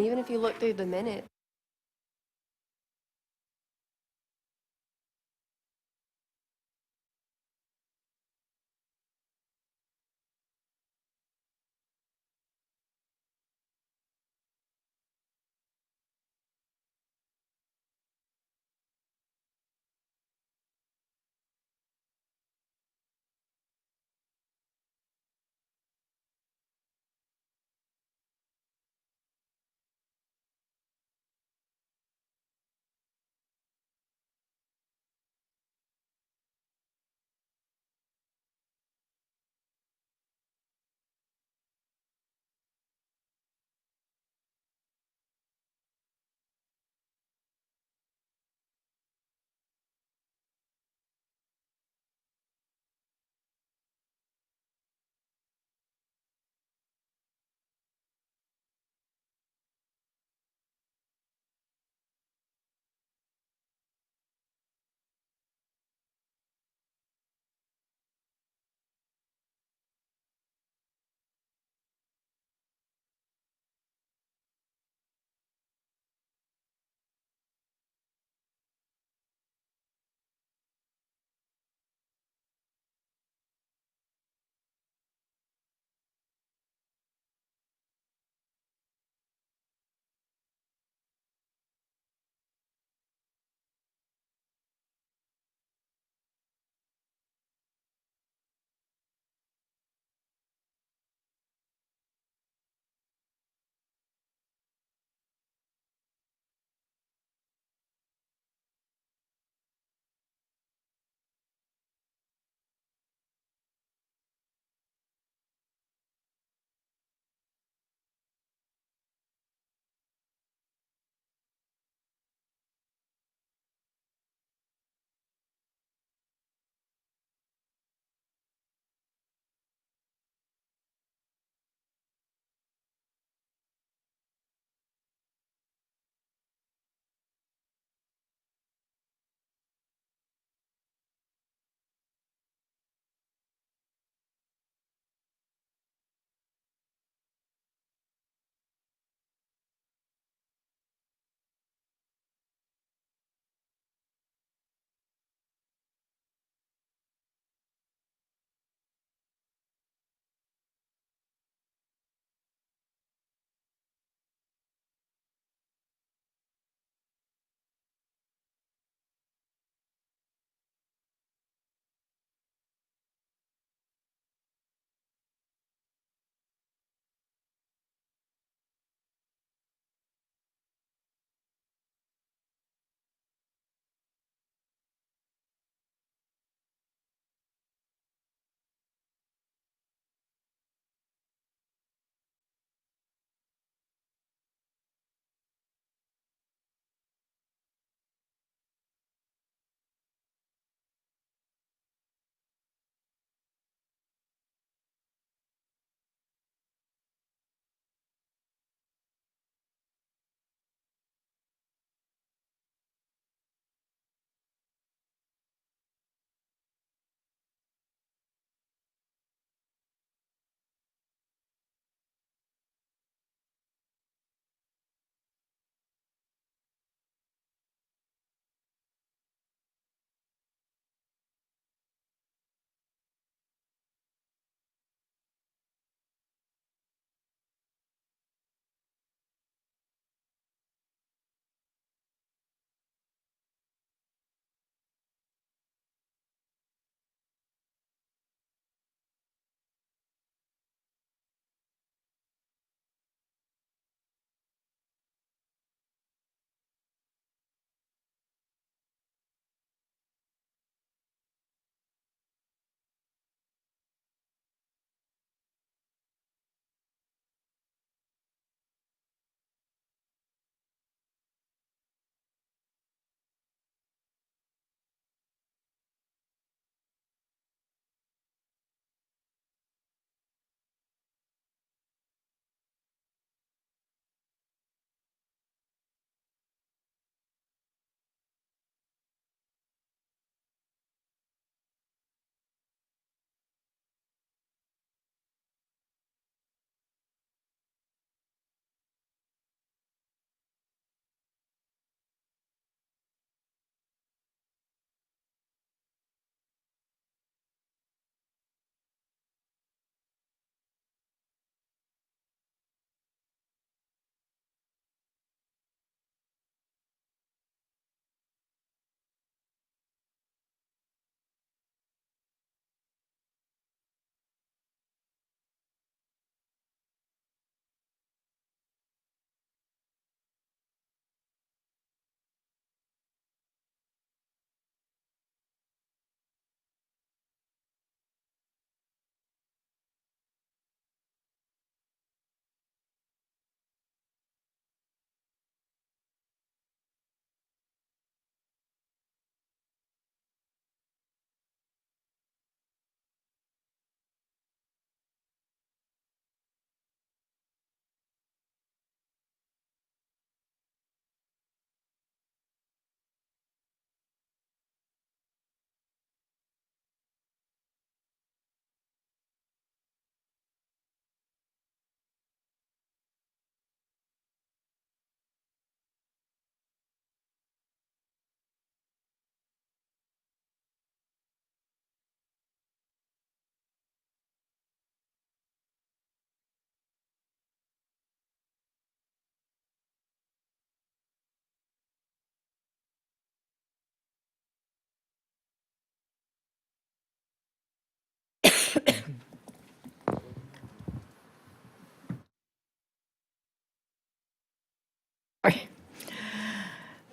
And even if you look through the minutes,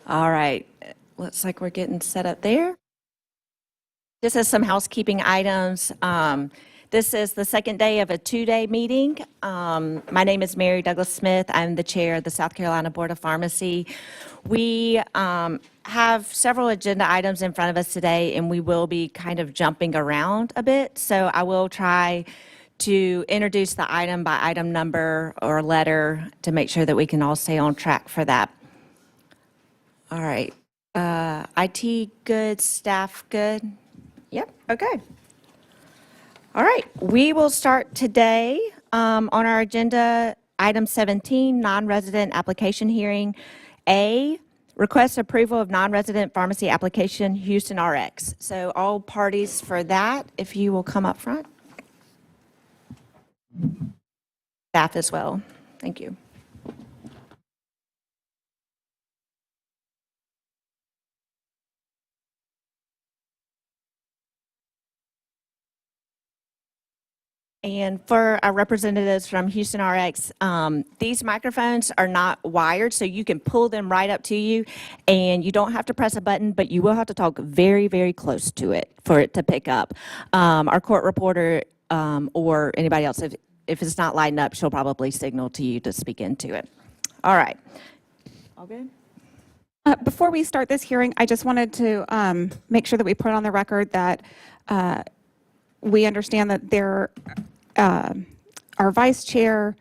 All right, looks like we're getting set up there. This is some housekeeping items. This is the second day of a two-day meeting. My name is Mary Douglas Smith. I'm the chair of the South Carolina Board of Pharmacy. We have several agenda items in front of us today, and we will be kind of jumping around a bit. So I will try to introduce the item by item number or letter to make sure that we can all stay on track for that. All right. IT good, staff good? Yep, okay. All right, we will start today on our agenda, item 17, non-resident application hearing. A, request approval of non-resident pharmacy application, Houston RX. So all parties for that, if you will come up front. Staff as well, thank you. And for our representatives from Houston RX, these microphones are not wired, so you can pull them right up to you, and you don't have to press a button, but you will have to talk very, very close to it for it to pick up. Our court reporter or anybody else, if it's not lighting up, she'll probably signal to you to speak into it. All right. All good? Before we start this hearing, I just wanted to make sure that we put on the record that we understand that our vice chair,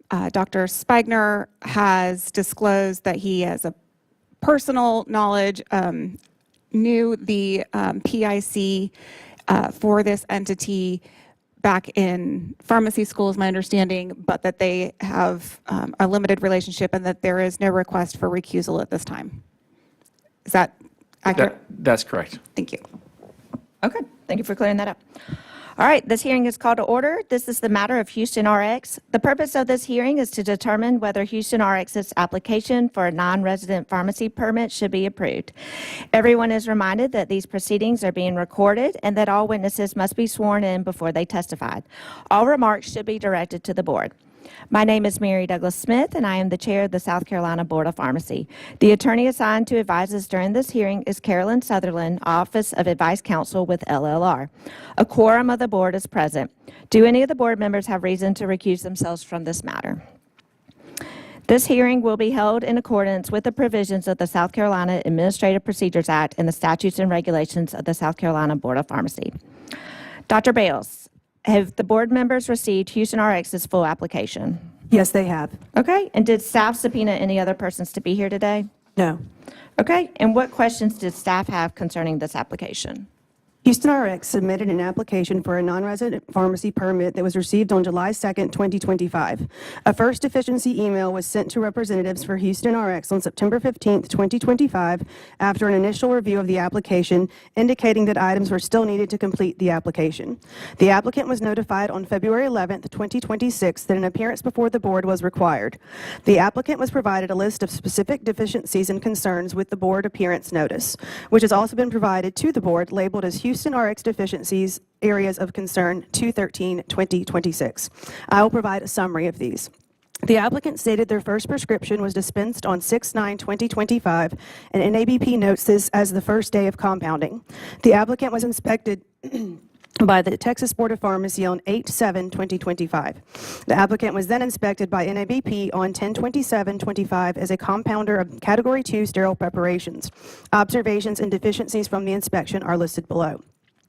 Dr. Spigner, has disclosed that he has a personal knowledge, knew the PIC for this entity back in pharmacy school, is my understanding, but that they have a limited relationship and that there is no request for recusal at this time. Is that accurate? That's correct. Thank you. Okay, thank you for clearing that up. All right, this hearing is called to order. This is the matter of Houston RX. The purpose of this hearing is to determine whether Houston RX's application for a non-resident pharmacy permit should be approved. Everyone is reminded that these proceedings are being recorded and that all witnesses must be sworn in before they testify. All remarks should be directed to the board. My name is Mary Douglas Smith, and I am the chair of the South Carolina Board of Pharmacy. The attorney assigned to advise us during this hearing is Carolyn Sutherland, Office of Advice Counsel with LLR. A quorum of the board is present. Do any of the board members have reason to recuse themselves from this matter? This hearing will be held in accordance with the provisions of the South Carolina Administrative Procedures Act and the statutes and regulations of the South Carolina Board of Pharmacy. Dr. Bales, have the board members received Houston RX's full application? Yes, they have. Okay, and did staff subpoena any other persons to be here today? No. Okay, and what questions did staff have concerning this application? Houston RX submitted an application for a non-resident pharmacy permit that was received on July 2nd, 2025. A first deficiency email was sent to representatives for Houston RX on September 15th, 2025, after an initial review of the application, indicating that items were still needed to complete the application. The applicant was notified on February 11th, 2026, that an appearance before the board was required. The applicant was provided a list of specific deficiencies and concerns with the board appearance notice, which has also been provided to the board labeled as Houston RX deficiencies, areas of concern 2/13/2026. I will provide a summary of these. The applicant stated their first prescription was dispensed on 6/9/2025, and NABP notes this as the first day of compounding. The applicant was inspected by the Texas Board of Pharmacy on 8/7/2025. The applicant was then inspected by NABP on 10/27/25 as a compounder of Category 2 sterile preparations. Observations and deficiencies from the inspection are listed below.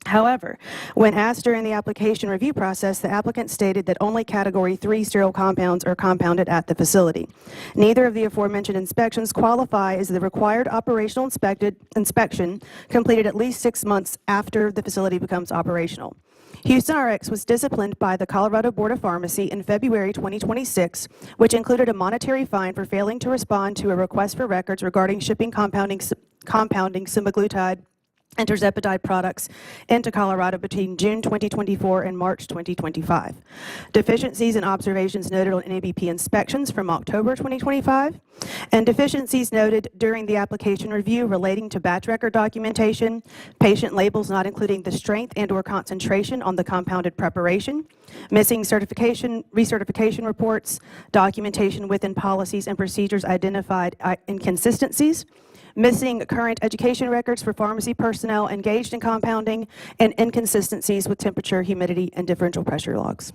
However, when asked during the application review process, the applicant stated that only Category 3 sterile compounds are compounded at the facility. Neither of the aforementioned inspections qualify as the required operational inspection completed at least 6 months after the facility becomes operational. Houston RX was disciplined by the Colorado Board of Pharmacy in February 2026, which included a monetary fine for failing to respond to a request for records regarding shipping compounding semaglutide and tirzepatide products into Colorado between June 2024 and March 2025. Deficiencies and observations noted on NABP inspections from October 2025, and deficiencies noted during the application review relating to batch record documentation, patient labels not including the strength and/or concentration on the compounded preparation, missing recertification reports, documentation within policies and procedures identified inconsistencies, missing current education records for pharmacy personnel engaged in compounding, and inconsistencies with temperature, humidity, and differential pressure logs.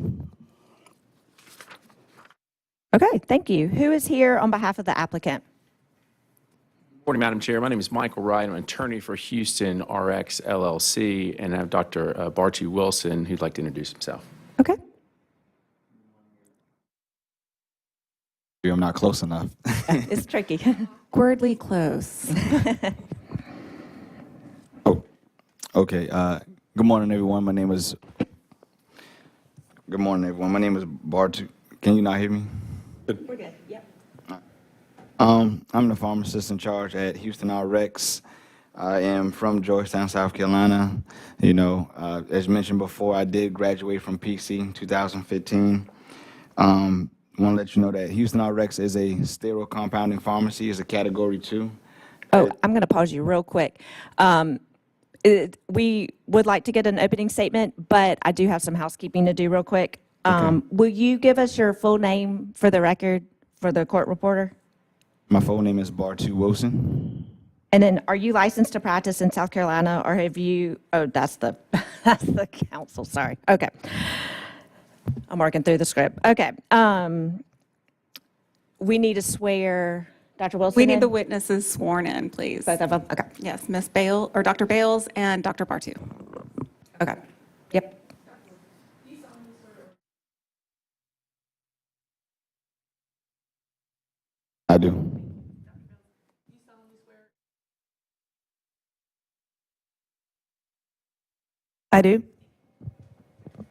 Okay, thank you. Who is here on behalf of the applicant? Morning, Madam Chair. My name is Michael Wright. I'm an attorney for Houston RX LLC, and I have Dr. Bartu Wilson, who'd like to introduce himself. Okay. I'm not close enough. It's tricky. Awkwardly close. Oh, okay. Good morning, everyone. My name is. Good morning, everyone. My name is Bartu. Can you not hear me? We're good, yep. I'm the pharmacist in charge at Houston RX. I am from Georgetown, South Carolina. You know, as mentioned before, I did graduate from PC in 2015. Want to let you know that Houston RX is a sterile compounding pharmacy, is a Category 2. Oh, I'm going to pause you real quick. We would like to get an opening statement, but I do have some housekeeping to do real quick. Will you give us your full name for the record for the court reporter? My full name is Bartu Wilson. And then, are you licensed to practice in South Carolina, or have you? Oh, that's the that's the council. Sorry. Okay. I'm working through the script. Okay. We need to swear Dr. Wilson We need in? the witnesses sworn in, please. Both of them? Okay. Yes, Ms. Bale, or Dr. Bales and Dr. Bartu. Okay. Yep. I do. I do.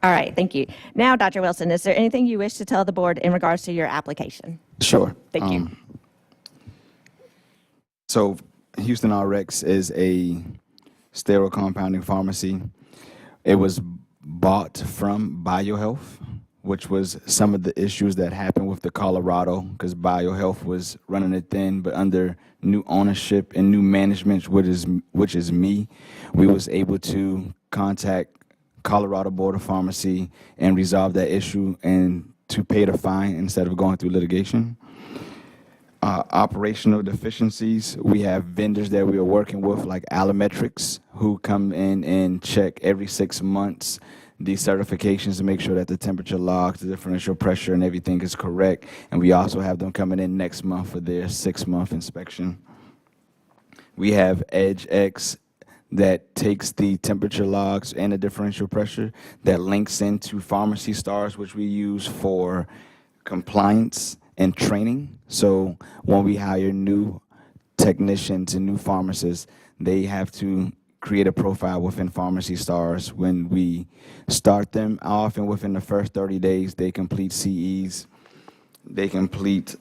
All right. Thank you. Now, Dr. Wilson, is there anything you wish to tell the board in regards to your application? Sure. Thank you. So Houston RX is a sterile compounding pharmacy. It was bought from BioHealth, which was some of the issues that happened with the Colorado, because BioHealth was running it thin, but under new ownership and new management, which is me, we was able to contact Colorado Board of Pharmacy and resolve that issue and to pay the fine instead of going through litigation. Operational deficiencies, we have vendors that we are working with like Allometrics who come in and check every 6 months these certifications to make sure that the temperature logs, the differential pressure and everything is correct. And we also have them coming in next month for their 6-month inspection. We have EdgeX that takes the temperature logs and the differential pressure that links into Pharmacy Stars, which we use for compliance and training. So when we hire new technicians and new pharmacists, they have to create a profile within Pharmacy Stars. When we start them off and within the first 30 days, they complete CEs, they complete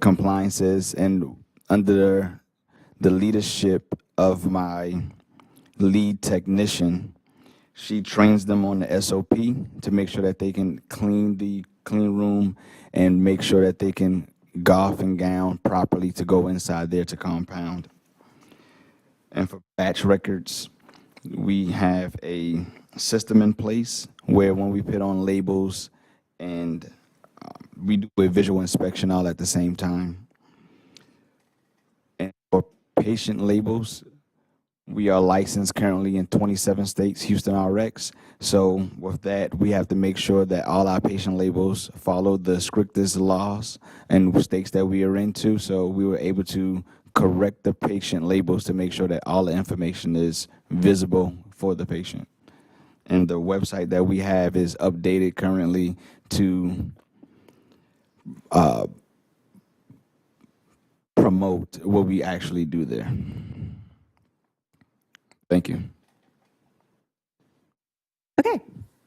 compliances, and under the leadership of my lead technician, she trains them on the SOP to make sure that they can clean the clean room and make sure that they can golf and gown properly to go inside there to compound. And for batch records, we have a system in place where when we put on labels and we do a visual inspection all at the same time. And for patient labels, we are licensed currently in 27 states, Houston RX. So with that, we have to make sure that all our patient labels follow the strictest laws and states that we are into. So we were able to correct the patient labels to make sure that all the information is visible for the patient. And the website that we have is updated currently to promote what we actually do there. Thank you. Okay.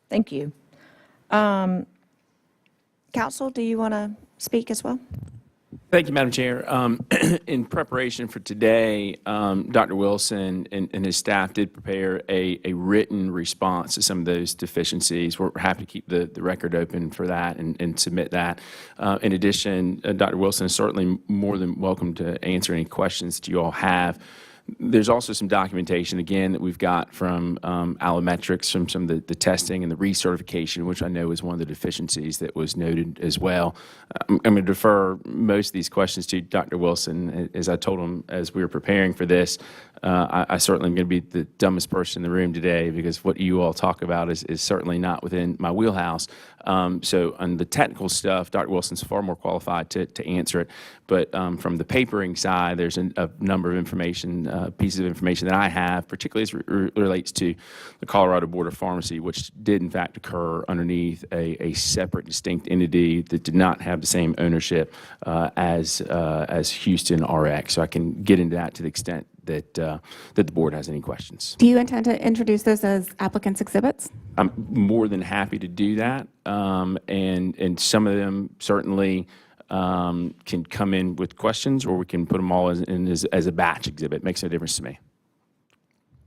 Thank you. Counsel, do you want to speak as well? Thank you, Madam Chair. In preparation for today, Dr. Wilson and his staff did prepare a written response to some of those deficiencies. We're happy to keep the record open for that and submit that. In addition, Dr. Wilson is certainly more than welcome to answer any questions that you all have. There's also some documentation, again, that we've got from Allometrics, from some of the testing and the recertification, which I know is one of the deficiencies that was noted as well. I'm going to defer most of these questions to Dr. Wilson. As I told him as we were preparing for this, I certainly am going to be the dumbest person in the room today, because what you all talk about is certainly not within my wheelhouse. So on the technical stuff, Dr. Wilson's far more qualified to answer it. But from the papering side, there's a number of information, pieces of information that I have, particularly as it relates to the Colorado Board of Pharmacy, which did in fact occur underneath a separate, distinct entity that did not have the same ownership as Houston RX. So I can get into that to the extent that the board has any questions. Do you intend to introduce those as applicants' exhibits? I'm more than happy to do that, and some of them certainly can come in with questions, or we can put them all as a batch exhibit. Makes no difference to me.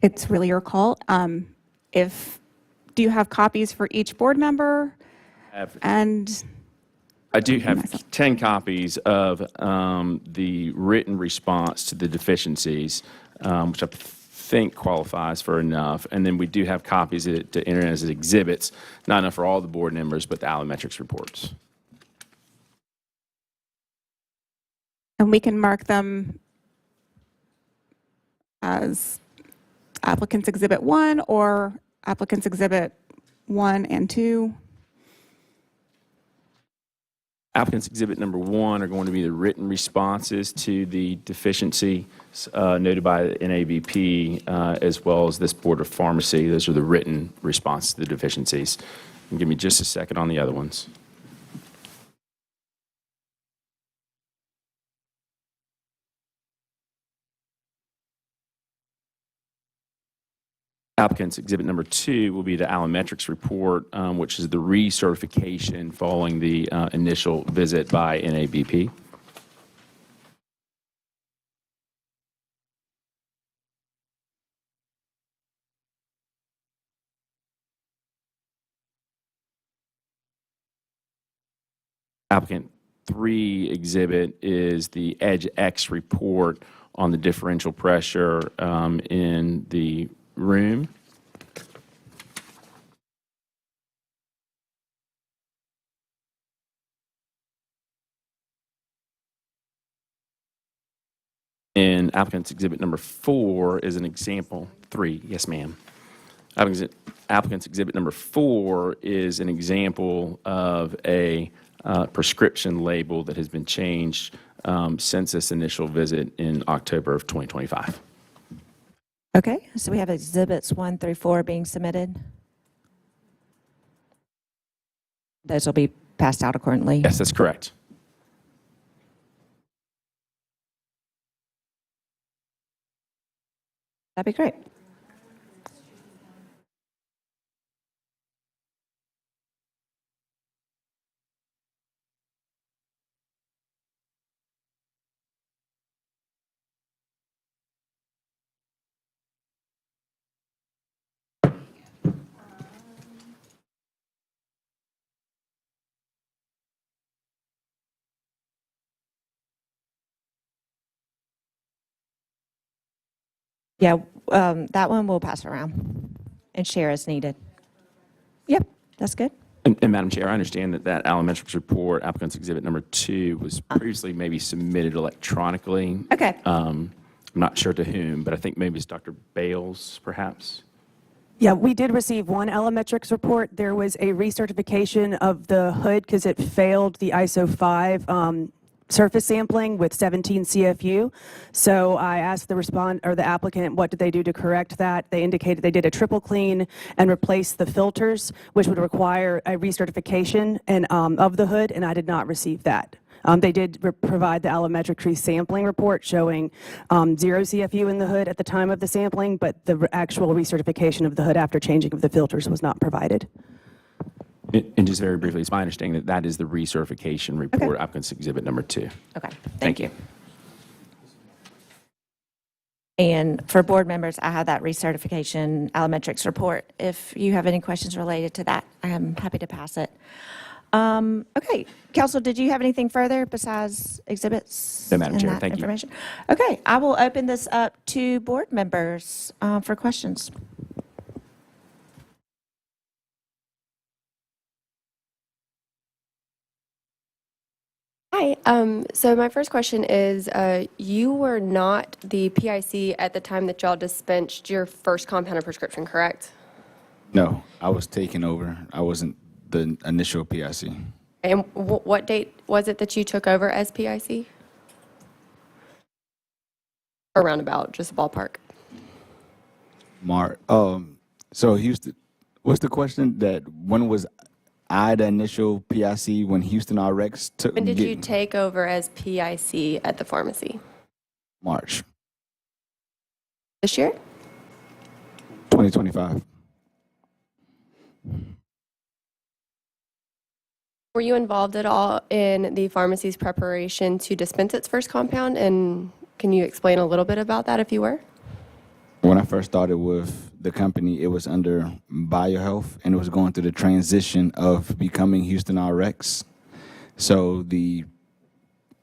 It's really your call. Do you have copies for each board member? And I do have 10 copies of the written response to the deficiencies, which I think qualifies for enough. And then we do have copies to enter as exhibits, not enough for all the board members, but the Allometrics reports. And we can mark them as applicants exhibit 1 or applicants exhibit 1 and 2. Applicants exhibit number 1 are going to be the written responses to the deficiency noted by the NABP, as well as this Board of Pharmacy. Those are the written responses to the deficiencies. And give me just a second on the other ones. Applicants exhibit number 2 will be the Allometrics report, which is the recertification following the initial visit by NABP. Applicant 3 exhibit is the Edge X report on the differential pressure in the room. And applicant's exhibit number 4 is an example. 3, yes, ma'am. Applicant's exhibit number 4 is an example of a prescription label that has been changed since this initial visit in October of 2025. Okay, so we have exhibits 1 through 4 being submitted. Those will be passed out accordingly. Yes, that's correct. That'd be great. Yeah, that one we'll pass around and share as needed. Yep, that's good. And Madam Chair, I understand that Allometrics report, applicant's exhibit number 2, was previously maybe submitted electronically. Okay. I'm not sure to whom, but I think maybe it's Dr. Bales, perhaps. Yeah, we did receive one Allometrics report. There was a recertification of the hood because it failed the ISO 5 surface sampling with 17 CFU. So I asked the applicant, what did they do to correct that? They indicated they did a triple clean and replaced the filters, which would require a recertification of the hood, and I did not receive that. They did provide the Allometrics sampling report showing 0 CFU in the hood at the time of the sampling, but the actual recertification of the hood after changing of the filters was not provided. And just very briefly, it's my understanding that that is the recertification report, applicant's exhibit number 2. Okay, Thank you. And for board members, I have that recertification Allometrics report. If you have any questions related to that, I am happy to pass it. Okay, council, did you have anything further besides exhibits? No, Madam and Chair, that thank you. information? Okay, I will open this up to board members for questions. Hi. So my first question is, you were not the PIC at the time that y'all dispensed your first compounded prescription, correct? No, I was taken over. I wasn't the initial PIC. And what date was it that you took over as PIC? Or roundabout, just ballpark. So Houston, what's the question? That when was I the initial PIC when Houston RX took? When did you take over as PIC at the pharmacy? March This year? 2025. Were you involved at all in the pharmacy's preparation to dispense its first compound? And can you explain a little bit about that if you were? When I first started with the company, it was under BioHealth, and it was going through the transition of becoming Houston RX. So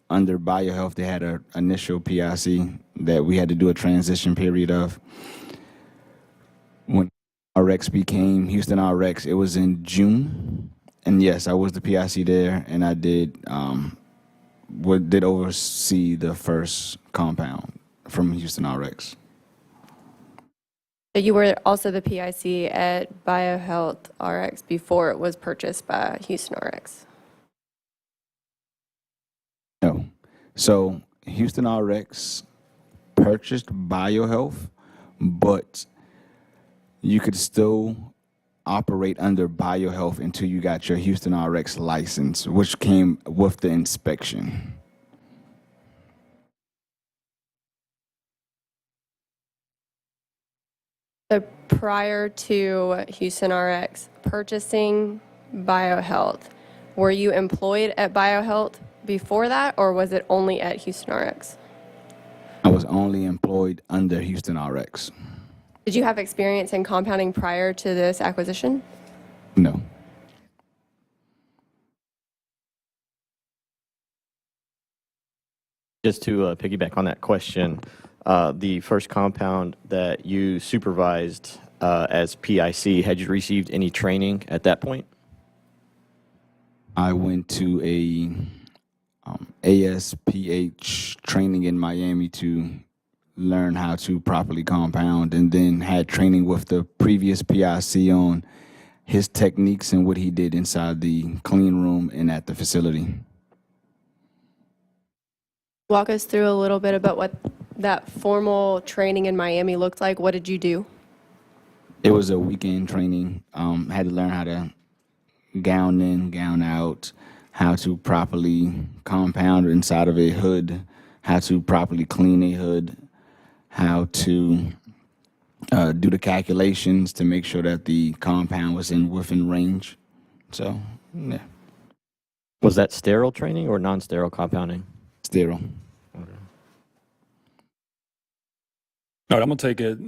under BioHealth, they had an initial PIC that we had to do a transition period of. When RX became Houston RX, it was in June. And yes, I was the PIC there, and I did oversee the first compound from Houston RX. You were also the PIC at BioHealth RX before it was purchased by Houston RX. No. So Houston RX purchased BioHealth, but you could still operate under BioHealth until you got your Houston RX license, which came with the inspection. So prior to Houston RX purchasing BioHealth, were you employed at BioHealth before that, or was it only at Houston RX? I was only employed under Houston RX. Did you have experience in compounding prior to this acquisition? No. Just to piggyback on that question, the first compound that you supervised as PIC, had you received any training at that point? I went to a ASPH training in Miami to learn how to properly compound, and then had training with the previous PIC on his techniques and what he did inside the clean room and at the facility. Walk us through a little bit about what that formal training in Miami looked like. What did you do? It was a weekend training. Had to learn how to gown in, gown out, how to properly compound inside of a hood, how to properly clean a hood, how to do the calculations to make sure that the compound was within range. So, yeah, Was that sterile training or non-sterile compounding? sterile. All right, I'm going to take it,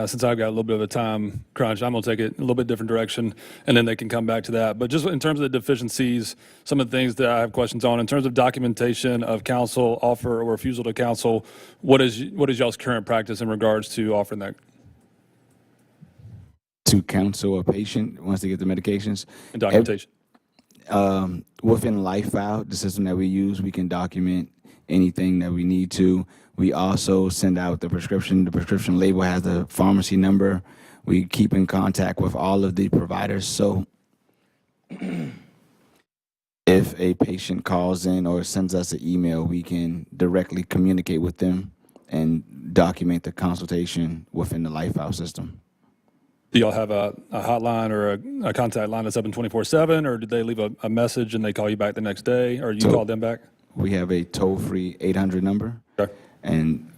since I've got a little bit of a time crunch, I'm going to take it a little bit different direction, and then they can come back to that. But just in terms of the deficiencies, some of the things that I have questions on, in terms of documentation of counsel, offer, or refusal to counsel, what is y'all's current practice in regards to offering that To counsel a patient once they get the medications. in documentation? Within LifeFile, the system that we use, we can document anything that we need to. We also send out the prescription. The prescription label has the pharmacy number. We keep in contact with all of the providers. So if a patient calls in or sends us an email, we can directly communicate with them and document the consultation within the LifeFile system. Do y'all have a hotline or a contact line that's open 24/7, or did they leave a message and they call you back the next day, or you So- call them back? We have a toll-free 800 number. Okay. And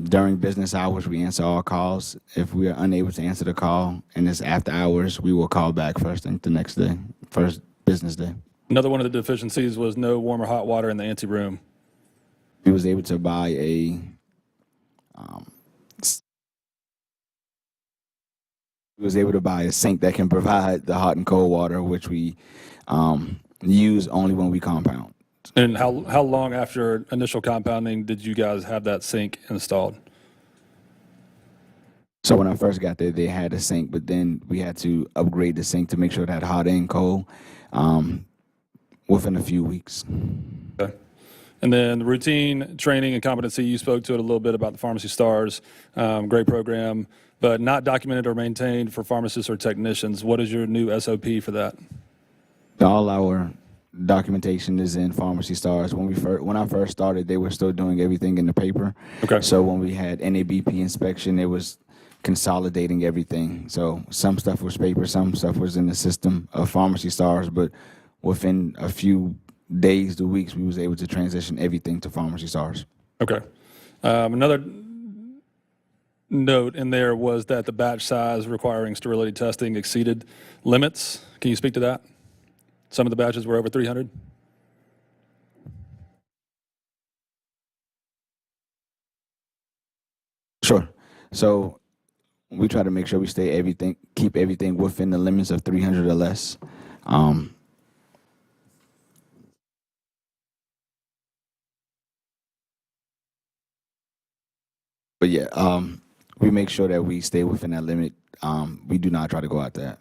during business hours, we answer all calls. If we are unable to answer the call and it's after hours, we will call back first thing the next day, first business day. Another one of the deficiencies was no warm or hot water in the ante room. We was able to buy a sink that can provide the hot and cold water, which we use only when we compound. And how long after initial compounding did you guys have that sink installed? So when I first got there, they had a sink, but then we had to upgrade the sink to make sure it had hot and cold within a few weeks. Okay. And then the routine training and competency, you spoke to it a little bit about the Pharmacy Stars, great program, but not documented or maintained for pharmacists or technicians. What is your new SOP for that? All our documentation is in Pharmacy Stars. When I first started, they were still doing everything in the paper. Okay. So when we had NABP inspection, it was consolidating everything. So some stuff was paper, some stuff was in the system of Pharmacy Stars, but within a few days to weeks, we was able to transition everything to Pharmacy Stars. Okay. Another note in there was that the batch size requiring sterility testing exceeded limits. Can you speak to that? Some of the batches were over 300? Sure. So we try to make sure we keep everything within the limits of 300 or less. But yeah, we make sure that we stay within that limit. We do not try to go out that.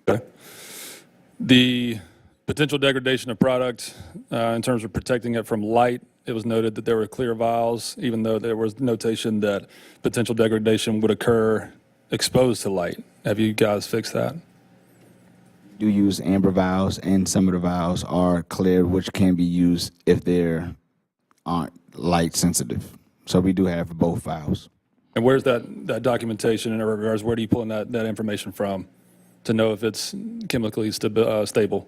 Okay. The potential degradation of product in terms of protecting it from light, it was noted that there were clear vials, even though there was notation that potential degradation would occur exposed to light. Have you guys fixed that? Do use amber vials, and some of the vials are clear, which can be used if they aren't light sensitive. So we do have both vials. And where's that documentation in regards, where are you pulling that information from to know if it's chemically stable?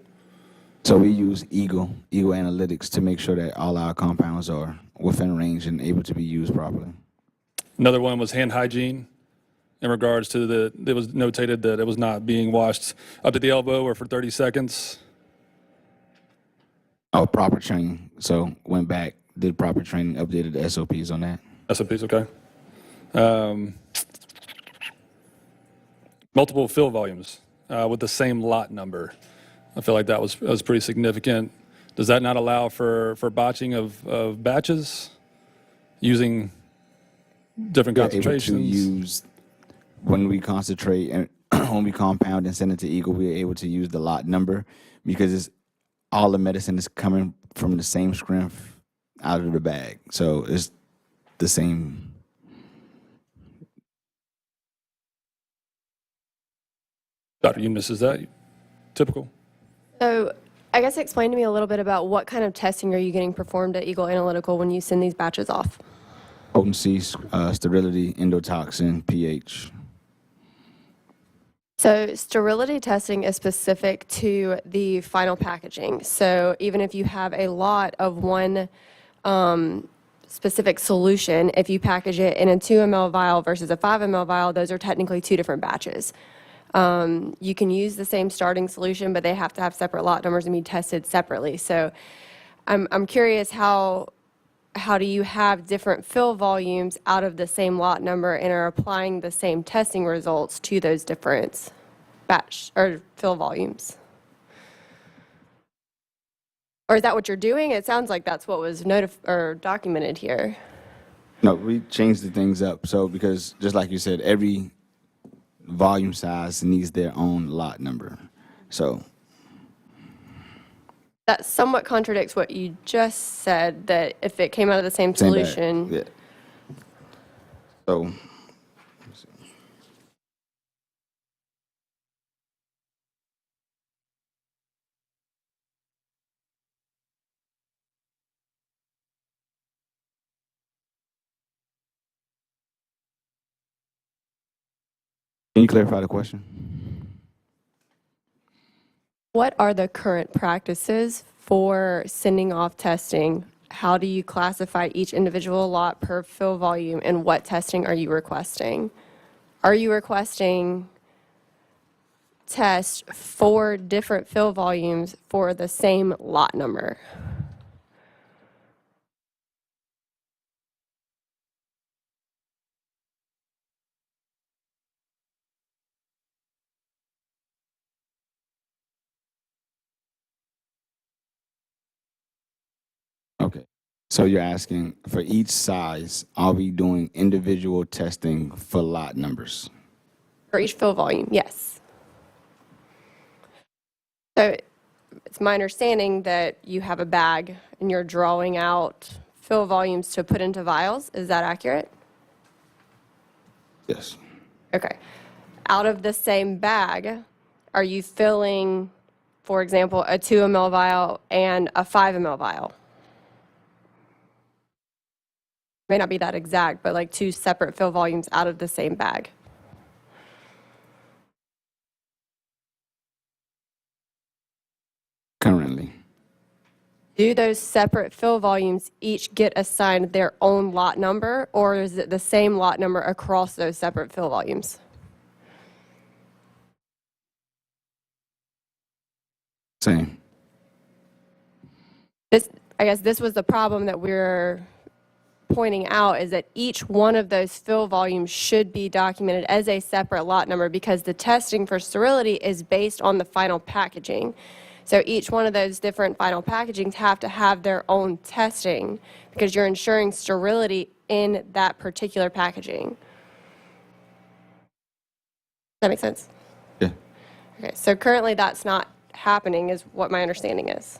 So we use Eagle Analytics to make sure that all our compounds are within range and able to be used properly. Another one was hand hygiene in regards to it was notated that it was not being washed up to the elbow or for 30 seconds. Oh, proper training. So went back, did proper training, updated the SOPs on that. SOPs, okay. Multiple fill volumes with the same lot number. I feel like that was pretty significant. Does that not allow for botching of batches using different We're able to concentrations? use, when we concentrate and when we compound and send it to Eagle, we're able to use the lot number because all the medicine is coming from the same strength out of the bag. So it's the same. Dr. Eunice, is that typical? So I guess explain to me a little bit about what kind of testing are you getting performed at Eagle Analytical when you send these batches off? Potency, sterility, endotoxin, pH. So sterility testing is specific to the final packaging. So even if you have a lot of one specific solution, if you package it in a 2 ml vial versus a 5 ml vial, those are technically two different batches. You can use the same starting solution, but they have to have separate lot numbers and be tested separately. So I'm curious, how do you have different fill volumes out of the same lot number and are applying the same testing results to those different batch or fill volumes? Or is that what you're doing? It sounds like that's what was documented here. No, we changed the things up. So because just like you said, every volume size needs their own lot number. So That somewhat contradicts what you just said, that if it came out of the same same bag. solution. Yeah. So can you clarify the question? What are the current practices for sending off testing? How do you classify each individual lot per fill volume, and what testing are you requesting? Are you requesting tests for different fill volumes for the same lot number? So you're asking, for each size, are we doing individual testing for lot numbers? For each fill volume, yes. So it's my understanding that you have a bag and you're drawing out fill volumes to put into vials. Is that accurate? Yes. Okay. Out of the same bag, are you filling, for example, a 2 ml vial and a 5 ml vial? May not be that exact, but like two separate fill volumes out of the same bag. Currently. Do those separate fill volumes each get assigned their own lot number, or is it the same lot number across those separate fill volumes? Same. I guess this was the problem that we're pointing out, is that each one of those fill volumes should be documented as a separate lot number because the testing for sterility is based on the final packaging. So each one of those different final packagings have to have their own testing because you're ensuring sterility in that particular packaging. Does that make sense? Yeah. Okay, so currently that's not happening is what my understanding is.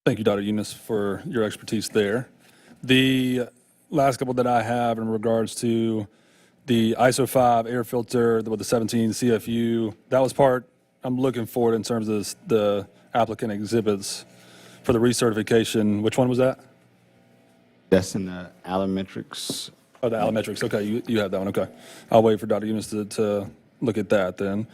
Thank you, Dr. Eunice, for your expertise there. The last couple that I have in regards to the ISO 5 air filter with the 17 CFU, that was part I'm looking forward in terms of the applicant exhibits for the recertification. Which one was that? That's in the Allometrics. Oh, the allometrics. Okay, you have that one. Okay. I'll wait for Dr. Eunice to look at that then.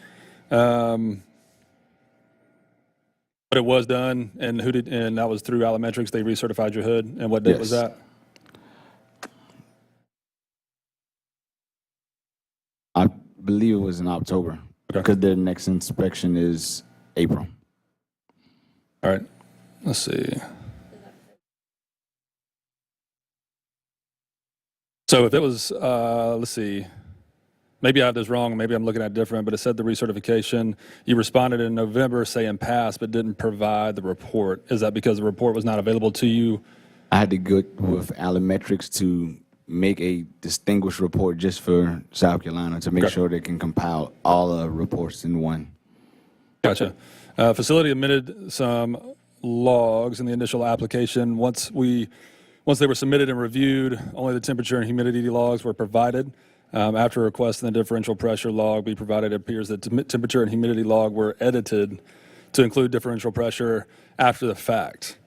But it was done, and and that was through Allometrics. They recertified your hood. And what date was Yes. that? I believe it was in October. Okay. Because their next inspection is April. All right. Let's see. So if it was, let's see, maybe I have this wrong, maybe I'm looking at it different, but it said the recertification, you responded in November saying pass, but didn't provide the report. Is that because the report was not available to you? I had to go with Allometrics to make a distinguished report just for South Carolina to make Okay. sure they can compile all the reports in one. Gotcha. Facility admitted some logs in the initial application. Once they were submitted and reviewed, only the temperature and humidity logs were provided. After requesting the differential pressure log be provided, it appears that temperature and humidity log were edited to include differential pressure after the fact.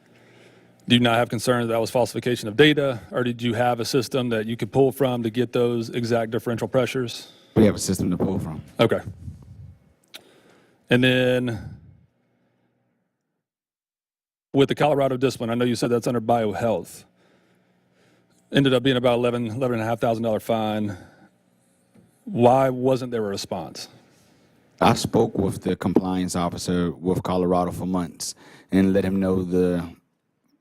Do you not have concerns that was falsification of data, or did you have a system that you could pull from to get those exact differential pressures? We have a system to pull from. Okay. And then with the Colorado discipline, I know you said that's under biohealth. Ended up being about $11,500 fine. Why wasn't there a response? I spoke with the compliance officer with Colorado for months and let him know the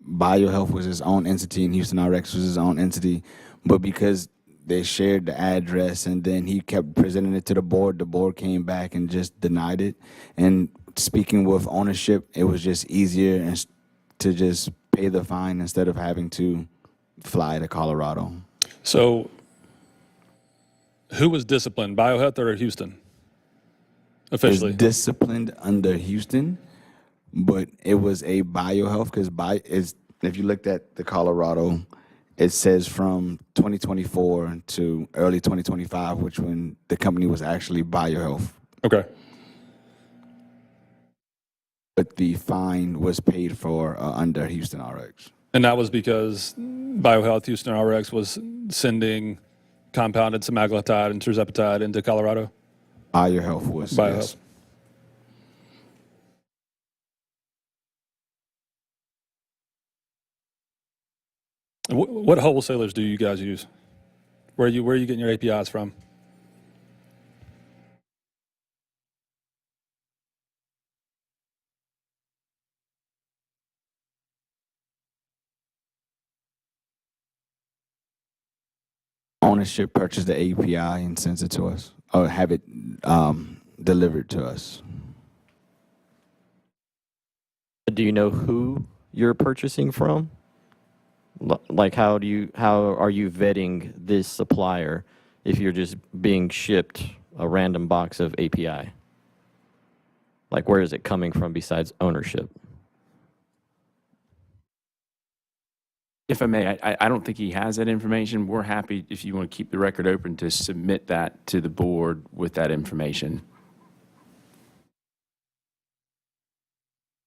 BioHealth was his own entity and Houston RX was his own entity. But because they shared the address and then he kept presenting it to the board came back and just denied it. And speaking with ownership, it was just easier to just pay the fine instead of having to fly to Colorado. So who was disciplined, BioHealth or Houston? Officially? It's disciplined under Houston, but it was a BioHealth because if you looked at the Colorado, it says from 2024 to early 2025, which when the company was actually BioHealth. Okay. But the fine was paid for under Houston RX. And that was because BioHealth Houston RX was sending compounded semaglutide and tirzepatide into Colorado? BioHealth was. BioHealth. Yes. What wholesalers do you guys use? Where are you getting your APIs from? Ownership purchased the API and sends it to us, or have it delivered to us. Do you know who you're purchasing from? Like, how are you vetting this supplier if you're just being shipped a random box of API? Like, where is it coming from besides ownership? If I may, I don't think he has that information. We're happy, if you want to keep the record open, to submit that to the board with that information.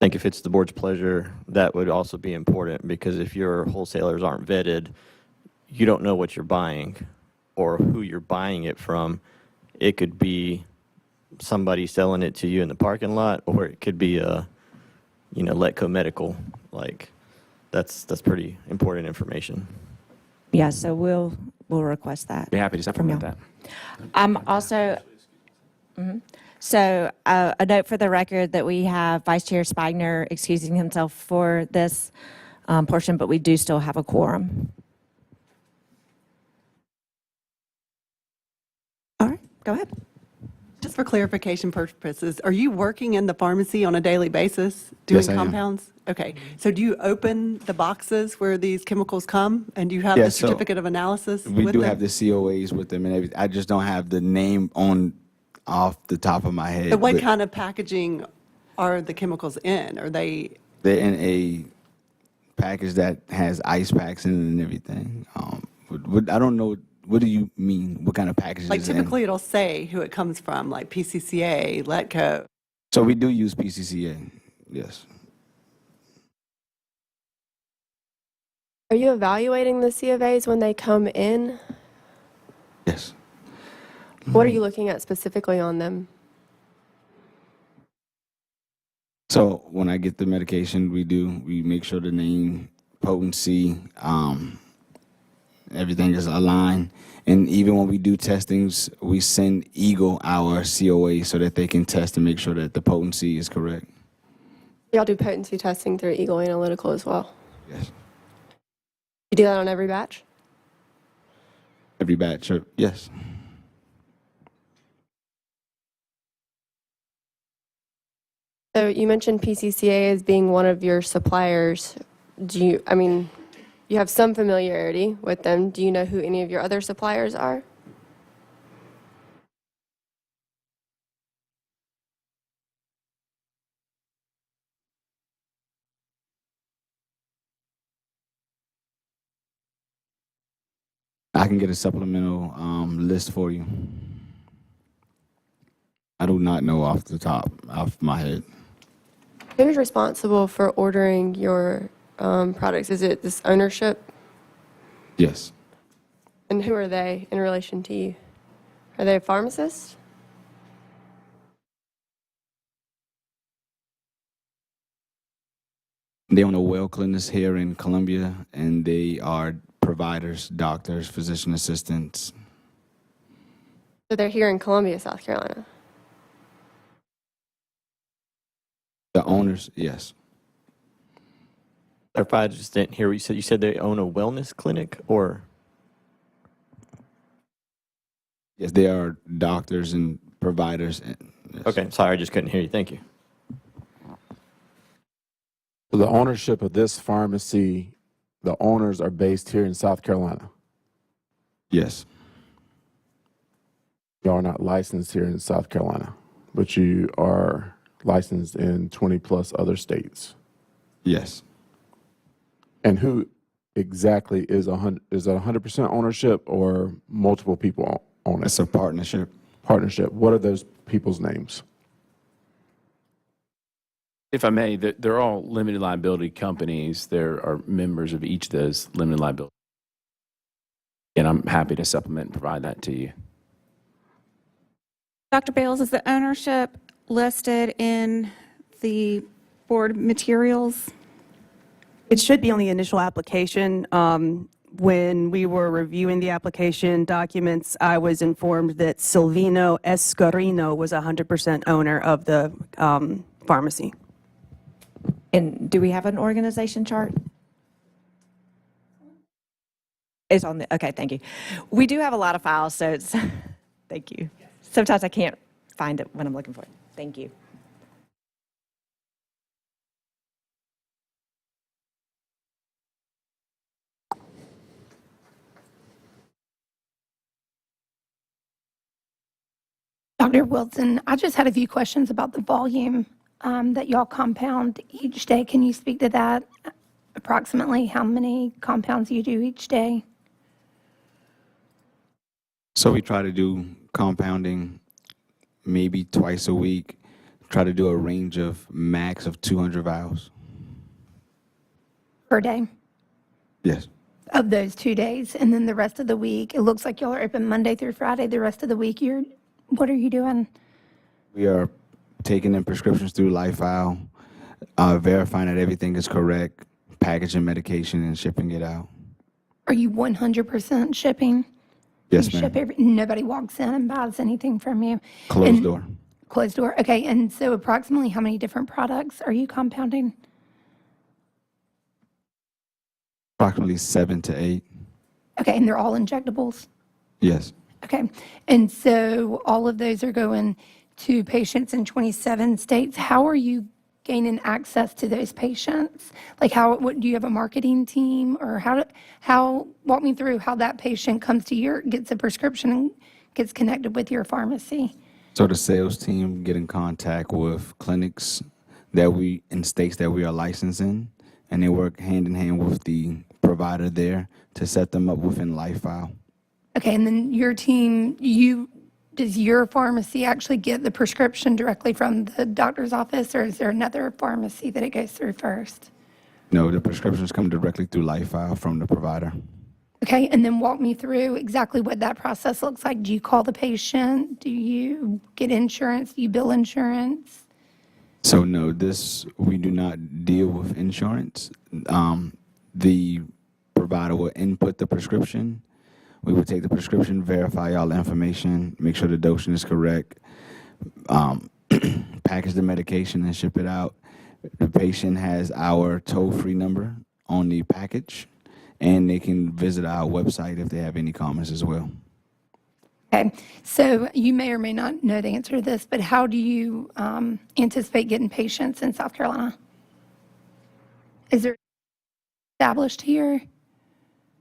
I think if it's the board's pleasure, that would also be important, because if your wholesalers aren't vetted, you don't know what you're buying or who you're buying it from. It could be somebody selling it to you in the parking lot, or it could be Letco Medical. Like, that's pretty important information. Yeah, so we'll request that. Be happy to supplement y'all. that. I'm also, so a note for the record that we have Vice Chair Spagner excusing himself for this portion, but we do still have a quorum. All right, go ahead. Just for clarification purposes, are you working in the pharmacy on a daily basis doing Yes, I am. compounds? Okay, so do you open the boxes where these chemicals come, and do you have Yeah, the so certificate of analysis We with do them? have the COAs with them and everything. I just don't have the name off the top of my head. So what but kind of packaging are the chemicals in? Are they, They're in a package that has ice packs in it and everything. I don't know. What do you mean? What kind of package like is it in? typically it'll say who it comes from, like PCCA, Letco. So we do use PCCA. Yes. Are you evaluating the C of As when they come in? Yes. What are you looking at specifically on them? So when I get the medication, we make sure the name, potency, everything is aligned. And even when we do testings, we send Eagle our COA so that they can test and make sure that the potency is correct. Y'all do potency testing through Eagle Analytical as well. Yes. You do that on every batch? Every batch, yes. So you mentioned PCCA as being one of your suppliers. You have some familiarity with them. Do you know who any of your other suppliers are? I can get a supplemental list for you. I do not know off my head. Who's responsible for ordering your products? Is it this ownership? Yes. And who are they in relation to you? Are they a pharmacist? They own a well clinics here in Columbia, and they are providers, doctors, physician assistants. So they're here in Columbia, South Carolina. The owners, yes. Clarify, I just didn't hear what you said. You said they own a wellness clinic, or? Yes, they are doctors and providers. Yes. Okay, sorry, I just couldn't hear you. Thank you. So the ownership of this pharmacy, the owners are based here in South Carolina. Yes. Y'all are not licensed here in South Carolina, but you are licensed in 20 plus other states. Yes. And who exactly is 100? Is that 100% ownership or multiple people own it? It's a partnership. Partnership. What are those people's names? If I may, they're all limited liability companies. There are members of each of those limited liability. And I'm happy to supplement and provide that to you. Dr. Bales, is the ownership listed in the board materials? It should be on the initial application. When we were reviewing the application documents, I was informed that Silvino Escarino was 100% owner of the pharmacy. And do we have an organization chart? It's on the, okay, thank you. We do have a lot of files, so it's, thank you. Sometimes I can't find it when I'm looking for it. Thank you. Dr. Wilson, I just had a few questions about the volume that y'all compound each day. Can you speak to that? Approximately how many compounds you do each day? So we try to do compounding maybe twice a week. Try to do a range of max of 200 vials. Per day Yes. of those 2 days? And then the rest of the week, it looks like y'all are open Monday through Friday. The rest of the week, what are you doing? We are taking in prescriptions through LifeFile, verifying that everything is correct, packaging medication and shipping it out. Are you 100% shipping? Yes, You ship ma'am. nobody walks in and buys anything from you? Closed And- door. Closed door. Okay. And so approximately how many different products are you compounding? Approximately 7 to 8. Okay. And they're all injectables? Yes. Okay. And so all of those are going to patients in 27 states. How are you gaining access to those patients? Like do you have a marketing team, or walk me through how that patient comes to gets a prescription and gets connected with your pharmacy? So the sales team get in contact with clinics in states that we are licensed in, and they work hand in hand with the provider there to set them up within LifeFile. Okay. And then your team, does your pharmacy actually get the prescription directly from the doctor's office, or is there another pharmacy that it goes through first? No, the prescriptions come directly through LifeFile from the provider. Okay, and then walk me through exactly what that process looks like. Do you call the patient? Do you get insurance? Do you bill insurance? So no, we do not deal with insurance. The provider will input the prescription. We will take the prescription, verify all the information, make sure the dosing is correct, package the medication and ship it out. The patient has our toll-free number on the package, and they can visit our website if they have any comments as well. Okay, so you may or may not know the answer to this, but how do you anticipate getting patients in South Carolina? Is there established here?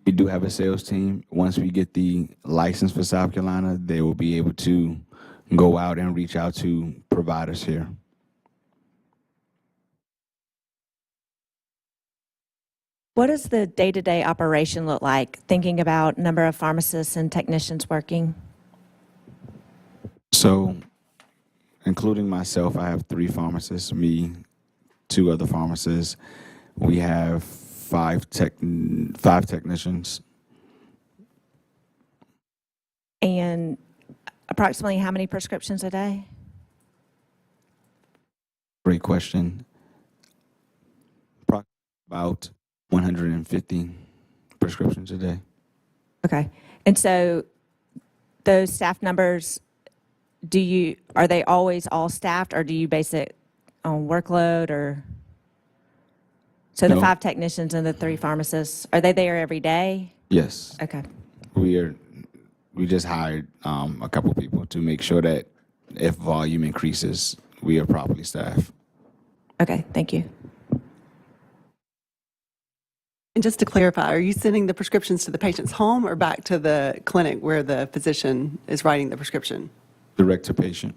We do have a sales team. Once we get the license for South Carolina, they will be able to go out and reach out to providers here. What does the day-to-day operation look like, thinking about number of pharmacists and technicians working? So, including myself, I have 3 pharmacists, me, 2 other pharmacists. We have 5 technicians. And approximately how many prescriptions a day? Great question. About 150 prescriptions a day. Okay. And so those staff numbers, are they always all staffed, or do you base it on workload, or? So the No. 5 technicians and the 3 pharmacists, are they there every day? Yes. Okay. We just hired a couple people to make sure that if volume increases, we are properly staffed. Okay, thank you. And just to clarify, are you sending the prescriptions to the patient's home or back to the clinic where the physician is writing the prescription? Direct to patient.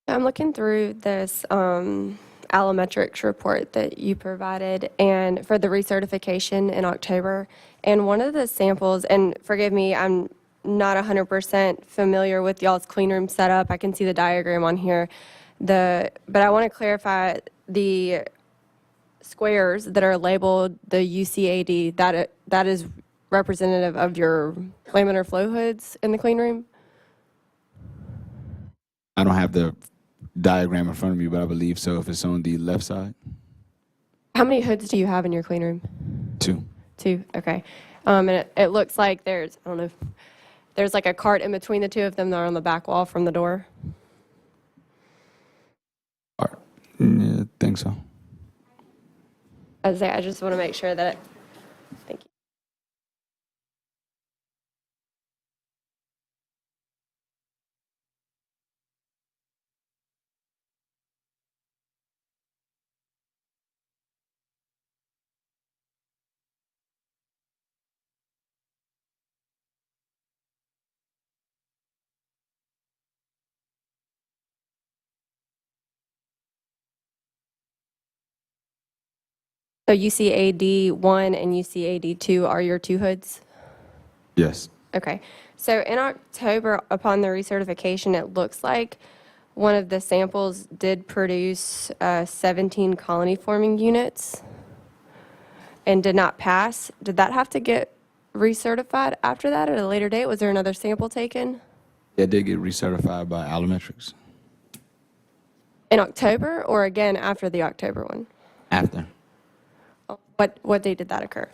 I'm looking through this allometrics report that you provided and for the recertification in October. And one of the samples, and forgive me, I'm not 100% familiar with y'all's clean room setup. I can see the diagram on here. But I want to clarify the squares that are labeled the UCAD, that is representative of your laminar flow hoods in the clean room? I don't have the diagram in front of me, but I believe so if it's on the left side. How many hoods do you have in your clean room? 2. 2, okay. And it looks like there's, I don't know, there's like a cart in between the 2 of them that are on the back wall from the door. Yeah, I think so. I just want to make sure that, thank you. So UCAD 1 and UCAD 2 are your two hoods? Yes. Okay. So in October, upon the recertification, it looks like one of the samples did produce 17 colony forming units and did not pass. Did that have to get recertified after that at a later date? Was there another sample taken? They did get recertified by Allometrics In October or again after the October one? after. What date did that occur?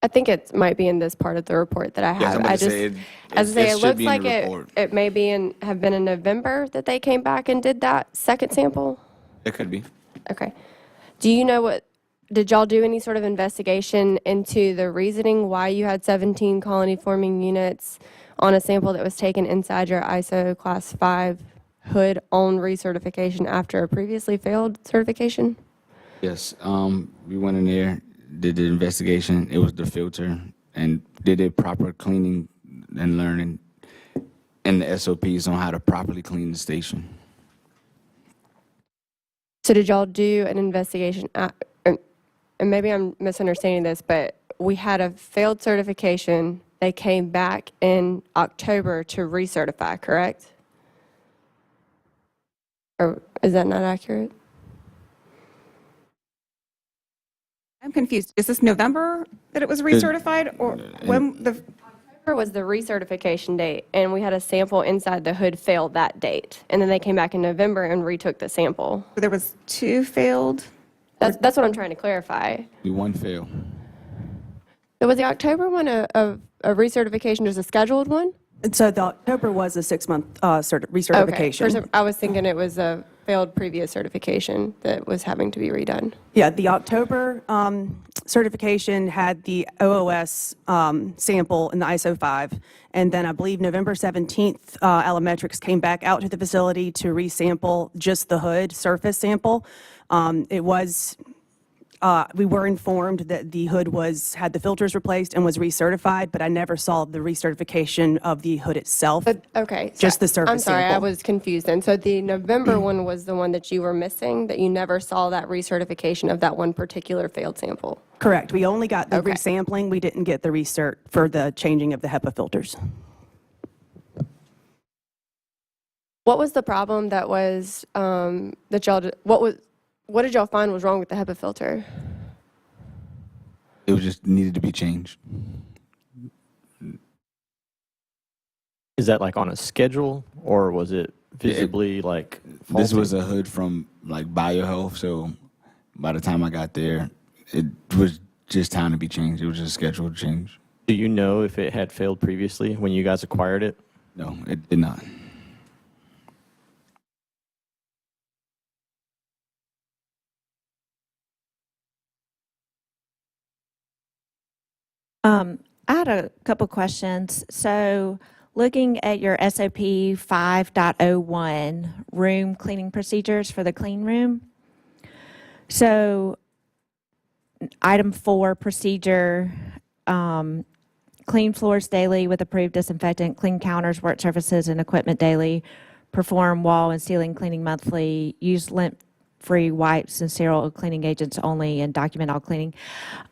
I think it might be in this part of the report that I have. Yes, I'm about I to say just, it- as I say, it it should looks be in like the report. it may be have been in November that they came back and did that second sample? It could be. Okay. Do you know did y'all do any sort of investigation into the reasoning why you had 17 colony forming units on a sample that was taken inside your ISO class 5 hood on recertification after a previously failed certification? Yes. We went in there, did the investigation. It was the filter, and did a proper cleaning and learning and the SOPs on how to properly clean the station. So did y'all do an investigation, and maybe I'm misunderstanding this, but we had a failed certification. They came back in October to recertify, correct? Or is that not accurate? I'm confused. Is this November that it was recertified, or when the, October was the recertification date, and we had a sample inside the hood fail that date. And then they came back in November and retook the sample. there was two failed? That's what I'm trying to clarify. We one fail. So was the October one a recertification, just a scheduled one? And so the October was a 6-month Okay. recertification. I was thinking it was a failed previous certification that was having to be redone. Yeah, the October certification had the OOS sample in the ISO 5. And then I believe November 17th, Allometrics came back out to the facility to resample just the hood surface sample. We were informed that the hood had the filters replaced and was recertified, but I never saw the recertification of the hood itself. Okay. Just the surface I'm sorry, I sample. was confused then. So the November one was the one that you were missing, that you never saw that recertification of that one particular failed sample? Correct. We only got the Okay. resampling. We didn't get the recert for the changing of the HEPA filters. What was the problem that was, that y'all, what did y'all find was wrong with the HEPA filter? It was just needed to be changed. Is that like on a schedule, or was it visibly like faulty? This was a hood from like BioHealth, so by the time I got there, it was just time to be changed. It was just a scheduled change. Do you know if it had failed previously when you guys acquired it? No, it did not. I had a couple questions. So looking at your SOP 5.01, room cleaning procedures for the clean room. So item 4, procedure, clean floors daily with approved disinfectant, clean counters, work surfaces, and equipment daily, perform wall and ceiling cleaning monthly, use lint-free wipes and sterile cleaning agents only, and document all cleaning.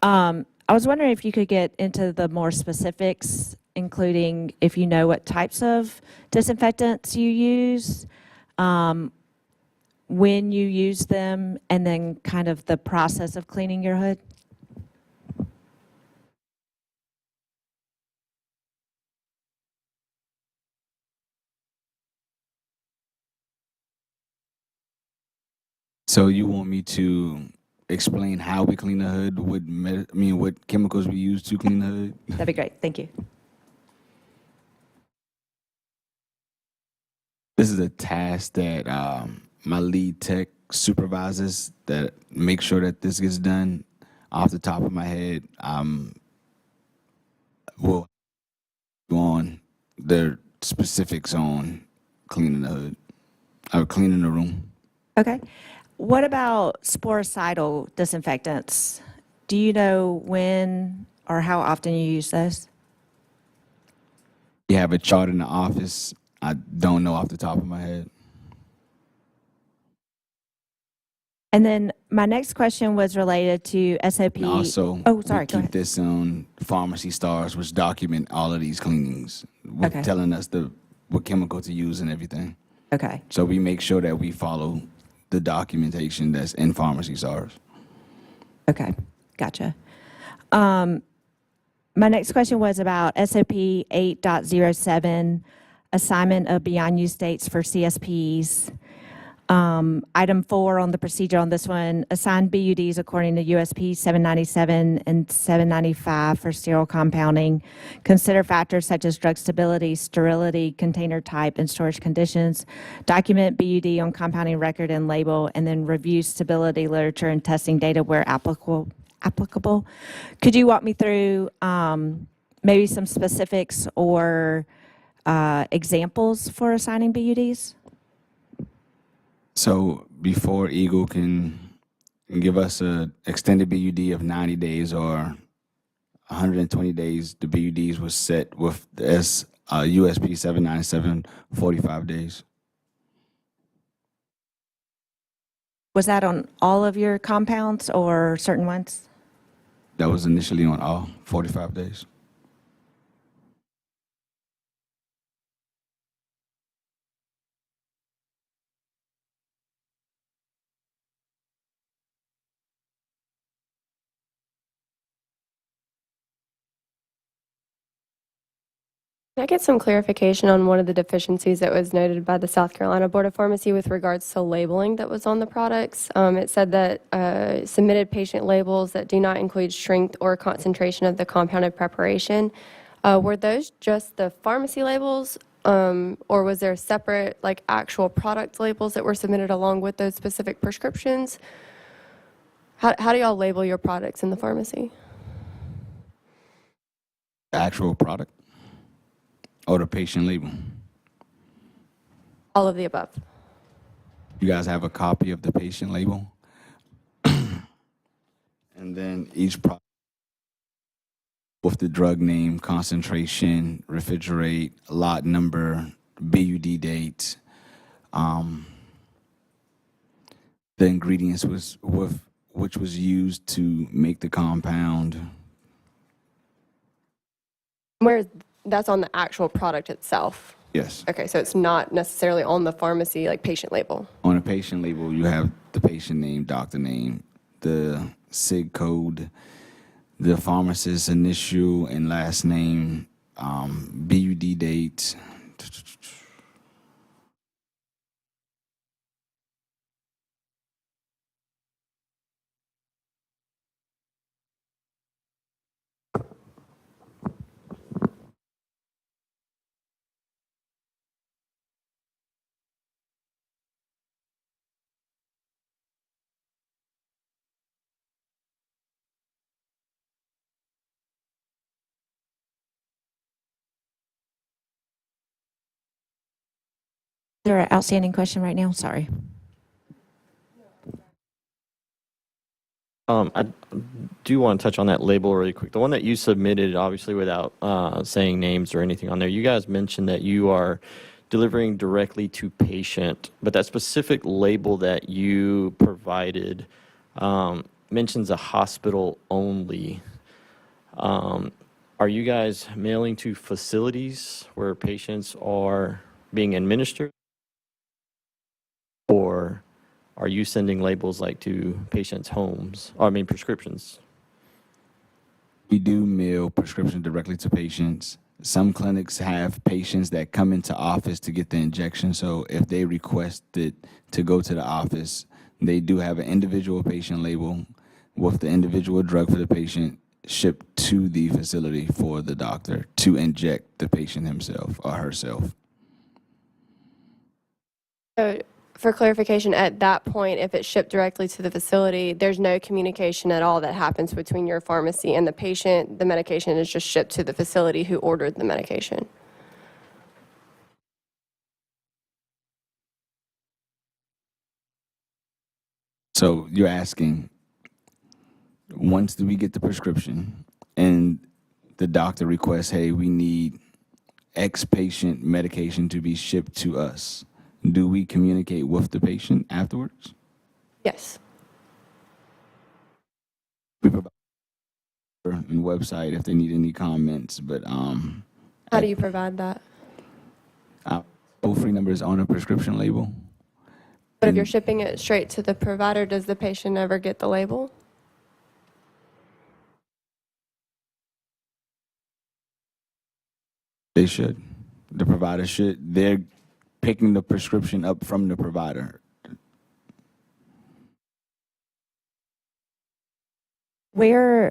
I was wondering if you could get into the more specifics, including if you know what types of disinfectants you use, when you use them, and then kind of the process of cleaning your hood? So you want me to explain how we clean the hood, what chemicals we use to clean the hood? That'd be great. Thank you. This is a task that my lead tech supervises that make sure that this gets done. Off the top of my head, will go on the specifics on cleaning the hood or cleaning the room. Okay. What about sporicidal disinfectants? Do you know when or how often you use those? You have a chart in the office. I don't know off the top of my head. And then my next question was related to SOP. And also, Oh, sorry, we go keep ahead. this on Pharmacy Stars, which document all of these cleanings, with Okay. telling us what chemical to use and everything. Okay. So we make sure that we follow the documentation that's in Pharmacy Stars. Okay. Gotcha. My next question was about SOP 8.07, assignment of beyond use dates for CSPs. Item 4 on the procedure on this one, assign BUDs according to USP 797 and 795 for sterile compounding. Consider factors such as drug stability, sterility, container type, and storage conditions. Document BUD on compounding record and label, and then review stability literature and testing data where applicable. Could you walk me through maybe some specifics or examples for assigning BUDs? So before Eagle can give us an extended BUD of 90 days or 120 days, the BUDs was set with the USP 797 45 days. Was that on all of your compounds or certain ones? That was initially on all 45 days. Can I get some clarification on one of the deficiencies that was noted by the South Carolina Board of Pharmacy with regards to labeling that was on the products? It said that submitted patient labels that do not include strength or concentration of the compounded preparation. Were those just the pharmacy labels, or was there separate, like, actual product labels that were submitted along with those specific prescriptions? How do y'all label your products in the pharmacy? The actual product or the patient label? All of the above. You guys have a copy of the patient label? And then each product with the drug name, concentration, refrigerate, lot number, BUD date, the ingredients which was used to make the compound. Where that's on the actual product itself. Yes. Okay, so it's not necessarily on the pharmacy, like, patient label. On a patient label, you have the patient name, doctor name, the SIG code, the pharmacist's initial and last name, BUD date. Is there an outstanding question right now? Sorry. I do want to touch on that label really quick. The one that you submitted, obviously without saying names or anything on there, you guys mentioned that you are delivering directly to patient, but that specific label that you provided mentions a hospital only. Are you guys mailing to facilities where patients are being administered? Or are you sending labels like to patients' homes, or I mean prescriptions? We do mail prescriptions directly to patients. Some clinics have patients that come into office to get the injection, so if they requested to go to the office, they do have an individual patient label with the individual drug for the patient shipped to the facility for the doctor to inject the patient himself or herself. So for clarification, at that point, if it's shipped directly to the facility, there's no communication at all that happens between your pharmacy and the patient. The medication is just shipped to the facility who ordered the medication. So you're asking, once we get the prescription and the doctor requests, hey, we need X patient medication to be shipped to us, do we communicate with the patient afterwards? Yes. We provide and website if they need any comments, but How do you provide that? toll-free number is on a prescription label. But if you're shipping it straight to the provider, does the patient ever get the label? They should. The provider should. They're picking the prescription up from the provider. Where,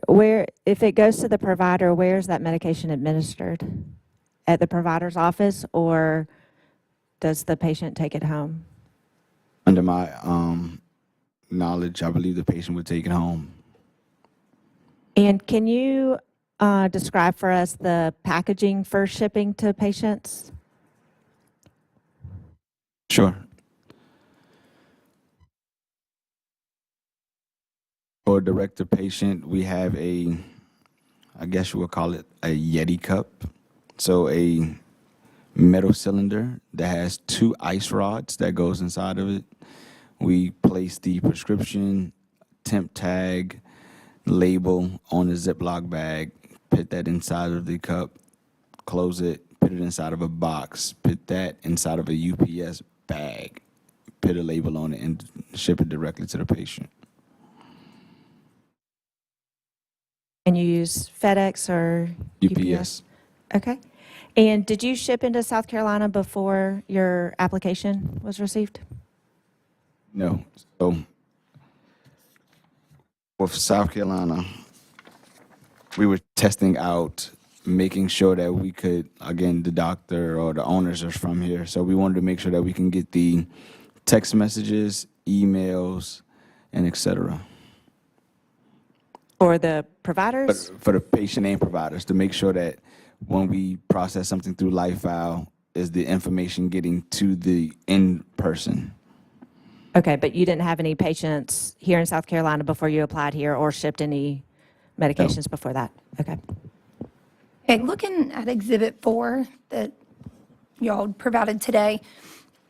if it goes to the provider, where is that medication administered? At the provider's office, or does the patient take it home? Under my knowledge, I believe the patient would take it home. And can you describe for us the packaging for shipping to patients? Sure. For direct to patient, we have a, I guess you would call it a Yeti cup. So a metal cylinder that has 2 ice rods that goes inside of it. We place the prescription, temp tag, label on a Ziploc bag, put that inside of the cup, close it, put it inside of a box, put that inside of a UPS bag, put a label on it, and ship it directly to the patient. And you use FedEx or UPS. Okay. And did you ship into South Carolina before your application was received? No. So with South Carolina, we were testing out, making sure that we could, again, the doctor or the owners are from here. So we wanted to make sure that we can get the text messages, emails, and et cetera. For the providers? But for the patient and providers, to make sure that when we process something through LifeFile, is the information getting to the end person? Okay, but you didn't have any patients here in South Carolina before you applied here or shipped any medications before that? Okay. Okay, looking at Exhibit 4 that y'all provided today,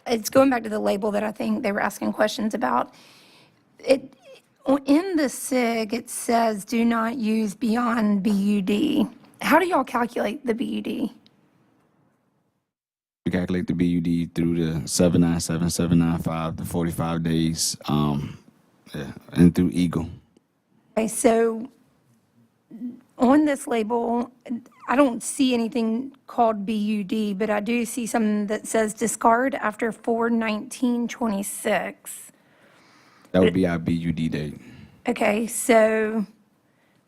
it's going back to the label that I think they were asking questions about. In the SIG, it says, do not use beyond BUD. How do y'all calculate the BUD? We calculate the BUD through the 797, 795, the 45 days, and through Eagle. Okay, so on this label, I don't see anything called BUD, but I do see something that says discard after 4/19/26. That would be our BUD date. Okay, so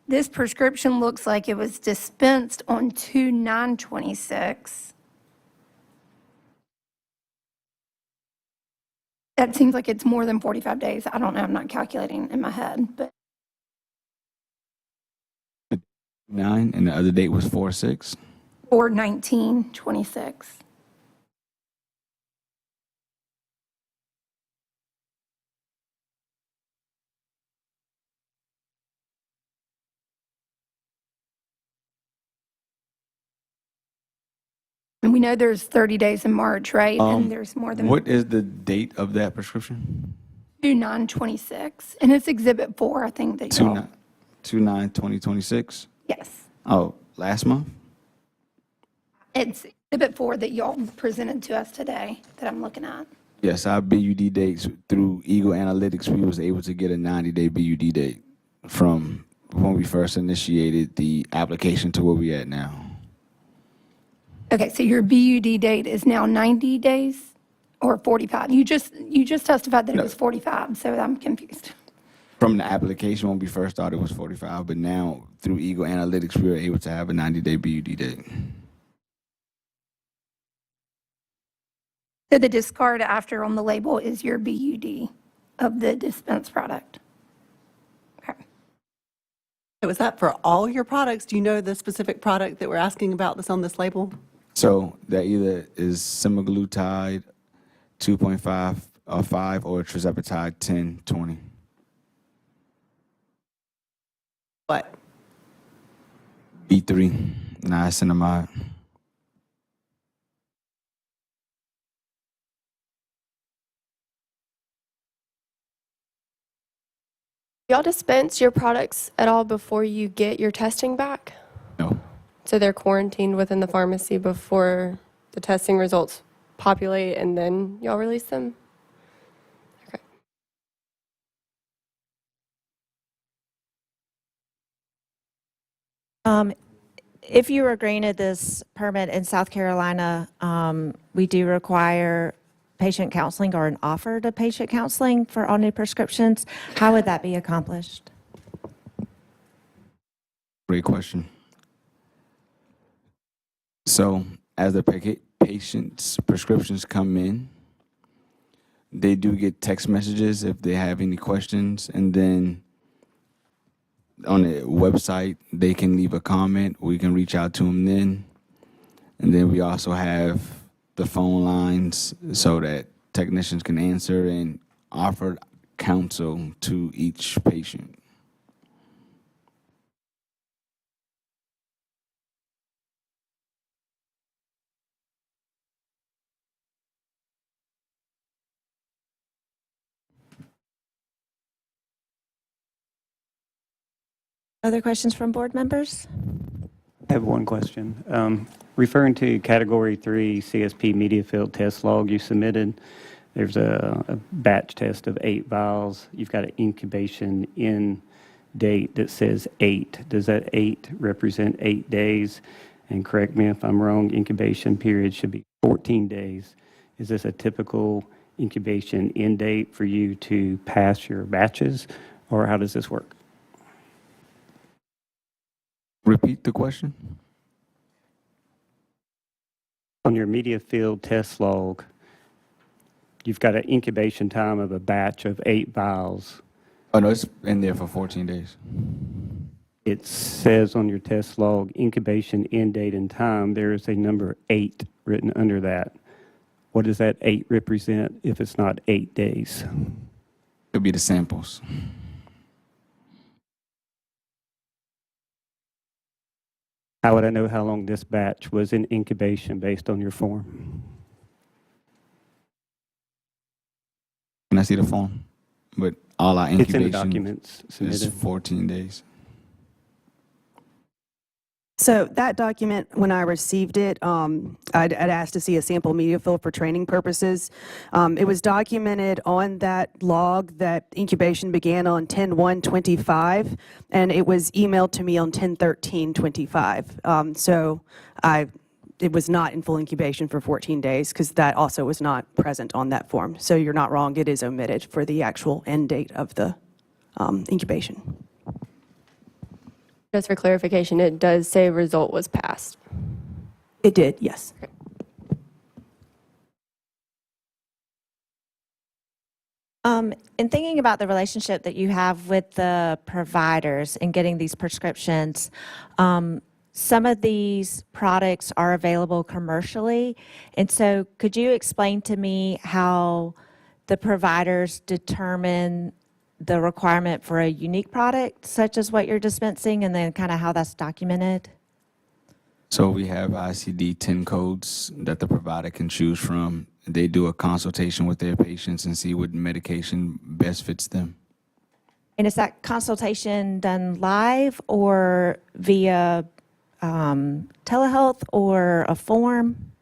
this prescription looks like it was dispensed on 2/9/26. That seems like it's more than 45 days. I don't know, I'm not calculating in my head, but 9, and the other date was 4/6. 4/19/26. we know there's 30 days in March, right? And there's more than What is the date of that prescription? 9/26, and it's Exhibit 4, I think that y'all. 2/9/2026? Yes. Oh, last month? It's Exhibit 4 that y'all presented to us today that I'm looking at. Yes, our BUD dates through Eagle Analytics, we was able to get a 90-day BUD date from when we first initiated the application to where we at now. Okay, so your BUD date is now 90 days or 45? You just testified that it was 45, so I'm confused. From the application, when we first started, it was 45, but now through Eagle Analytics, we were able to have a 90-day BUD date. So the discard after on the label is your BUD of the dispensed product? Okay. So is that for all your products? Do you know the specific product that we're asking about that's on this label? So that either is semaglutide 2.5 or 5 or tirzepatide 10/20. What? B3, niacinamide. Y'all dispense your products at all before you get your testing back? No. So they're quarantined within the pharmacy before the testing results populate and then y'all release them? Okay. If you were granted this permit in South Carolina, we do require patient counseling or an offer to patient counseling for all new prescriptions. How would that be accomplished? Great question. So as the patient's prescriptions come in, they do get text messages if they have any questions, and then on the website, they can leave a comment. We can reach out to them then. And then we also have the phone lines so that technicians can answer and offer counsel to each patient. Other questions from board members? I have one question. Referring to Category 3 CSP media field test log you submitted, there's a batch test of 8 vials. You've got an incubation in date that says 8. Does that 8 represent 8 days? And correct me if I'm wrong, incubation period should be 14 days. Is this a typical incubation end date for you to pass your batches, or how does this work? Repeat the question. On your media field test log, you've got an incubation time of a batch of 8 vials. Oh, no, it's in there for 14 days. It says on your test log, incubation end date and time, there is a number 8 written under that. What does that 8 represent if it's not 8 days? It'll be the samples. How would I know how long this batch was in incubation based on your form? Can I see the form? But all our It's in the incubation documents is submitted. 14 days. So that document, when I received it, I'd asked to see a sample media fill for training purposes. It was documented on that log that incubation began on 10/1/25, and it was emailed to me on 10/13/25. So it was not in full incubation for 14 days because that also was not present on that form. So you're not wrong, it is omitted for the actual end date of the incubation. Just for clarification, it does say result was passed. It did, yes. In thinking about the relationship that you have with the providers and getting these prescriptions, some of these products are available commercially. And so could you explain to me how the providers determine the requirement for a unique product such as what you're dispensing, and then kind of how that's documented? So we have ICD-10 codes that the provider can choose from. They do a consultation with their patients and see what medication best fits them. And is that consultation done live or via telehealth or a form?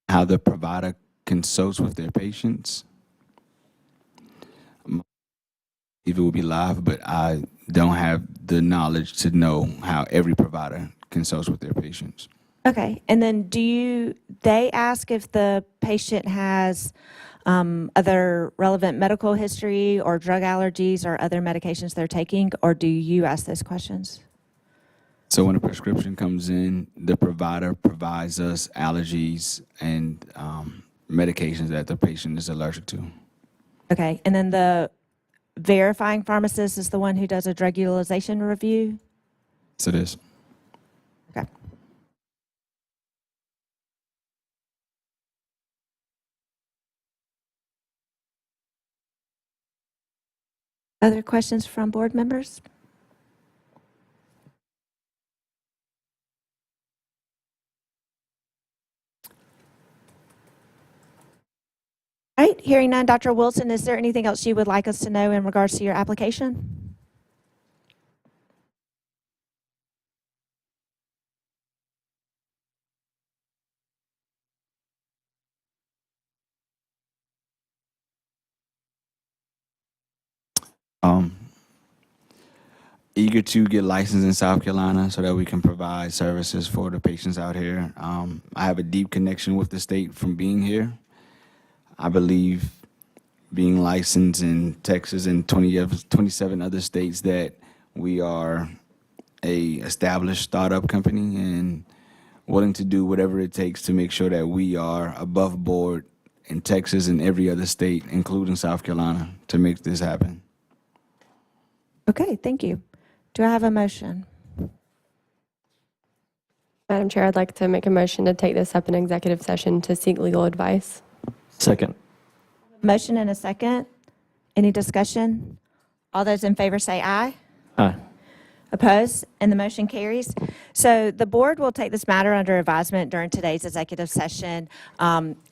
How the provider consults with their patients. If it will be live, but I don't have the knowledge to know how every provider consults with their patients. Okay, and then they ask if the patient has other relevant medical history or drug allergies or other medications they're taking, or do you ask those questions? So when a prescription comes in, the provider provides us allergies and medications that the patient is allergic to. Okay, and then the verifying pharmacist is the one who does a drug utilization review? So it is. Okay. Other questions from board members? All right, hearing none, Dr. Wilson, is there anything else you would like us to know in regards to your application? Eager to get licensed in South Carolina so that we can provide services for the patients out here. I have a deep connection with the state from being here. I believe being licensed in Texas and 27 other states that we are a established startup company and willing to do whatever it takes to make sure that we are above board in Texas and every other state, including South Carolina, to make this happen. Okay, thank you. Do I have a motion? Madam Chair, I'd like to make a motion to take this up in executive session to seek legal advice. Second. Motion and a second. Any discussion? All those in favor say aye. Aye. Opposed? And the motion carries. So the board will take this matter under advisement during today's executive session.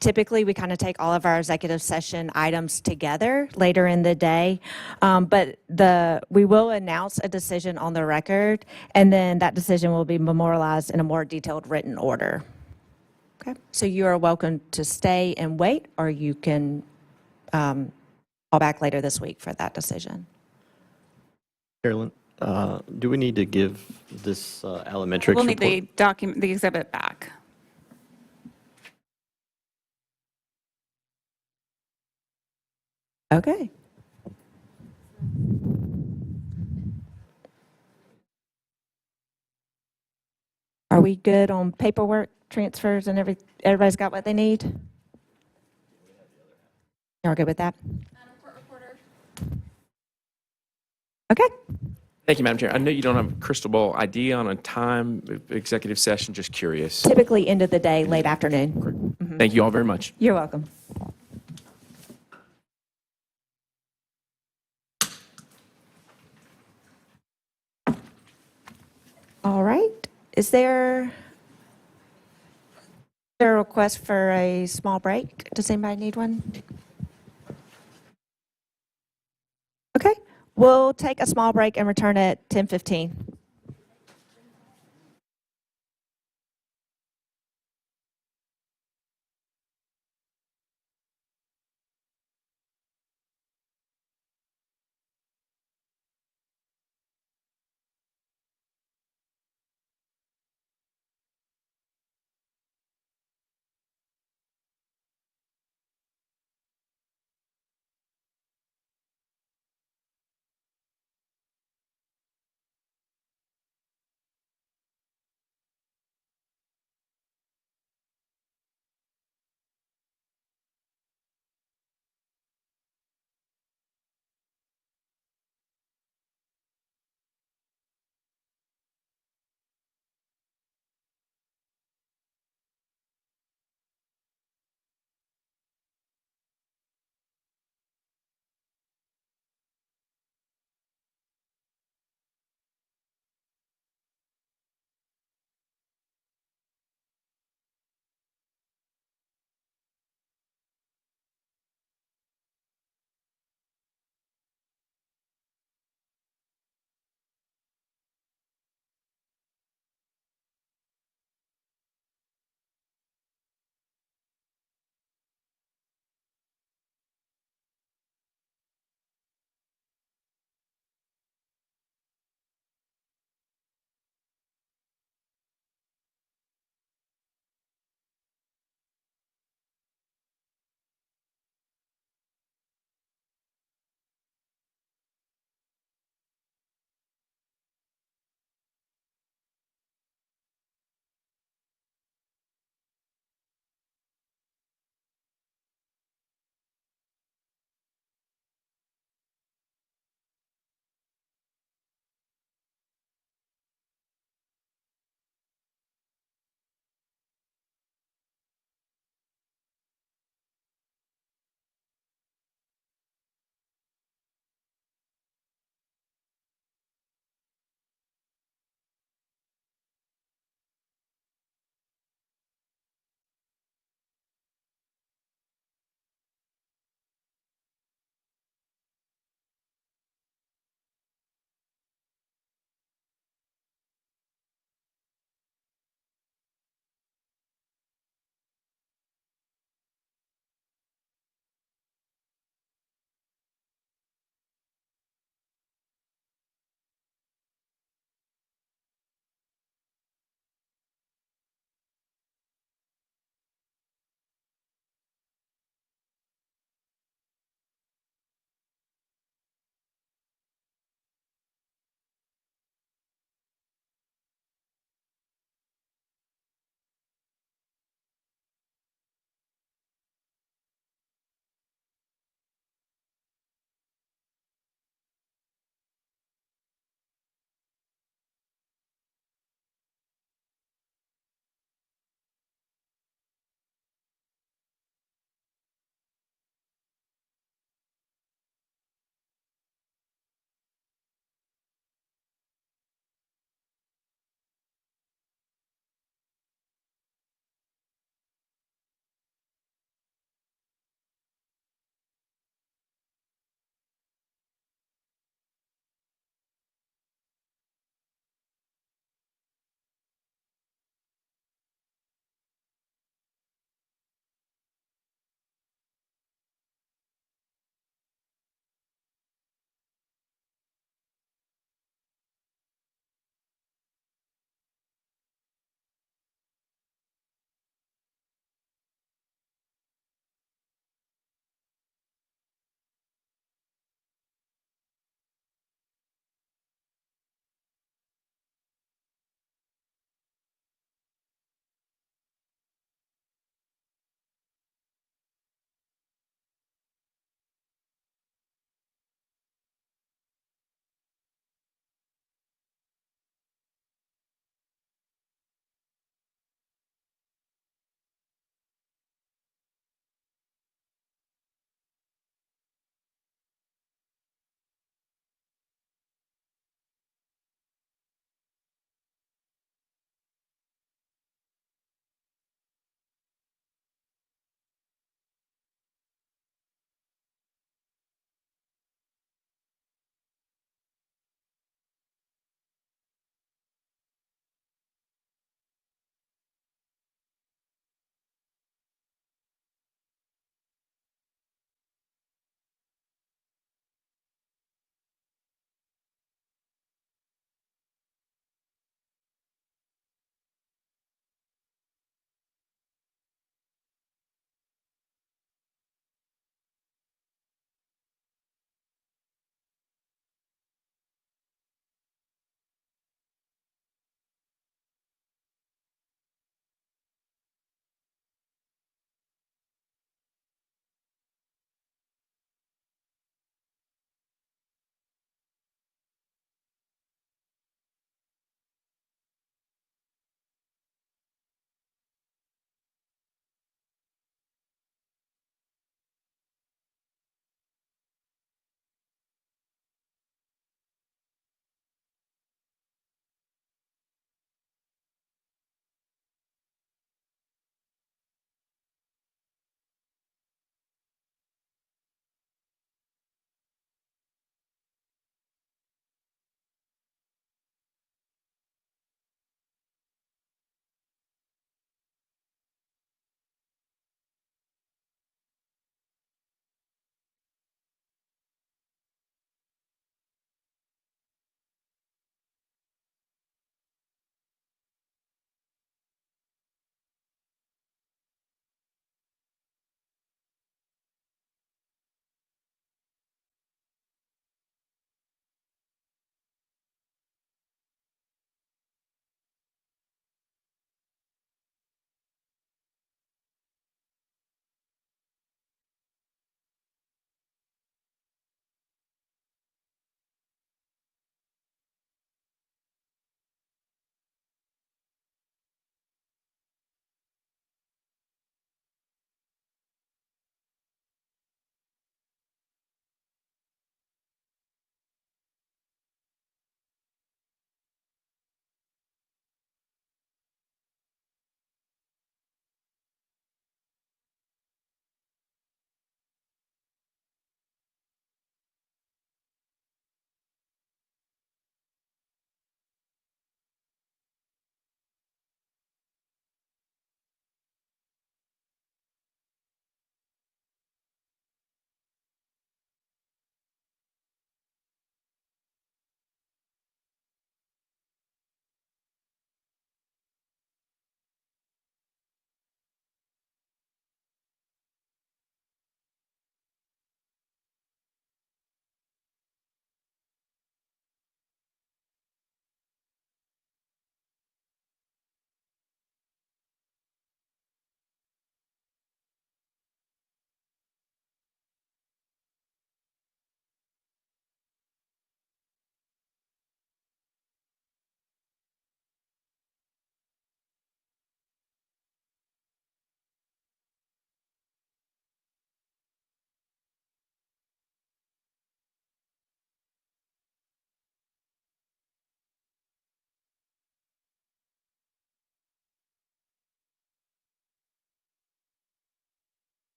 Typically, we kind of take all of our executive session items together later in the day, but we will announce a decision on the record, and then that decision will be memorialized in a more detailed written order. Okay, so you are welcome to stay and wait, or you can call back later this week for that decision. Carolyn, do we need to give this Allometrics We'll need report? the exhibit back. Okay. Are we good on paperwork, transfers, and everybody's got what they need? Y'all good with that? Okay. Thank you, Madam Chair. I know you don't have a crystal ball idea on a time of executive session, just curious. Typically end of the day, late afternoon. Thank you all very much. You're welcome. All right. Is there a request for a small break? Does anybody need one? Okay. We'll take a small break and return at 10:15.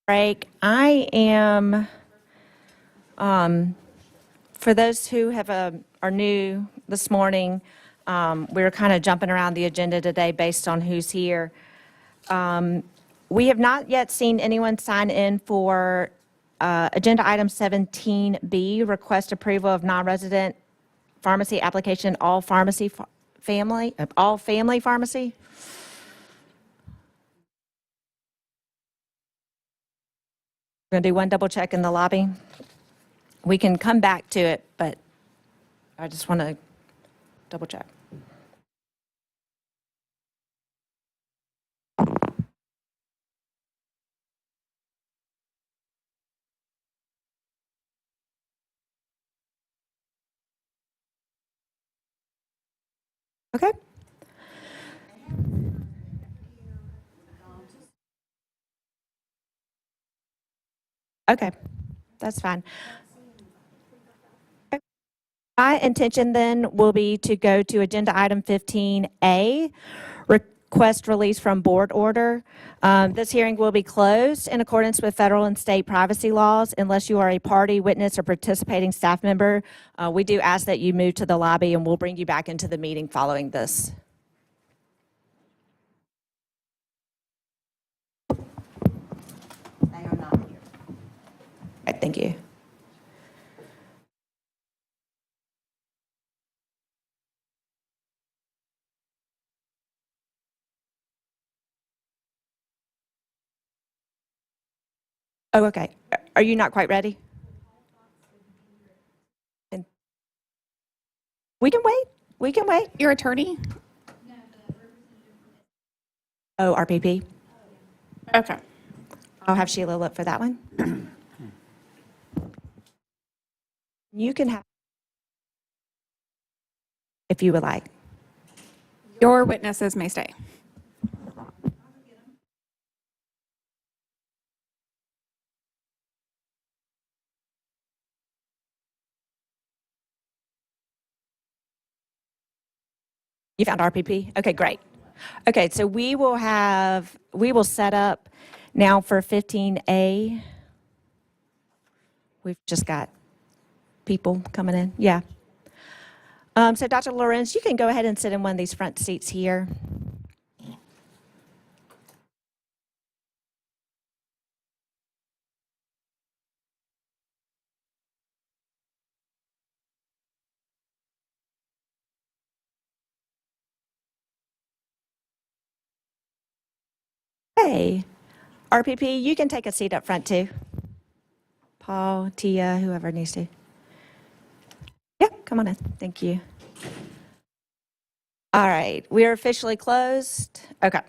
break. I am, for those who are new this morning, we're kind of jumping around the agenda today based on who's here. We have not yet seen anyone sign in for Agenda Item 17B, request approval of non-resident pharmacy application, all family pharmacy. We're going to do one double check in the lobby. We can come back to it, but I just want to double check. Okay. Okay, that's fine. My intention then will be to go to Agenda Item 15A, request release from board order. This hearing will be closed in accordance with federal and state privacy laws unless you are a party, witness, or participating staff member. We do ask that you move to the lobby, and we'll bring you back into the meeting following this. They are not here. All right, thank you. Oh, okay. Are you not quite ready? We can wait. We can wait. Your attorney? Oh, RPP. Okay. I'll have Sheila look for that one. You can have, if you would like. Your witnesses may stay. You found RPP? Okay, great. Okay, so we will set up now for 15A. We've just got people coming in. Yeah. So Dr. Lorenz, you can go ahead and sit in one of these front seats here. Hey, RPP, you can take a seat up front too. Paul, Tia, whoever needs to. Yeah, come on in. Thank you. All right, we are officially closed. Okay.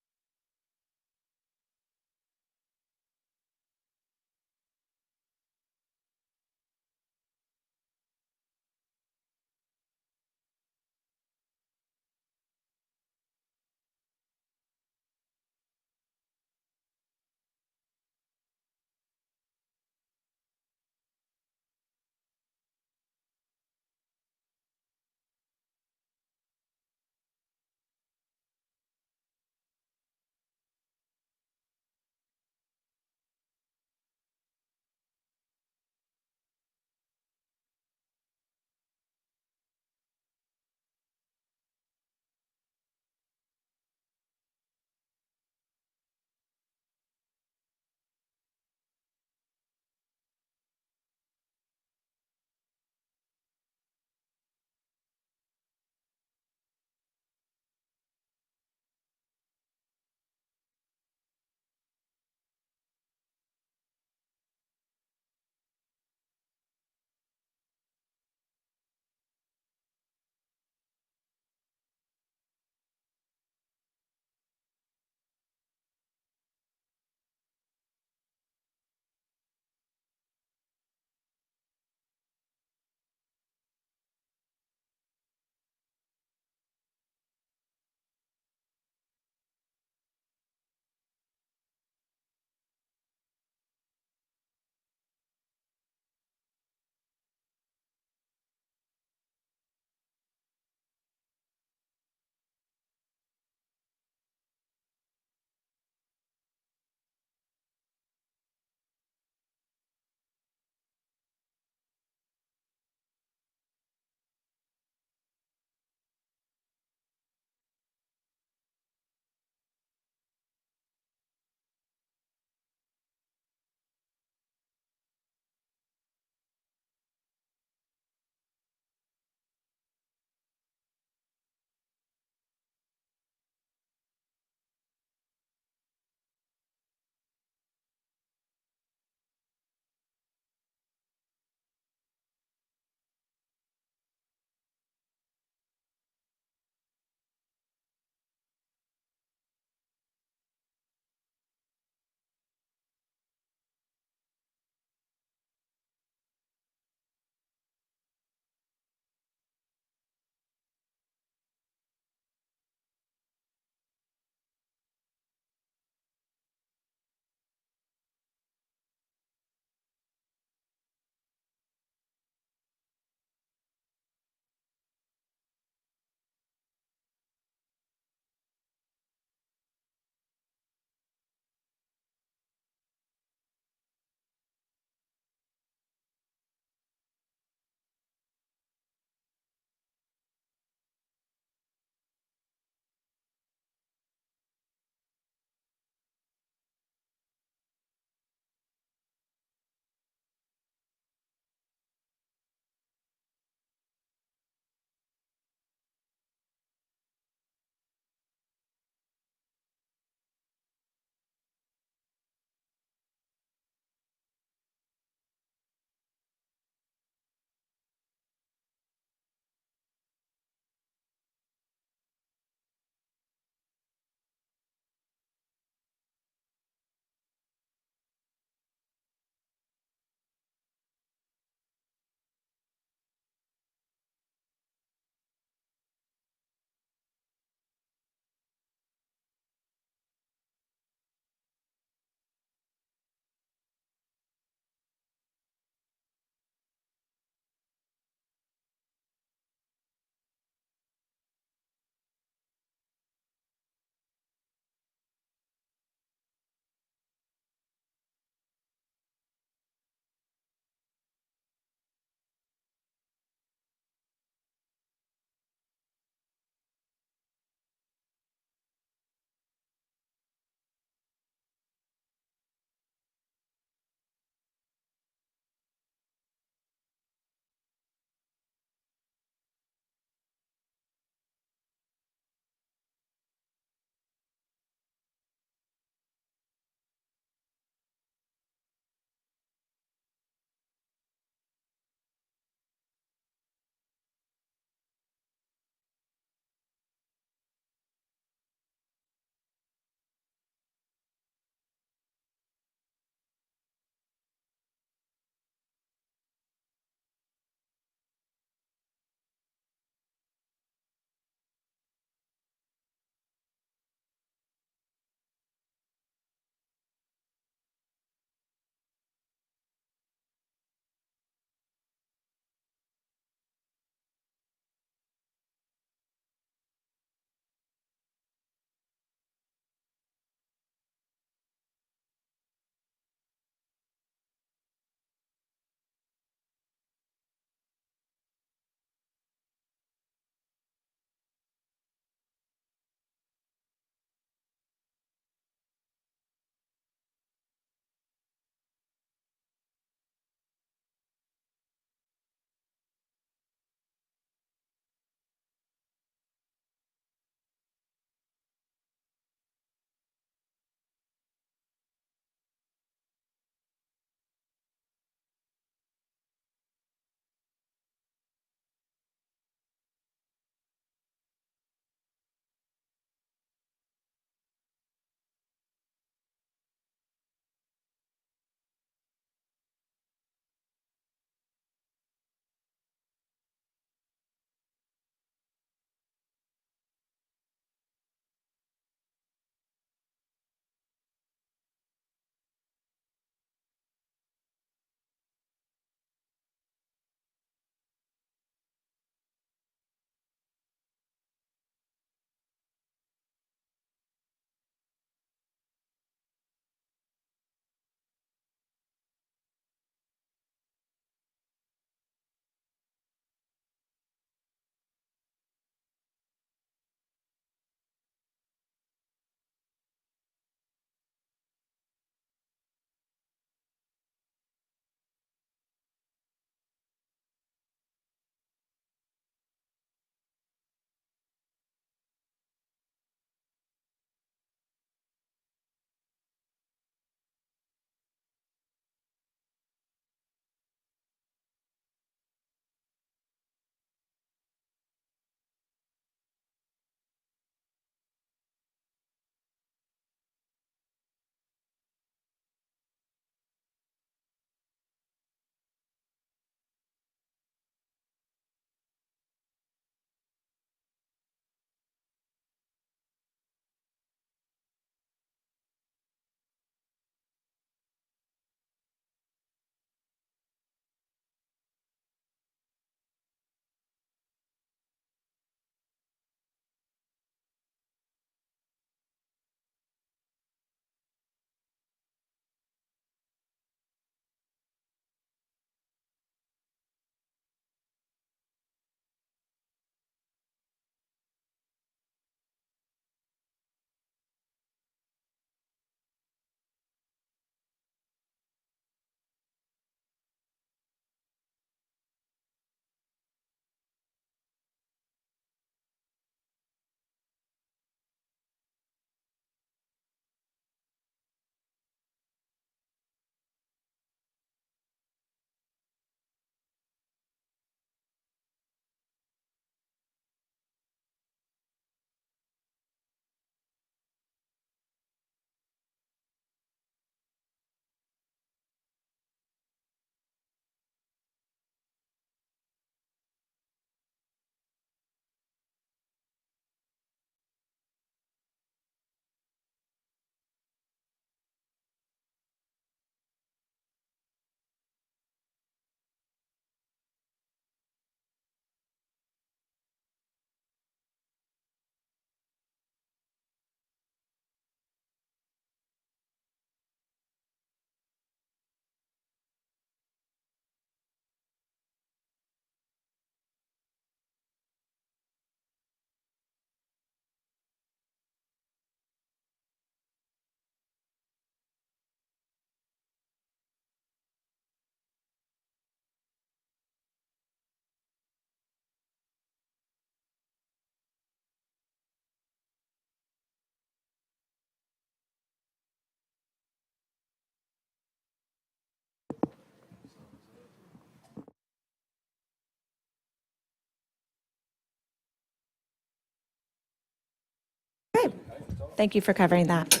Thank you for covering that.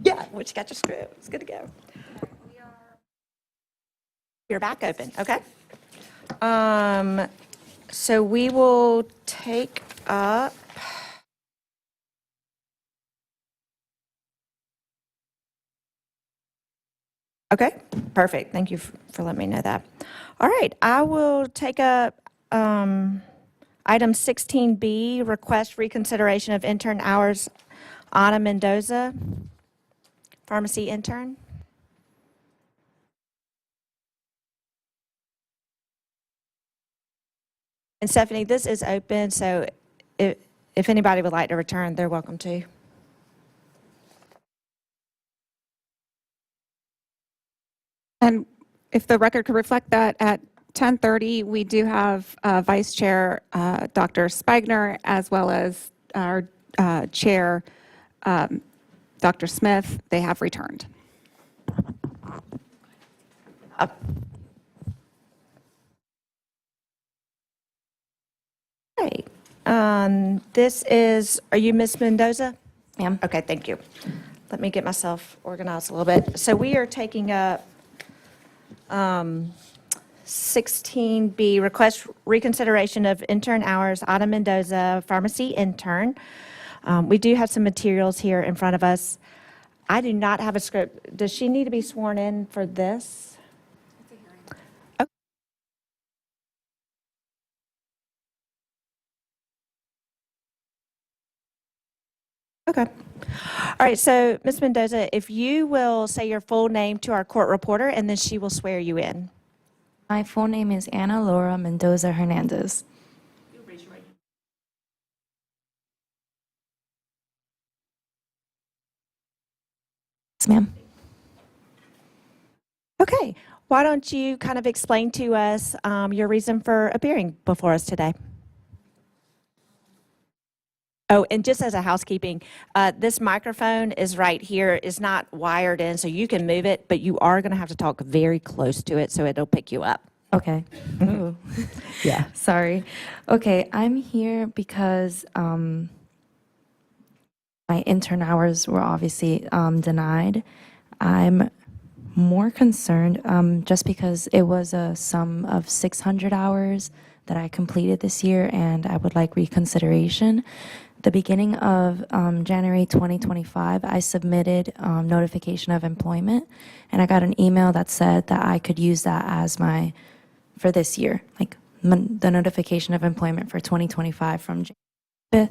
Yeah, once you got your screw, it's good to go. You're back open, okay? So we will take up. Okay, perfect. Thank you for letting me know that. All right, I will take up item 16B, request reconsideration of intern hours. Ana Mendoza, pharmacy intern. And Stephanie, this is open, so if anybody would like to return, they're welcome to. And if the record could reflect that, at 10:30, we do have Vice Chair Dr. Spigner, as well as our Chair, Dr. Smith. They have returned. Right. This is, are you Ms. Mendoza? Ma'am. Okay, thank you. Let me get myself organized a little bit. So we are taking up 16B, request reconsideration of intern hours, Ana Mendoza, pharmacy intern. We do have some materials here in front of us. I do not have a script. Does she need to be sworn in for this? Okay. All right, so Ms. Mendoza, if you will say your full name to our court reporter, and then she will swear you in. My full name is Ana Laura Mendoza Hernandez. Yes, ma'am. Okay, why don't you kind of explain to us your reason for appearing before us today? Oh, and just as a housekeeping, this microphone is right here, is not wired in, so you can move it, but you are going to have to talk very close to it so it'll pick you up. Okay. Ooh. Yeah. Sorry. Okay, I'm here because my intern hours were obviously denied. I'm more concerned just because it was a sum of 600 hours that I completed this year, and I would like reconsideration. The beginning of January 2025, I submitted notification of employment, and I got an email that said that I could use that as my, for this year, like the notification of employment for 2025 from January 5th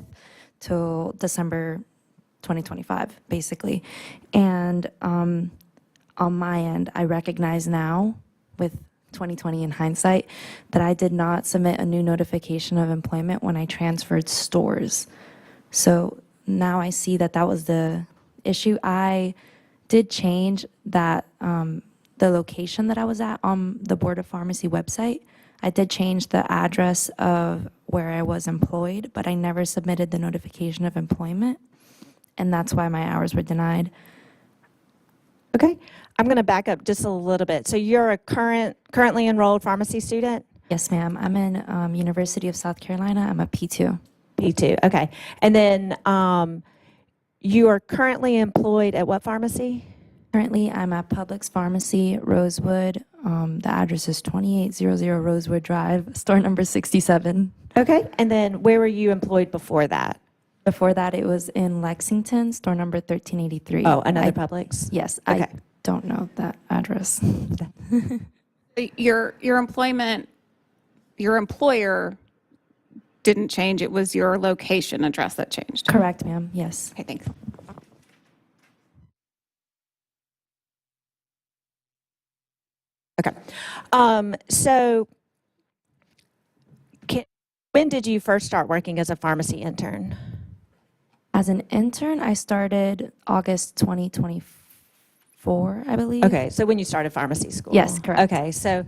till December 2025, basically. And on my end, I recognize now, with 2020 in hindsight, that I did not submit a new notification of employment when I transferred stores. So now I see that that was the issue. I did change that, the location that I was at on the Board of Pharmacy website. I did change the address of where I was employed, but I never submitted the notification of employment, and that's why my hours were denied. Okay, I'm going to back up just a little bit. So you're a currently enrolled pharmacy student? Yes, ma'am. I'm in University of South Carolina. I'm a P2. P2, okay. And then you are currently employed at what pharmacy? Currently, I'm at Publix Pharmacy, Rosewood. The address is 2800 Rosewood Drive, store number 67. Okay, and then where were you employed before that? Before that, it was in Lexington, store number 1383. Oh, another Publix? Yes, Okay. I don't know that address. Your employment, your employer didn't change. It was your location address that changed. Correct, ma'am. Yes. Okay, thanks. Okay. So when did you first start working as a pharmacy intern? As an intern, I started August 2024, I believe. Okay, so when you started pharmacy school? Yes, correct. Okay, so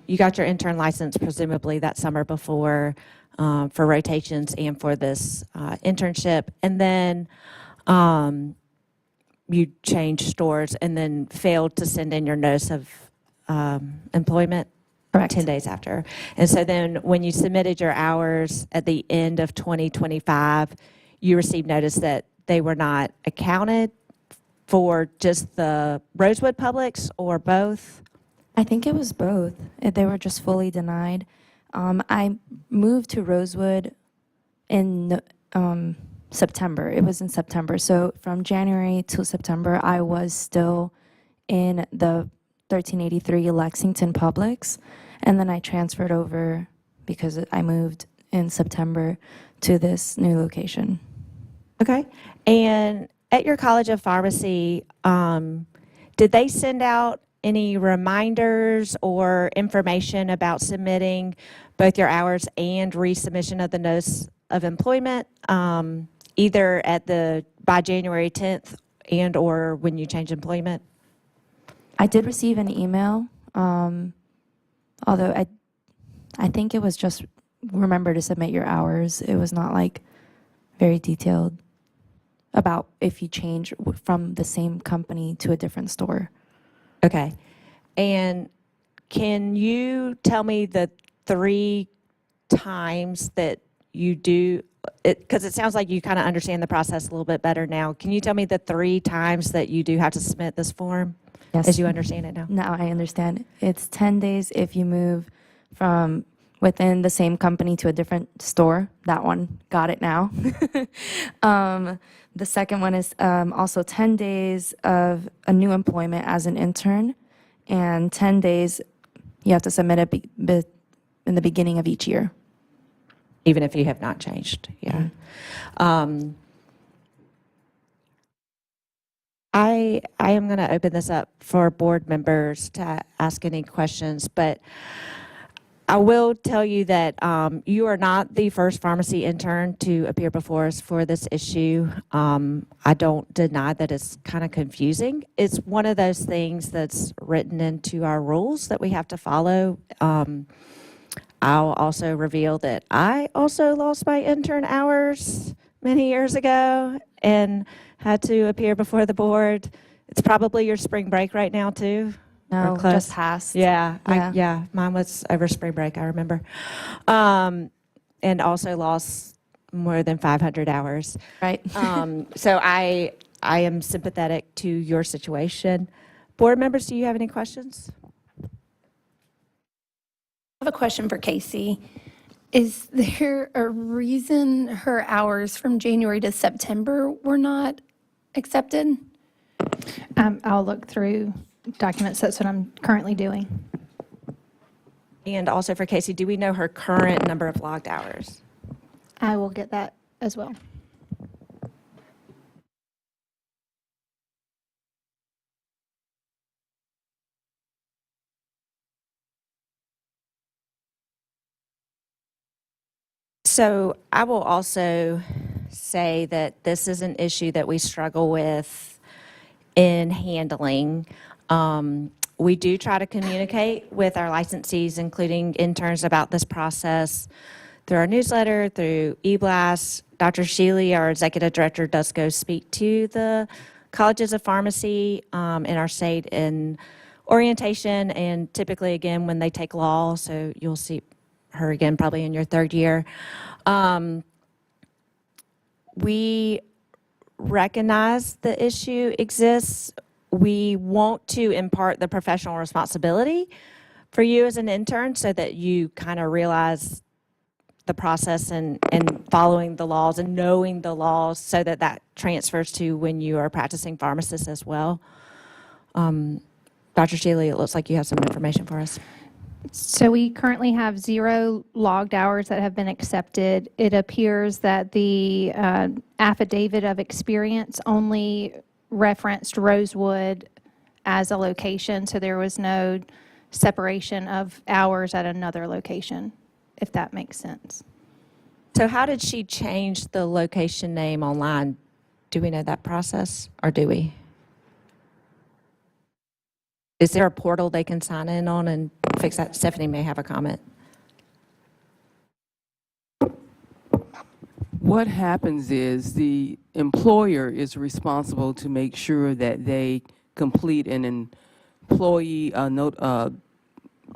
you got your intern license presumably that summer before for rotations and for this internship, and then you changed stores and then failed to send in your notice of employment. Correct. 10 days after. And so then when you submitted your hours at the end of 2025, you received notice that they were not accounted for just the Rosewood Publix or both? I think it was both. They were just fully denied. I moved to Rosewood in September. It was in September. So from January to September, I was still in the 1383 Lexington Publix. And then I transferred over because I moved in September to this new location. Okay. And at your College of Pharmacy, did they send out any reminders or information about submitting both your hours and resubmission of the notice of employment, either by January 10th and or when you change employment? I did receive an email, although I think it was just remember to submit your hours. It was not like very detailed about if you change from the same company to a different store. Okay. And can you tell me the 3 times that you do, because it sounds like you kind of understand the process a little bit better now. Can you tell me the 3 times that you do have to submit this form? Yes. As you understand it now? Now I understand. It's 10 days if you move from within the same company to a different store. That one, got it now. The second one is also 10 days of a new employment as an intern, and 10 days you have to submit it in the beginning of each year. Even if you have not changed, yeah. I am going to open this up for board members to ask any questions, but I will tell you that you are not the first pharmacy intern to appear before us for this issue. I don't deny that it's kind of confusing. It's one of those things that's written into our rules that we have to follow. I'll also reveal that I also lost my intern hours many years ago and had to appear before the board. It's probably your spring break right now, too. No, Or close. just passed. Yeah, Yeah. mine was over spring break, I remember. And also lost more than 500 hours. Right. So I am sympathetic to your situation. Board members, do you have any questions? I have a question for Casey. Is there a reason her hours from January to September were not accepted? I'll look through documents. That's what I'm currently doing. And also for Casey, do we know her current number of logged hours? I will get that as well. So I will also say that this is an issue that we struggle with in handling. We do try to communicate with our licensees, including interns, about this process through our newsletter, through eBlast. Dr. Shealy, our executive director, does go speak to the colleges of pharmacy in our state in orientation, and typically, again, when they take law, so you'll see her again probably in your 3rd year. We recognize the issue exists. We want to impart the professional responsibility for you as an intern so that you kind of realize the process and following the laws and knowing the laws so that that transfers to when you are practicing pharmacist as well. Dr. Shealy, it looks like you have some information for us. So we currently have 0 logged hours that have been accepted. It appears that the affidavit of experience only referenced Rosewood as a location, so there was no separation of hours at another location, if that makes sense. So how did she change the location name online? Do we know that process, or do we? Is there a portal they can sign in on and fix that? Stephanie may have a comment. What happens is the employer is responsible to make sure that they complete an employee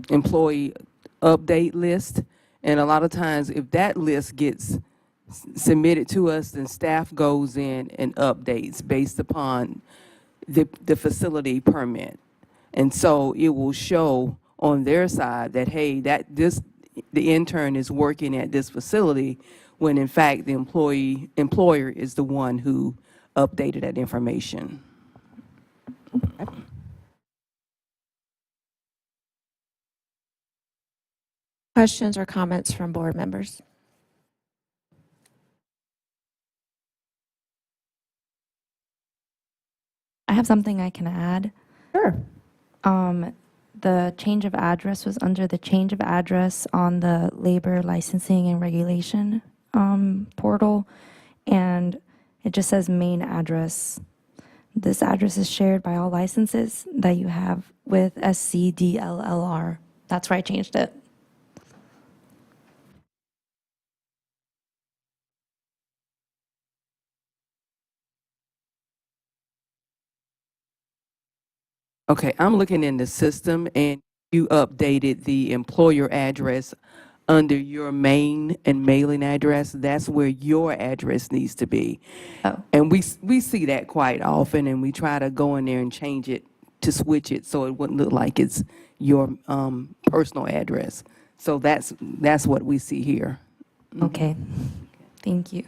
employee update list. And a lot of times, if that list gets submitted to us, then staff goes in and updates based upon the facility permit. And so it will show on their side that, hey, the intern is working at this facility, when in fact the employer is the one who updated that information. Questions or comments from board members? I have something I can add. Sure. The change of address was under the change of address on the labor licensing and regulation portal, and it just says main address. This address is shared by all licenses that you have with SCDLLR. That's where I changed it. Okay, I'm looking in the system, and you updated the employer address under your main and mailing address. That's where your address needs to be. Oh. And we see that quite often, and we try to go in there and change it to switch it so it wouldn't look like it's your personal address. So that's what we see here. Okay. Thank you.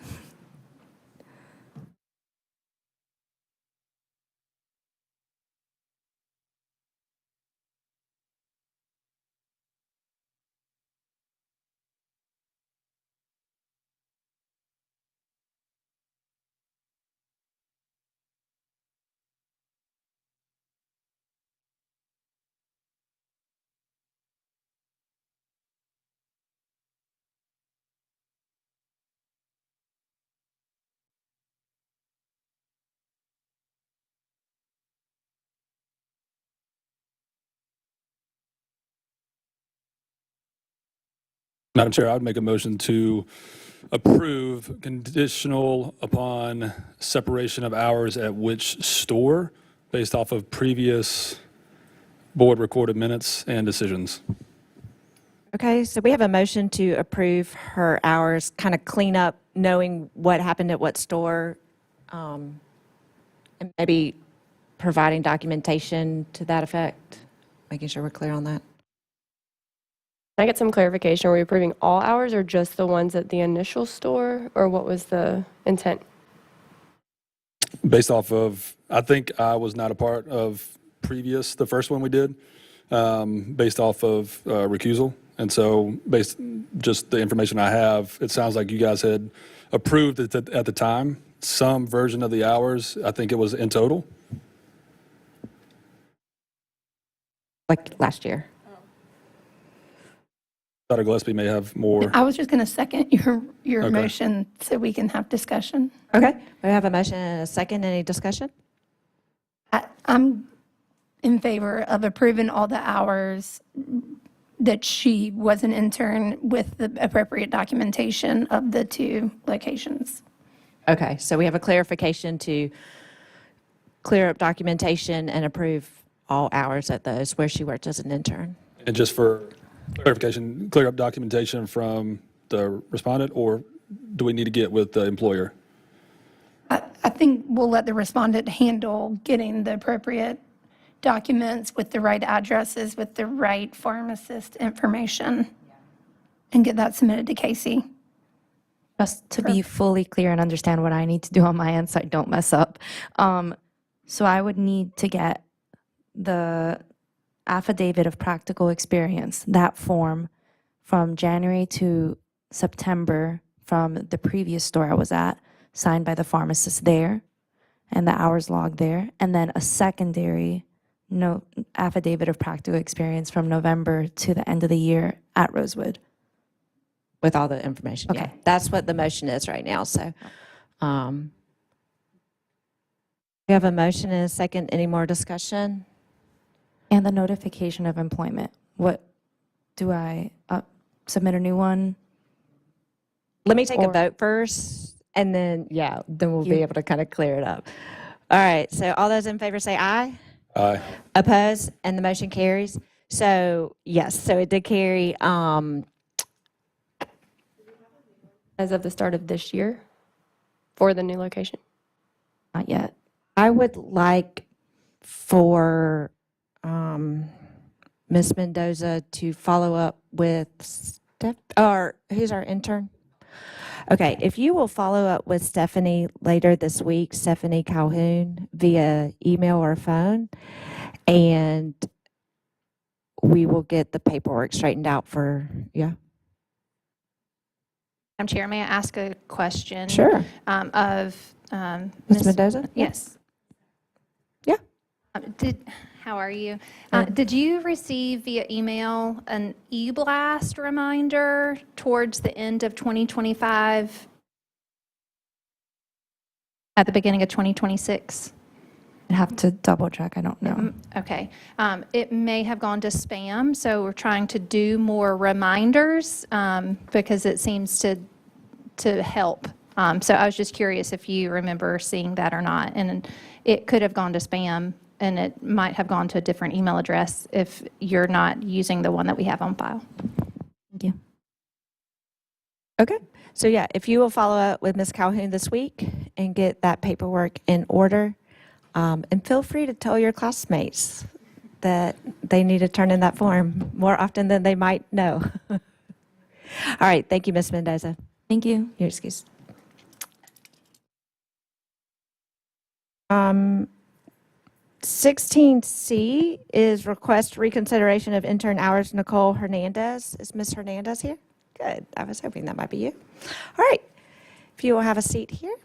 Madam Chair, I would make a motion to approve conditional upon separation of hours at which store based off of previous board recorded minutes and decisions. Okay, so we have a motion to approve her hours, kind of clean up, knowing what happened at what store, and maybe providing documentation to that effect, making sure we're clear on that. Can I get some clarification? Are we approving all hours or just the ones at the initial store, or what was the intent? Based off of, I think I was not a part of the first one we did, based off of recusal. And so just the information I have, it sounds like you guys had approved it at the time, some version of the hours. I think it was in total. Like last year. Dr. Gillespie may have more. I was just going to second your Okay. motion so we can have discussion. Okay, we have a motion and a second. Any discussion? I'm in favor of approving all the hours that she was an intern with the appropriate documentation of the two locations. Okay, so we have a clarification to clear up documentation and approve all hours at those where she worked as an intern. And just for clarification, clear up documentation from the respondent, or do we need to get with the employer? I think we'll let the respondent handle getting the appropriate documents with the right addresses, with the right pharmacist information, and get that submitted to Casey. Just to be fully clear and understand what I need to do on my end so I don't mess up. So I would need to get the affidavit of practical experience, that form from January to September from the previous store I was at, signed by the pharmacist there, and the hours logged there, and then a secondary affidavit of practical experience from November to the end of the year at Rosewood. With all the information, yeah. Okay. That's what the motion is right now, so. We have a motion and a second. Any more discussion? And the notification of employment. What, do I submit a new one? Let me take a Or- vote first, and then, yeah, then we'll be You- able to kind of clear it up. All right, so all those in favor say aye. Aye. Oppose, and the motion carries. So, yes, so it did carry, As of the start of this year for the new location. Not yet. I would like for Ms. Mendoza to follow up with or who's our intern? Okay, if you will follow up with Stephanie later this week, Stephanie Calhoun, via email or phone, and we will get the paperwork straightened out for, yeah. Madam Chair, may I ask a question? Sure. Of Ms. Mendoza? Yes. Yeah. How are you? Did you receive via email an e-blast reminder towards the end of 2025? At the beginning of 2026? I'd have to double check. I don't know. Okay. It may have gone to spam, so we're trying to do more reminders because it seems to help. So I was just curious if you remember seeing that or not. And it could have gone to spam, and it might have gone to a different email address if you're not using the one that we have on file. Thank you. Okay, so yeah, if you will follow up with Ms. Calhoun this week and get that paperwork in order, and feel free to tell your classmates that they need to turn in that form more often than they might know. All right, thank you, Ms. Mendoza. Thank you. Your excuse. 16C is request reconsideration of intern hours. Nicole Hernandez. Is Ms. Hernandez here? Good. I was hoping that might be you. All right. If you will have a seat here.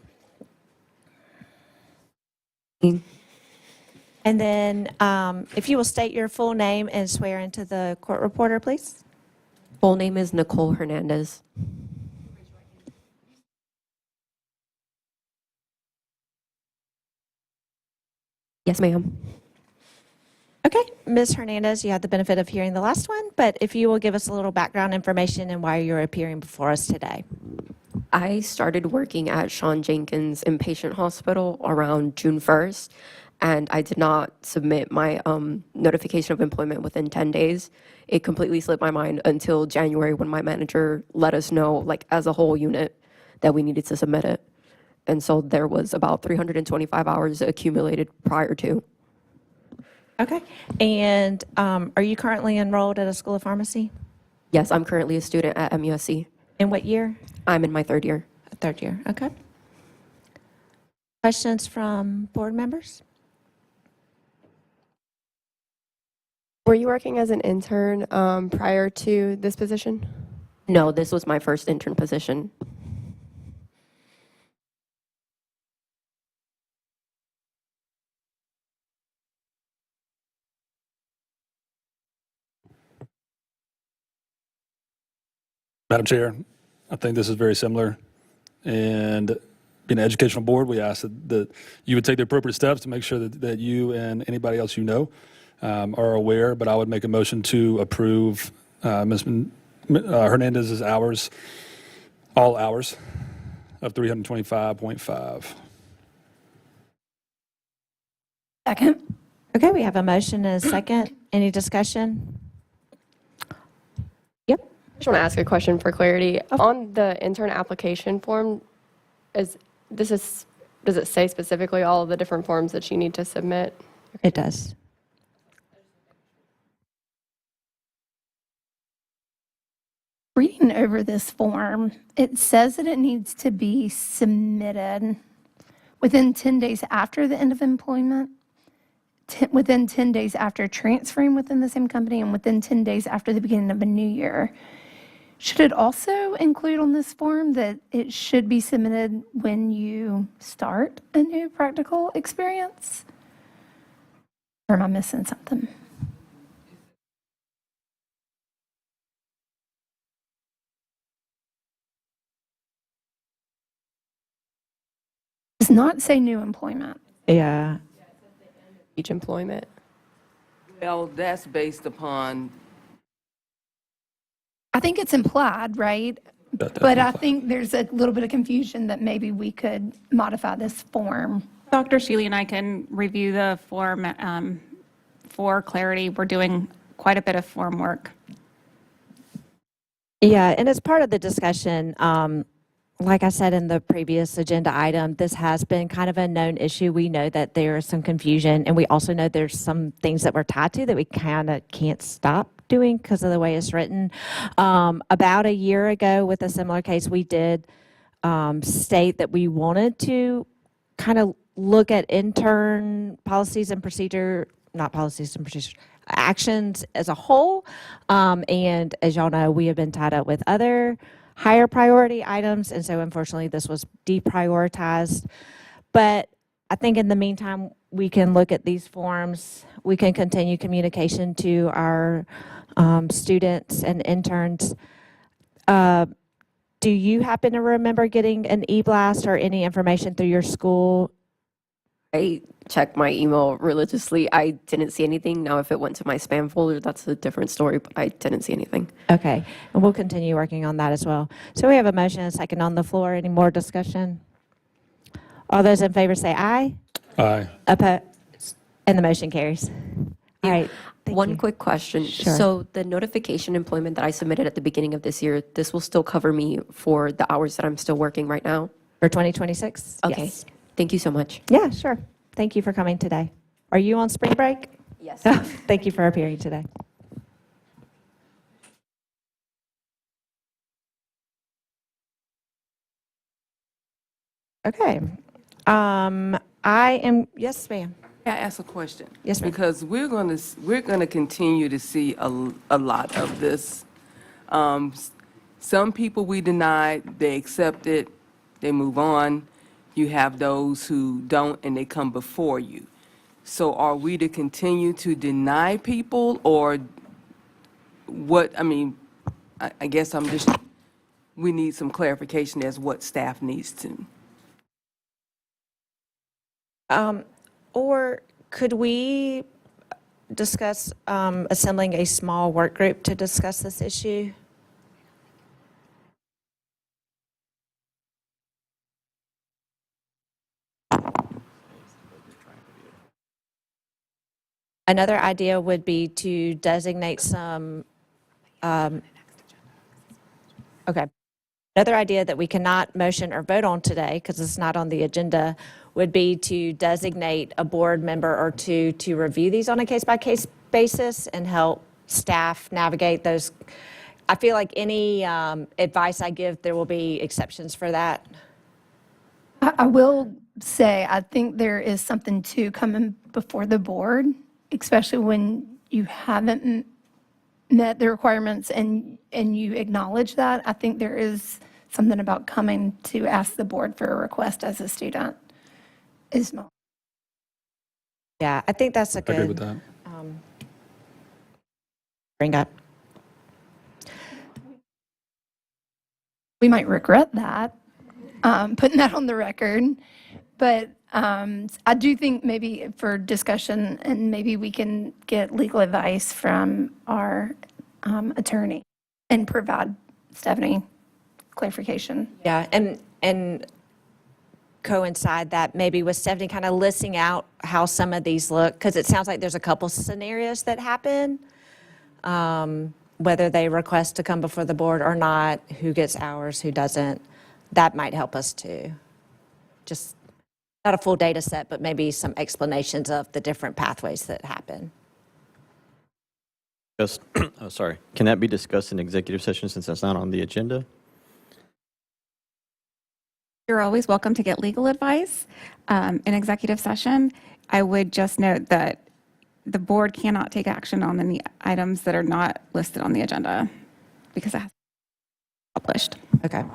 And then if you will state your full name and swear into the court reporter, please. Full name is Nicole Hernandez. Yes, ma'am. Okay, Ms. Hernandez, you had the benefit of hearing the last one, but if you will give us a little background information and why you're appearing before us today. I started working at Sean Jenkins Inpatient Hospital around June 1st, and I did not submit my notification of employment within 10 days. It completely slipped my mind until January when my manager let us know, like as a whole unit, that we needed to submit it. And so there was about 325 hours accumulated prior to. Okay, and are you currently enrolled at a school of pharmacy? Yes, I'm currently a student at MUSC. In what year? I'm in my third year. Third year, okay. Questions from board members? Were you working as an intern prior to this position? No, this was my first intern position. Madam Chair, I think this is very similar. And being an educational board, we ask that you would take the appropriate steps to make sure that you and anybody else you know are aware. But I would make a motion to approve Ms. Hernandez's hours, all hours of 325.5. Second. Okay, we have a motion and a second. Any discussion? Yep. I just want to ask a question for clarity. On the intern application form, does it say specifically all of the different forms that you need to submit? It does. Reading over this form, it says that it needs to be submitted within 10 days after the end of employment, within 10 days after transferring within the same company, and within 10 days after the beginning of a new year. Should it also include on this form that it should be submitted when you start a new practical experience? Or am I missing something? Does not say new employment. Yeah. Each employment. Well, that's based upon, I think it's implied, right? But I think there's a little bit of confusion that maybe we could modify this form. Dr. Shealy and I can review the form for clarity. We're doing quite a bit of form work. Yeah, and as part of the discussion, like I said in the previous agenda item, this has been kind of a known issue. We know that there is some confusion, and we also know there's some things that we're tied to that we kind of can't stop doing because of the way it's written. About a year ago, with a similar case, we did state that we wanted to kind of look at intern policies and procedure, not policies and procedures, actions as a whole. And as y'all know, we have been tied up with other higher priority items, and so unfortunately this was deprioritized. But I think in the meantime, we can look at these forms. We can continue communication to our students and interns. Do you happen to remember getting an e-blast or any information through your school? I check my email religiously. I didn't see anything. Now, if it went to my spam folder, that's a different story, but I didn't see anything. Okay, and we'll continue working on that as well. So we have a motion and a second on the floor. Any more discussion? All those in favor say aye. Aye. Opposed? And the motion carries. All right. Thank One you. quick question. Sure. So the notification employment that I submitted at the beginning of this year, this will still cover me for the hours that I'm still working right now? For 2026? Okay. Yes. Thank you so much. Yeah, sure. Thank you for coming today. Are you on spring break? Yes. Thank you for appearing today. Okay. Yes, ma'am. May I ask a question? Yes, ma'am. Because we're gonna continue to see a lot of this. Some people we denied, they accept it, they move on. You have those who don't, and they come before you. So are we to continue to deny people, or what? I mean, I guess we need some clarification as what staff needs to. Or could we discuss assembling a small work group to discuss this issue? Another idea would be to designate some, okay. Another idea that we cannot motion or vote on today, because it's not on the agenda, would be to designate a board member or two to review these on a case-by-case basis and help staff navigate those. I feel like any advice I give, there will be exceptions for that. I will say, I think there is something to coming before the board, especially when you haven't met the requirements and you acknowledge that. I think there is something about coming to ask the board for a request as a student is not. Yeah, I think that's a I agree with good that. bring up. We might regret that, putting that on the record. But I do think maybe for discussion, and maybe we can get legal advice from our attorney and provide Stephanie clarification. Yeah, and coincide that maybe with Stephanie kind of listing out how some of these look, because it sounds like there's a couple scenarios that happen, whether they request to come before the board or not, who gets hours, who doesn't. That might help us too. Just not a full data set, but maybe some explanations of the different pathways that happen. Just, oh, sorry. Can that be discussed in executive session since that's not on the agenda? You're always welcome to get legal advice in executive session. I would just note that the board cannot take action on any items that are not listed on the agenda because it has to be published. Okay.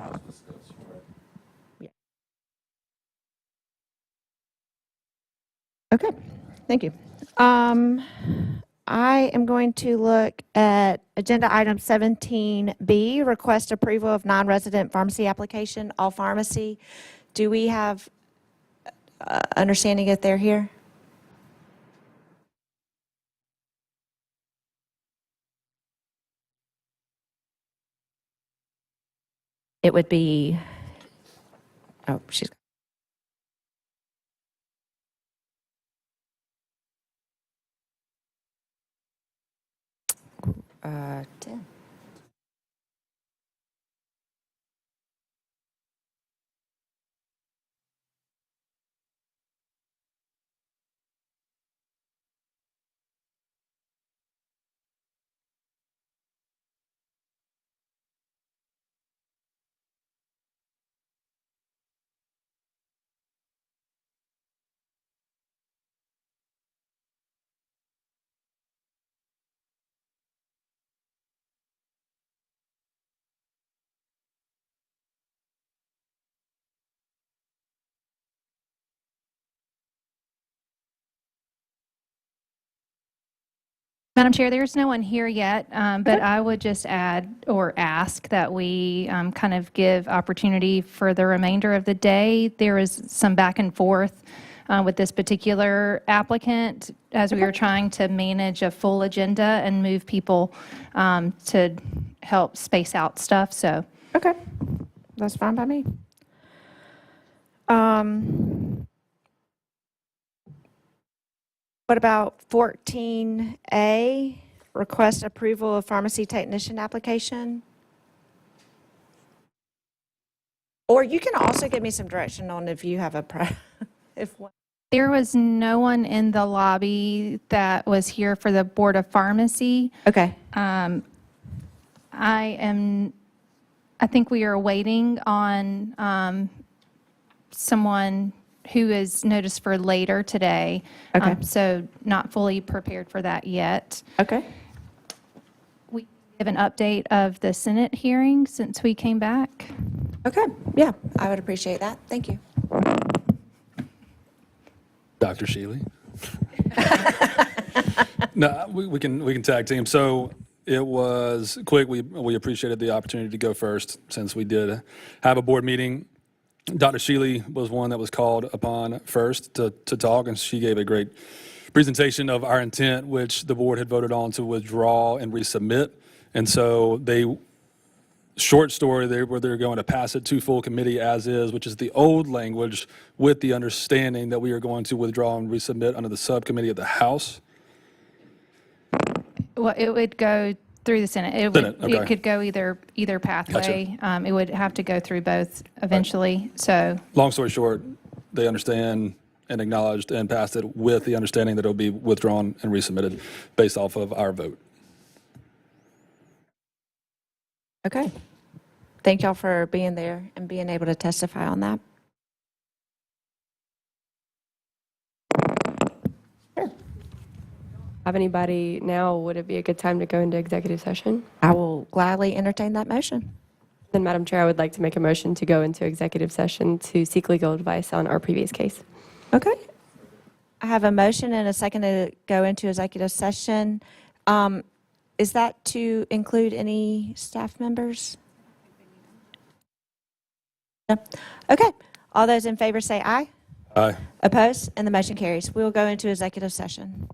Okay, thank you. I am going to look at agenda item 17B, request approval of non-resident pharmacy application, All Pharmacy. Do we have understanding if they're here? It would be, oh, she's. 10. Madam Chair, there's no one here yet, but I would just add or ask that we kind of give opportunity for the remainder of the day. There is some back and forth with this particular applicant as we are trying to manage a full agenda and move people to help space out stuff, so. Okay, that's fine by me. What about 14A, request approval of pharmacy technician application? Or you can also give me some direction on if you have a, if one. There was no one in the lobby that was here for the Board of Pharmacy. Okay. I think we are waiting on someone who is noticed for later today. Okay. So not fully prepared for that yet. Okay. We give an update of the Senate hearing since we came back. Okay, yeah, I would appreciate that. Thank you. Dr. Shealy. No, we can tag team. So it was quick. We appreciated the opportunity to go first since we did have a board meeting. Dr. Shealy was one that was called upon first to talk, and she gave a great presentation of our intent, which the board had voted on to withdraw and resubmit. And so short story, they're going to pass it to full committee as is, which is the old language, with the understanding that we are going to withdraw and resubmit under the subcommittee of the House. Well, it would go through the Senate. Okay. It could go either pathway. It would have to go through both eventually, so. Long story short, they understand and acknowledged and passed it with the understanding that it will be withdrawn and resubmitted based off of our vote. Okay. Thank y'all for being there and being able to testify on that. Have anybody now, would it be a good time to go into executive session? I will gladly entertain that motion. Then, Madam Chair, I would like to make a motion to go into executive session to seek legal advice on our previous case. Okay. I have a motion and a second to go into executive session. Is that to include any staff members? No? Okay. All those in favor say aye. Aye. Opposed? And the motion carries. We will go into executive session.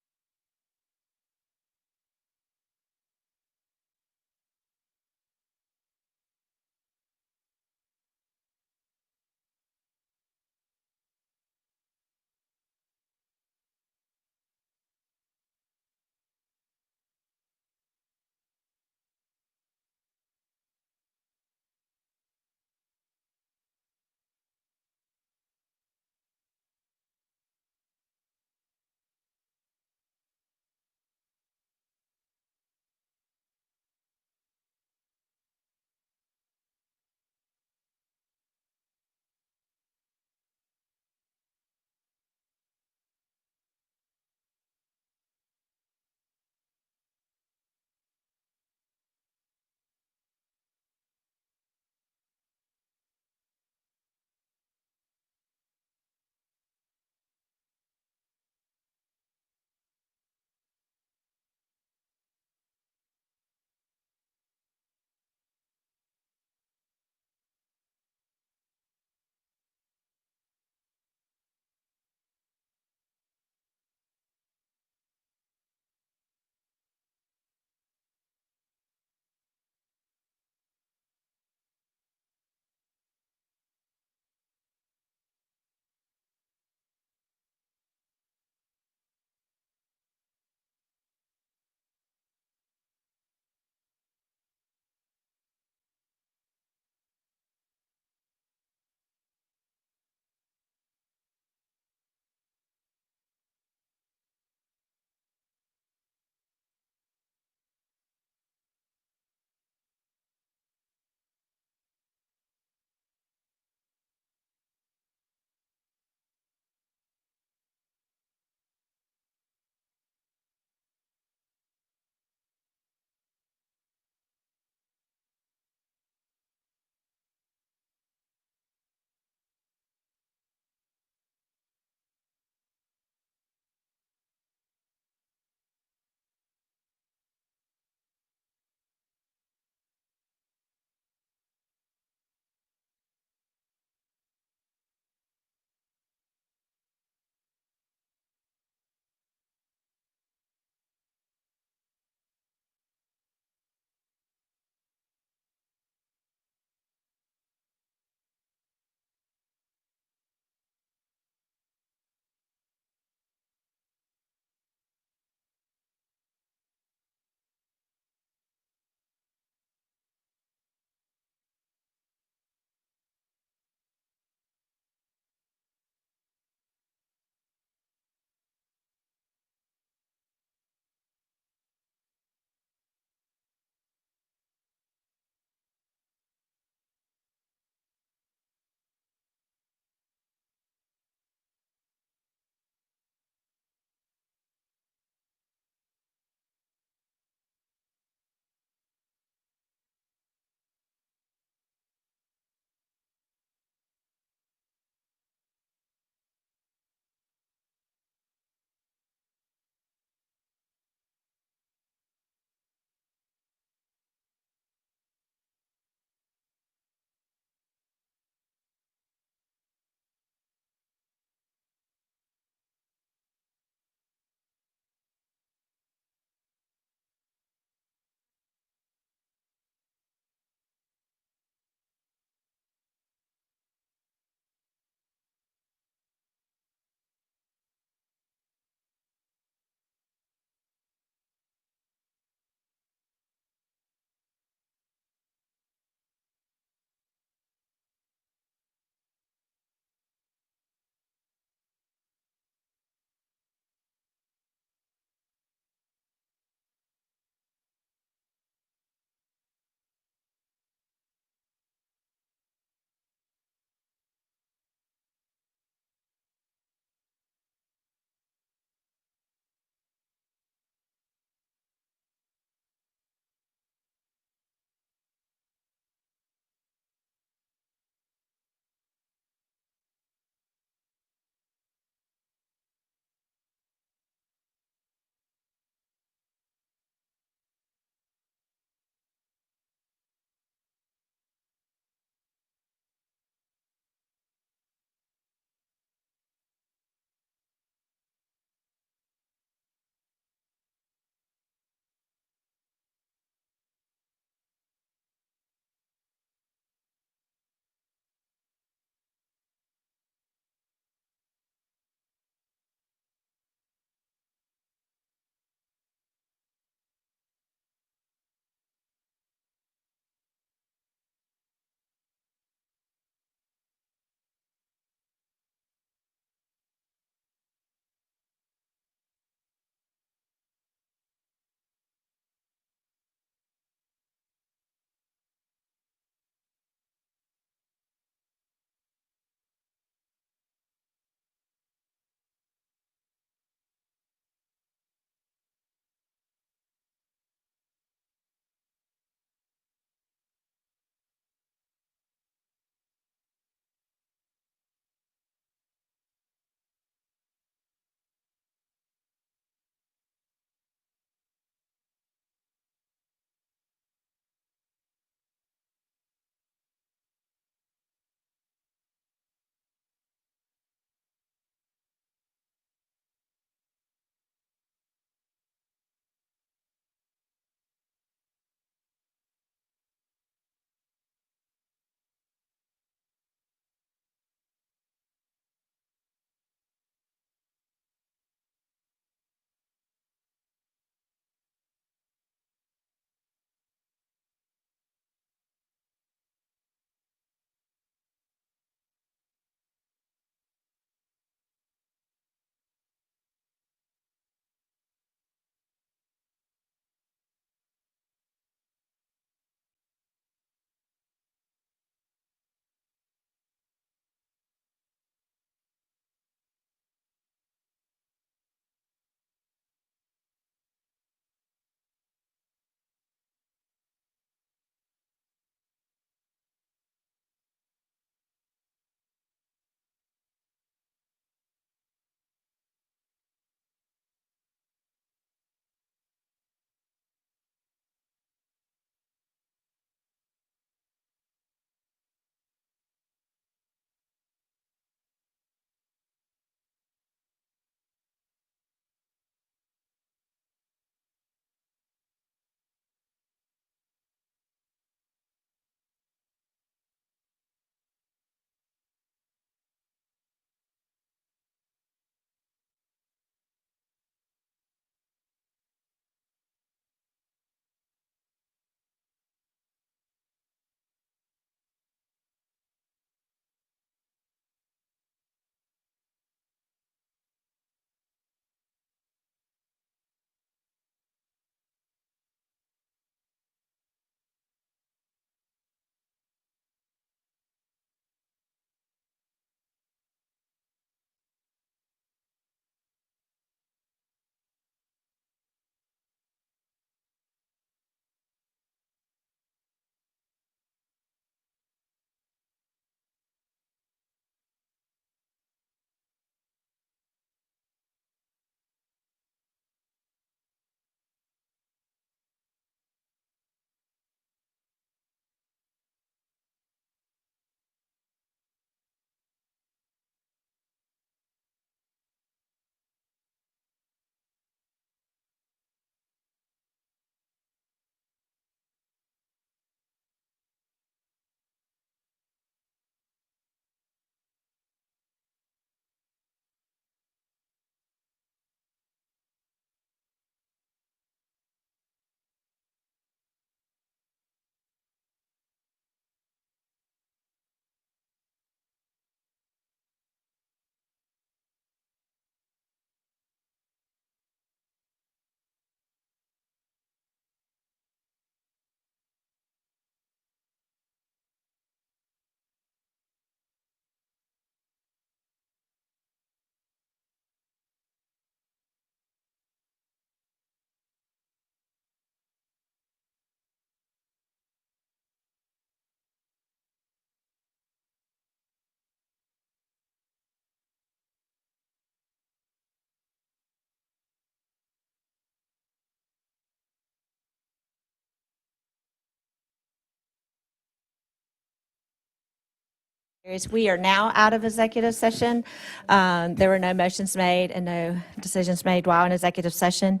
We are now out of executive session. There were no motions made and no decisions made while in executive session.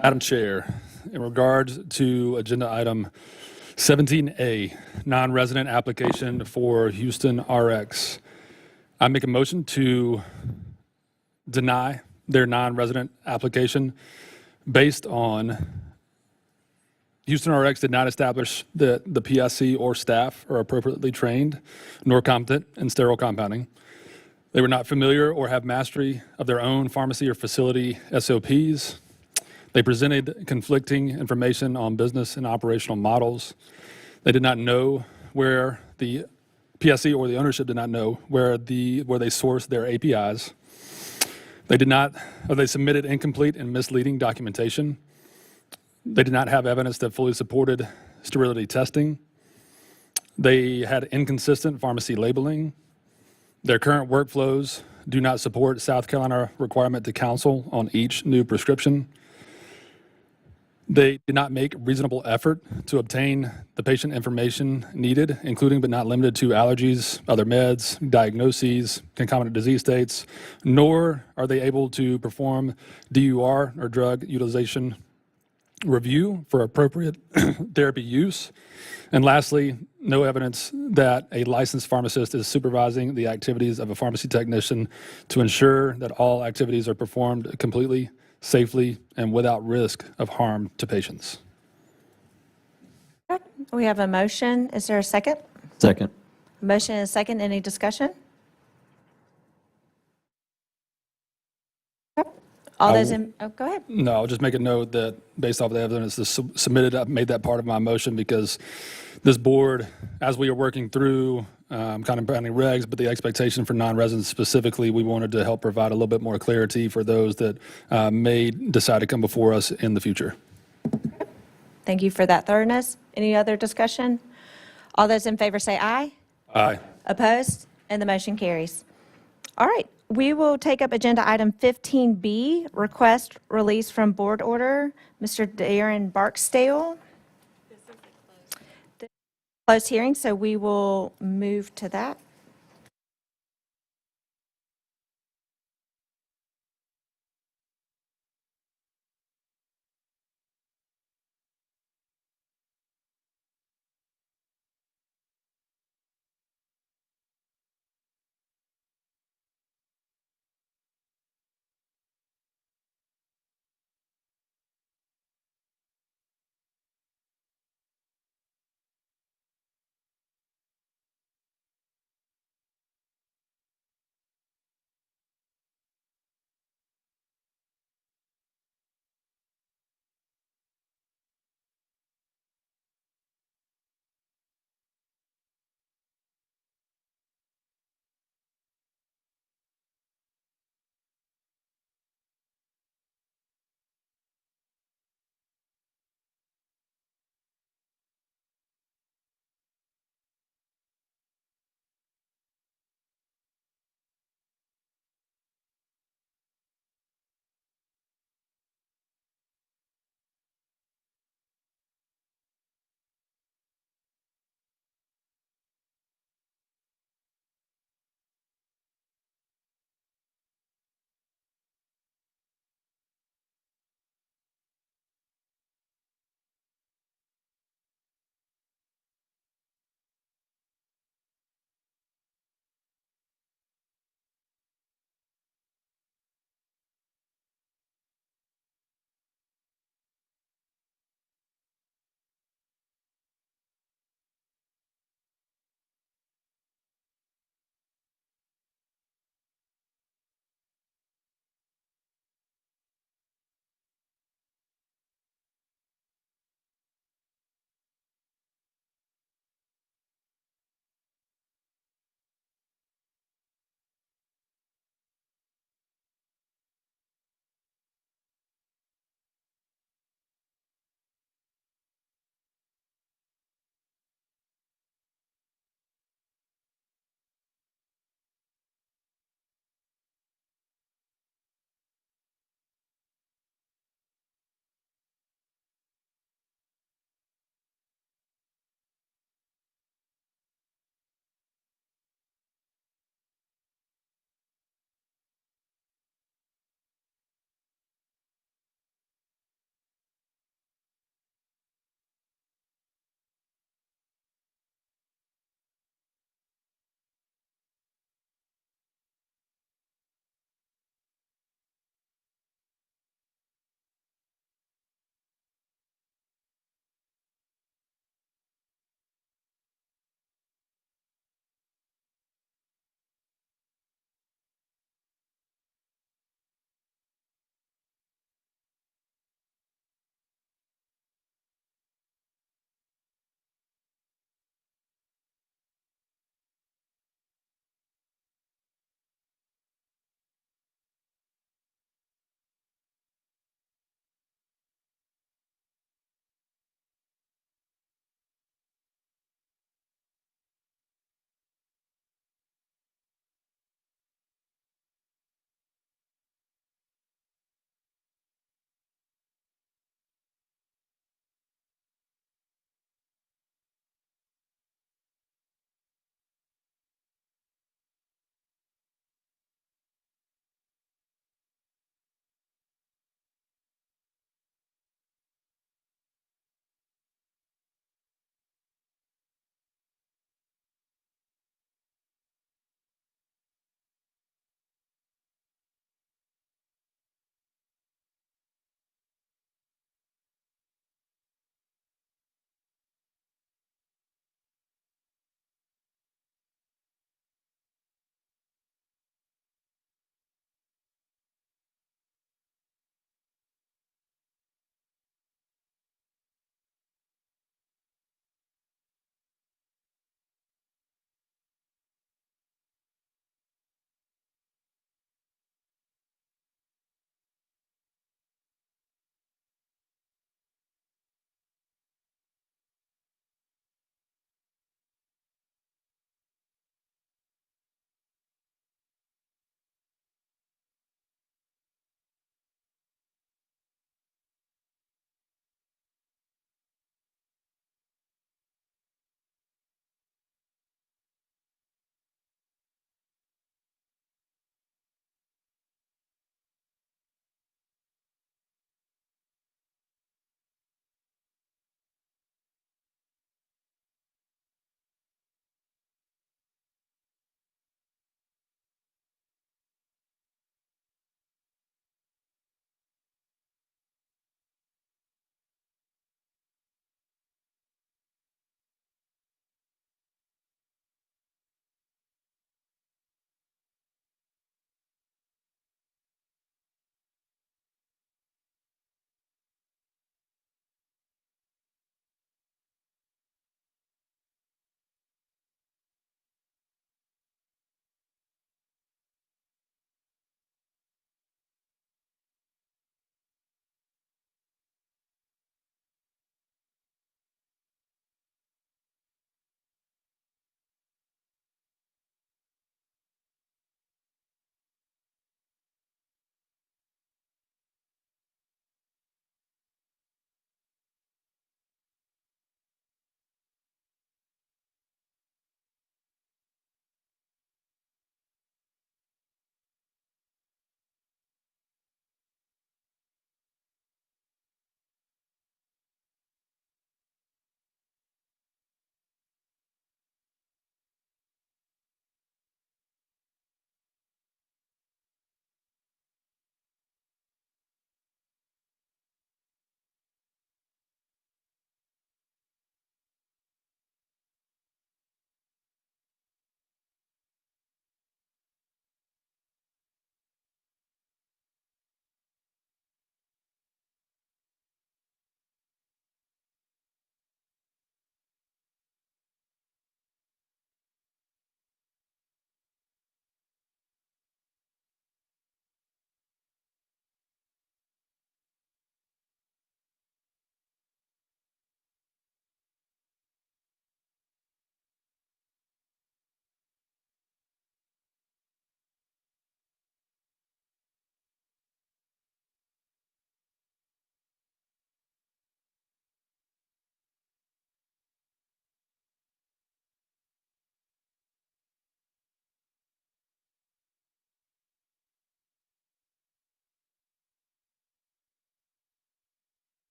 Madam Chair, in regards to agenda item 17A, non-resident application for Houston RX, I make a motion to deny their non-resident application based on Houston RX did not establish that the PIC or staff are appropriately trained nor competent in sterile compounding. They were not familiar or have mastery of their own pharmacy or facility SOPs. They presented conflicting information on business and operational models. They did not know where the PIC or the ownership did not know where they sourced their APIs. They submitted incomplete and misleading documentation. They did not have evidence that fully supported sterility testing. They had inconsistent pharmacy labeling. Their current workflows do not support South Carolina requirement to counsel on each new prescription. They did not make reasonable effort to obtain the patient information needed, including but not limited to allergies, other meds, diagnoses, concomitant disease states, nor are they able to perform DUR or drug utilization review for appropriate therapy use. And lastly, no evidence that a licensed pharmacist is supervising the activities of a pharmacy technician to ensure that all activities are performed completely, safely, and without risk of harm to patients. We have a motion. Is there a second? Second. Motion and a second. Any discussion? All those in, go ahead. No, I'll just make a note that based off of the evidence that's submitted, I've made that part of my motion because this board, as we are working through compounding regs, but the expectation for non-residents specifically, we wanted to help provide a little bit more clarity for those that may decide to come before us in the future. Thank you for that thoroughness. Any other discussion? All those in favor say aye. Aye. Opposed? And the motion carries. All right, we will take up agenda item 15B, request release from board order. Mr. Darren Barksdale. This is the closed hearing, so we will move to that.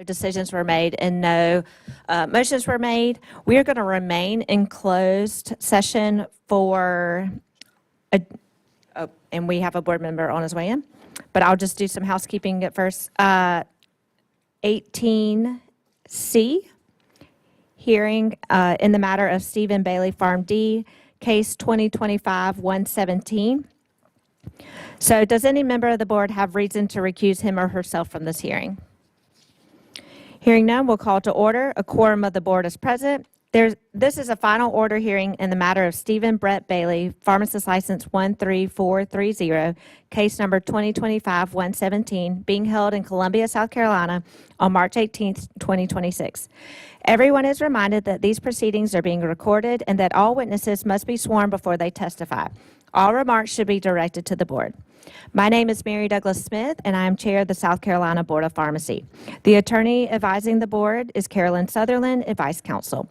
decisions were made and no motions were made. We are going to remain in closed session for, and we have a board member on his way in, but I'll just do some housekeeping at first. 18C, hearing in the matter of Stephen Bailey Farm D, case 2025-117. So does any member of the board have reason to recuse him or herself from this hearing? Hearing none, we'll call to order. A quorum of the board is present. This is a final order hearing in the matter of Stephen Brett Bailey, pharmacist license 13430, case number 2025-117, being held in Columbia, South Carolina on March 18th, 2026. Everyone is reminded that these proceedings are being recorded and that all witnesses must be sworn before they testify. All remarks should be directed to the board. My name is Mary Douglas Smith, and I am Chair of the South Carolina Board of Pharmacy. The attorney advising the board is Carolyn Sutherland, Advice Counsel.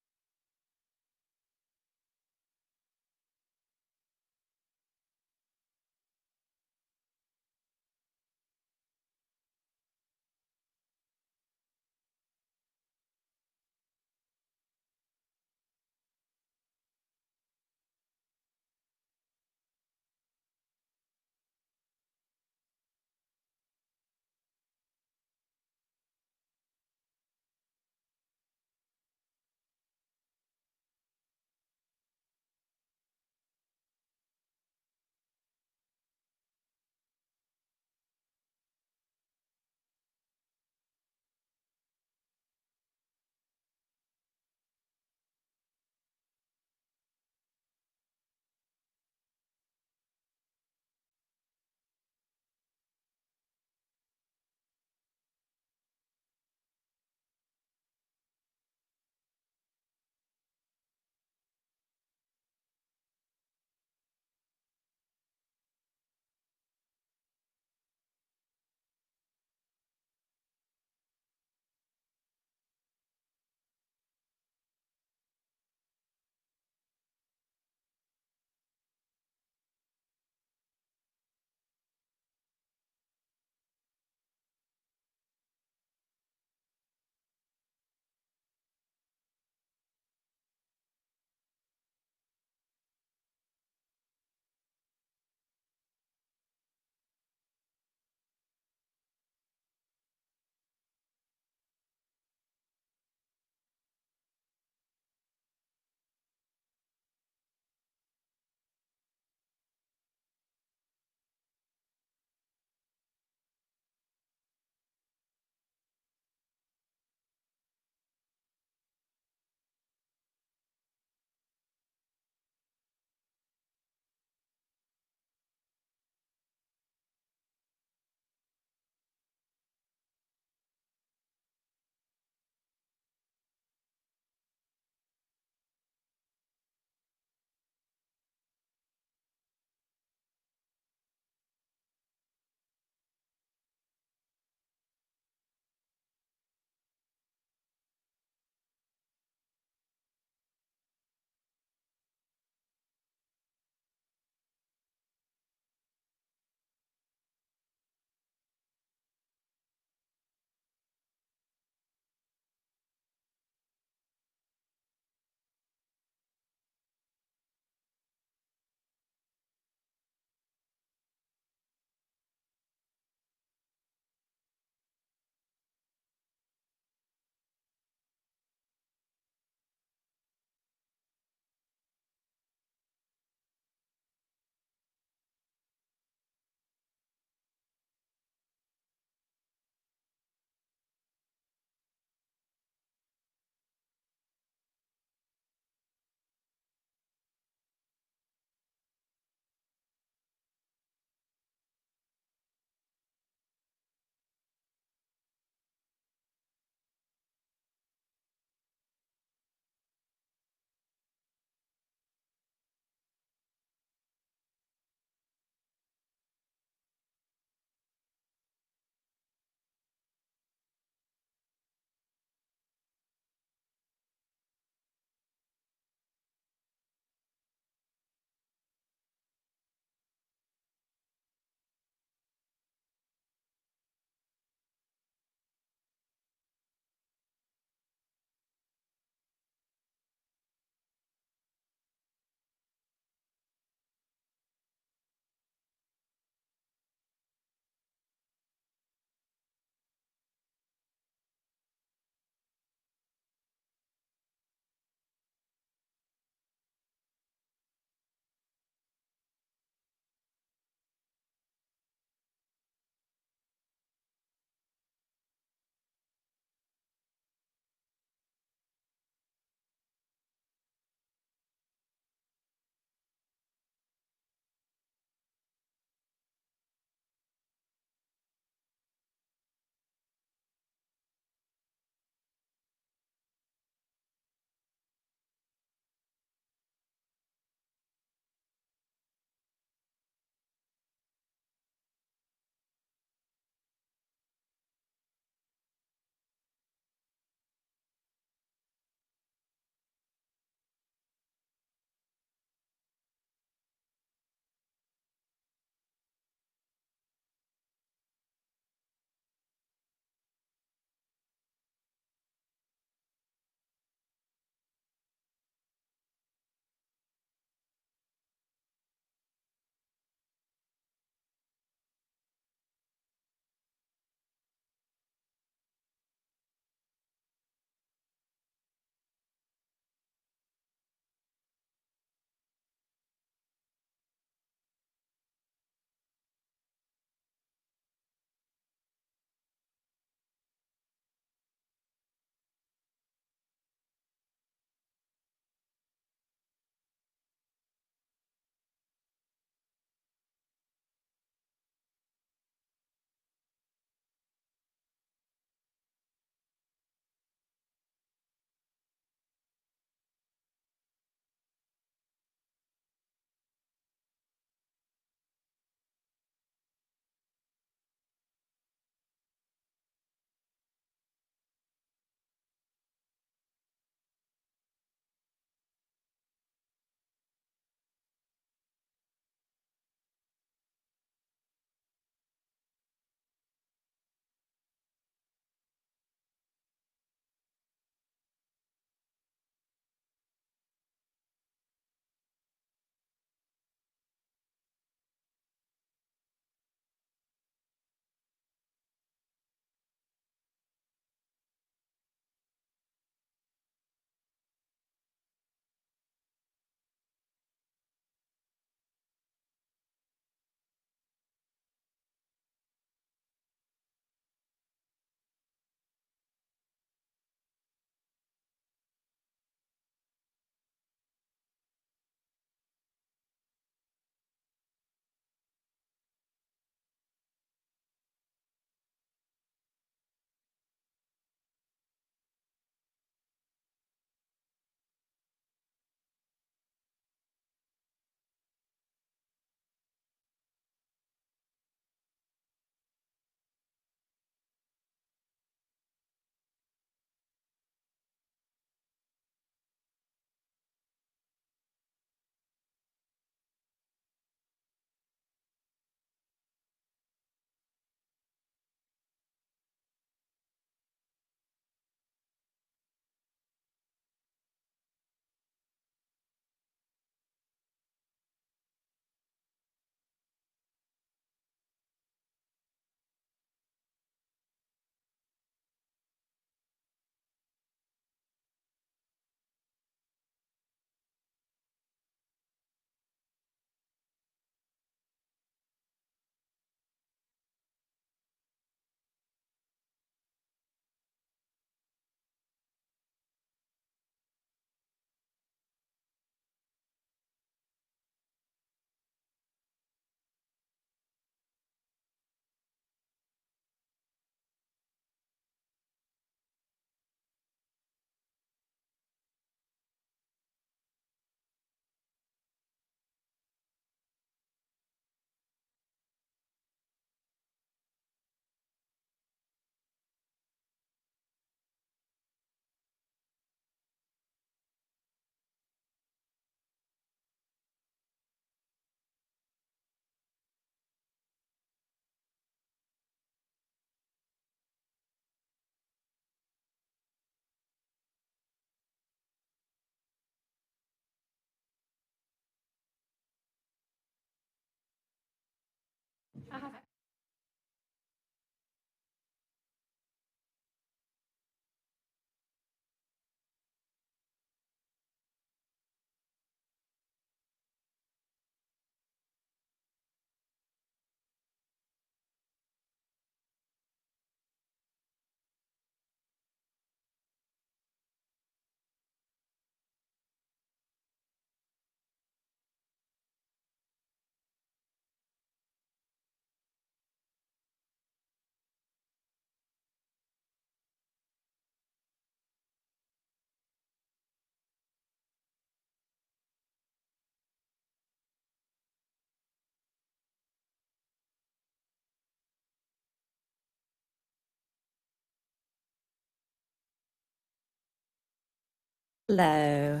Hello.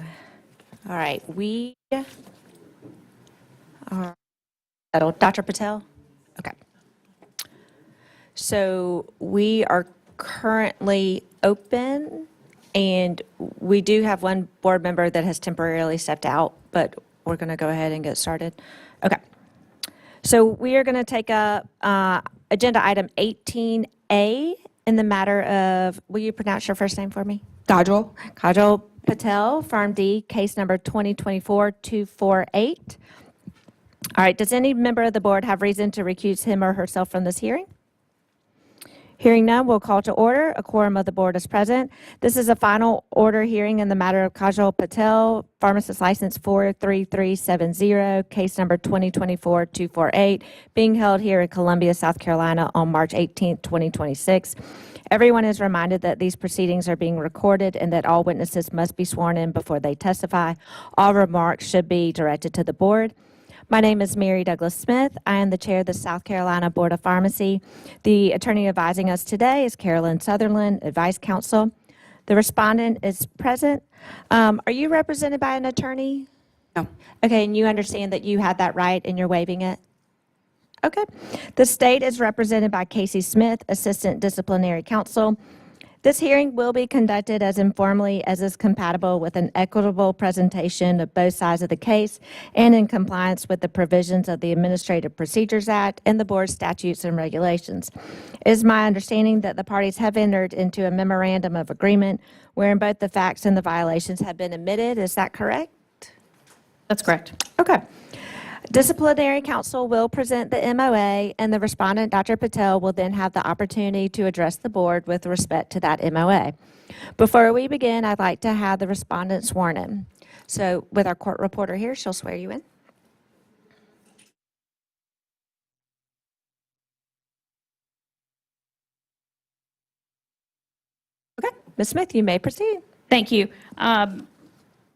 All right, we are settled. Dr. Patel? Okay. So we are currently open, and we do have one board member that has temporarily stepped out, but we're going to go ahead and get started. Okay. So we are going to take up agenda item 18A in the matter of, will you pronounce your first name for me? Kajal. Kajal Patel, Firm D, case number 2024-248. All right, does any member of the board have reason to recuse him or herself from this hearing? Hearing none, we'll call to order. A quorum of the board is present. This is a final order hearing in the matter of Kajal Patel, pharmacist license 43370, case number 2024-248, being held here in Columbia, South Carolina on March 18th, 2026. Everyone is reminded that these proceedings are being recorded and that all witnesses must be sworn in before they testify. All remarks should be directed to the board. My name is Mary Douglas Smith. I am the chair of the South Carolina Board of Pharmacy. The attorney advising us today is Carolyn Sutherland, advice counsel. The respondent is present. Are you represented by an attorney? No. Okay, and you understand that you had that right and you're waiving it? Okay. The state is represented by Casey Smith, assistant disciplinary counsel. This hearing will be conducted as informally as is compatible with an equitable presentation of both sides of the case and in compliance with the provisions of the Administrative Procedures Act and the board's statutes and regulations. It is my understanding that the parties have entered into a memorandum of agreement wherein both the facts and the violations have been admitted. Is that correct? That's correct. Okay. Disciplinary counsel will present the MOA, and the respondent, Dr. Patel, will then have the opportunity to address the board with respect to that MOA. Before we begin, I'd like to have the respondent sworn in. So with our court reporter here, she'll swear you in. Okay, Ms. Smith, you may proceed. Thank you.